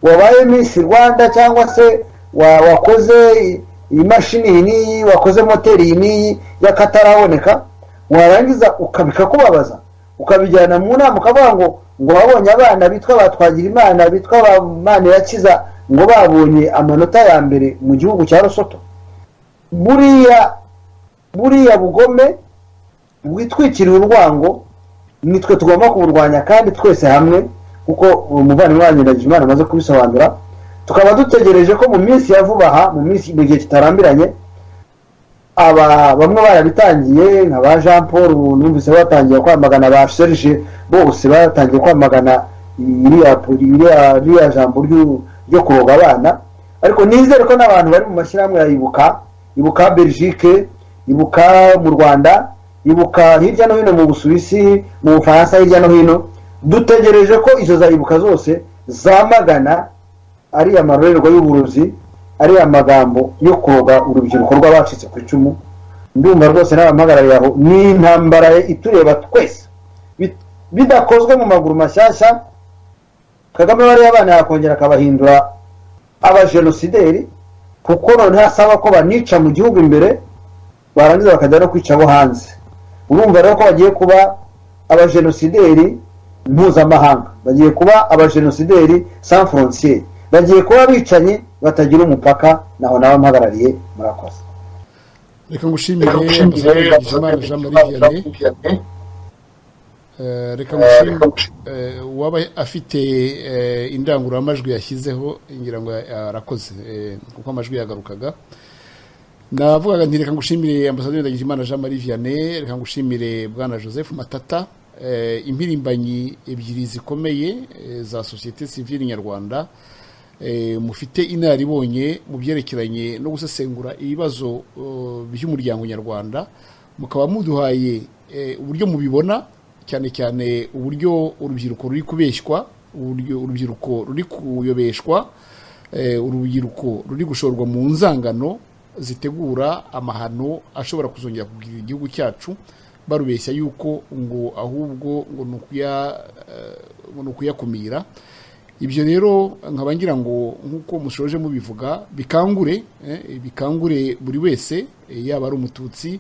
wabaye Miss Rwanda cyangwa se wakoze imashini n'iyi wakoze moteri n'iyi y'akataraboneka warangiza ukabikakubabaza ukabijyana mu nama ukavuga ngo wabonye abana bitwa batwagira Imana bitwa Manirakiza ngo babonye amanota ya mbere mu gihugu cya Lesotho. Buriya bugome bwitwikiriye urwango nitwe tugomba kuburwanya kandi twese hamwe kuko umuvandimwe wanjye Ndagijimana amaze kubisobanura. Tukaba dutegereje ko mu minsi ya vuba aha mu gihe kitarambiranye bamwe barabitangiye nka ba Jean Paul numvise batangiye kwamagana ba Serge bose batangiye kwamagana iriya jambo ryo kuroga abana. Ariko nizere ko n'abantu bari mu mashyirahamwe ya Ibuka Belgique Ibuka mu Rwanda Ibuka hirya no hino mu Busuwisi mu Bufaransa hirya no hino dutegereje ko izo za Ibuka zose zamagana ari amarorerwa y'uburozi ariya magambo yo kuroga urubyiruko rw'abacitse ku icumu, ndumva rwose n'abampagarariye aho ni intambara itureba twese, bidakozwe mu maguru mashyashya. Kagame bariya abana yakongera akabahindura abajenosideri, kuko none hasaba ko banica mu gihugu imbere barangiza bakajya no kwica abo hanze. Urumva rero ko bagiye kuba abajenosideri mpuzamahanga, bagiye kuba abajenosideri sans frontiere, bagiye kuba bicanyi batagira umupaka. Naho n'abampagarariye murakoze. reka ngushimire Bizimana Jean Marie Vianney. Reka ngushimire waba afite indangururamajwi yashyizeho, ngira ngo arakoze kuko amajwi yagarukaga. Navugaga nti reka ngushimire Ambasaderi Ndagijimana Jean Marie Vianney, reka ngushimire Bwana Joseph Matata, impirimbanyi ebyiri zikomeye za societe civile nyarwanda, mufite inaribonye mu byerekeranye no gusesengura ibibazo by'umuryango nyarwanda, mukaba muduhaye uburyo mubibona, cyane cyane uburyo urubyiruko ruri kubeshywa, uburyo urubyiruko ruri kuyobeshwa, urubyiruko ruri gushorwa mu nzangano zitegura amahano ashobora kuzongera kugira igihugu cyacu, barubeshya yuko ngo ahubwo ngo nukuyakumira. Ibyo rero nkaba ngira ngo nkuko mushoje mubivuga, bikangure buri wese, yaba ari umututsi,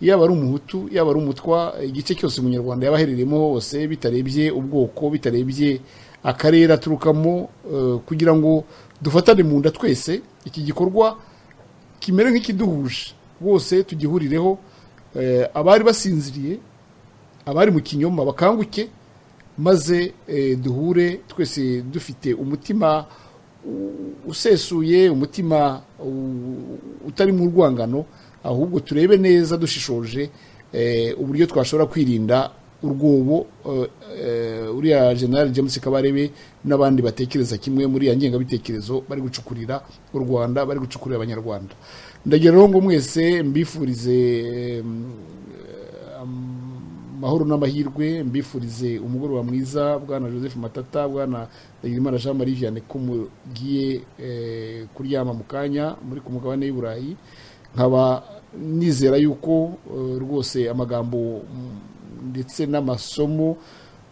yaba ari umuhutu, yaba ari umutwa, igice cyose umunyarwanda yabaherereyemo hose, bitarebye ubwoko, bitarebye akarere aturukamo, kugira ngo dufatane mu nda twese, iki gikorwa kimere nk'ikiduhuje, bose tugihurireho. Abari basinziriye, abari mu kinyoma bakanguke, maze duhure twese dufite umutima usesuye, umutima utari mu rwangano, ahubwo turebe neza dushishoje uburyo twashobora kwirinda urwobo uriya General James Kabarebe n'abandi batekereza kimwe muri ya ngengabitekerezo bari gucukurira u Rwanda, bari gucukurira abanyarwanda. Ndagira rero ngo mwese mbifurize mahoro n'amahirwe, mbifurize umugoroba mwiza. Bwana Joseph Matata, Bwana Ndagijimana Jean Marie Vianney, ko mugiye kuryama mu kanya muri ku mugabane y'Iburayi, nkaba nizera yuko rwose amagambo ndetse n'amasomo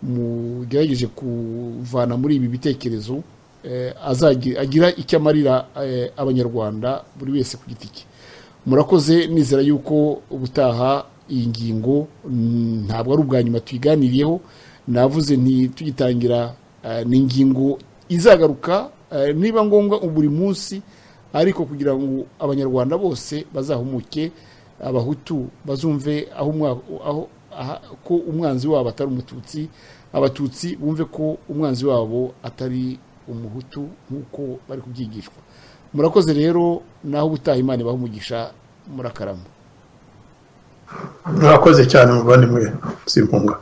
mugerageje kuvana muri ibi bitekerezo agira icyo amarira abanyarwanda buri wese ku giti cye. Murakoze, nizera yuko ubutaha iyi ngingo ntabwo ari ubwa nyuma tuyiganiriyeho. Navuze nti tugitangira ni ingingo izagaruka niba ngombwa buri munsi, ariko kugira ngo abanyarwanda bose bazahumuke, abahutu bazumve ko umwanzi wabo atari umututsi, abatutsi bumve ko umwanzi wabo atari umuhutu nk'uko bari kubyigishwa. Murakoze rero, naho ubutaha Imana ibahe umugisha, murakarama. Murakoze cyane muvandimwe Simpunga.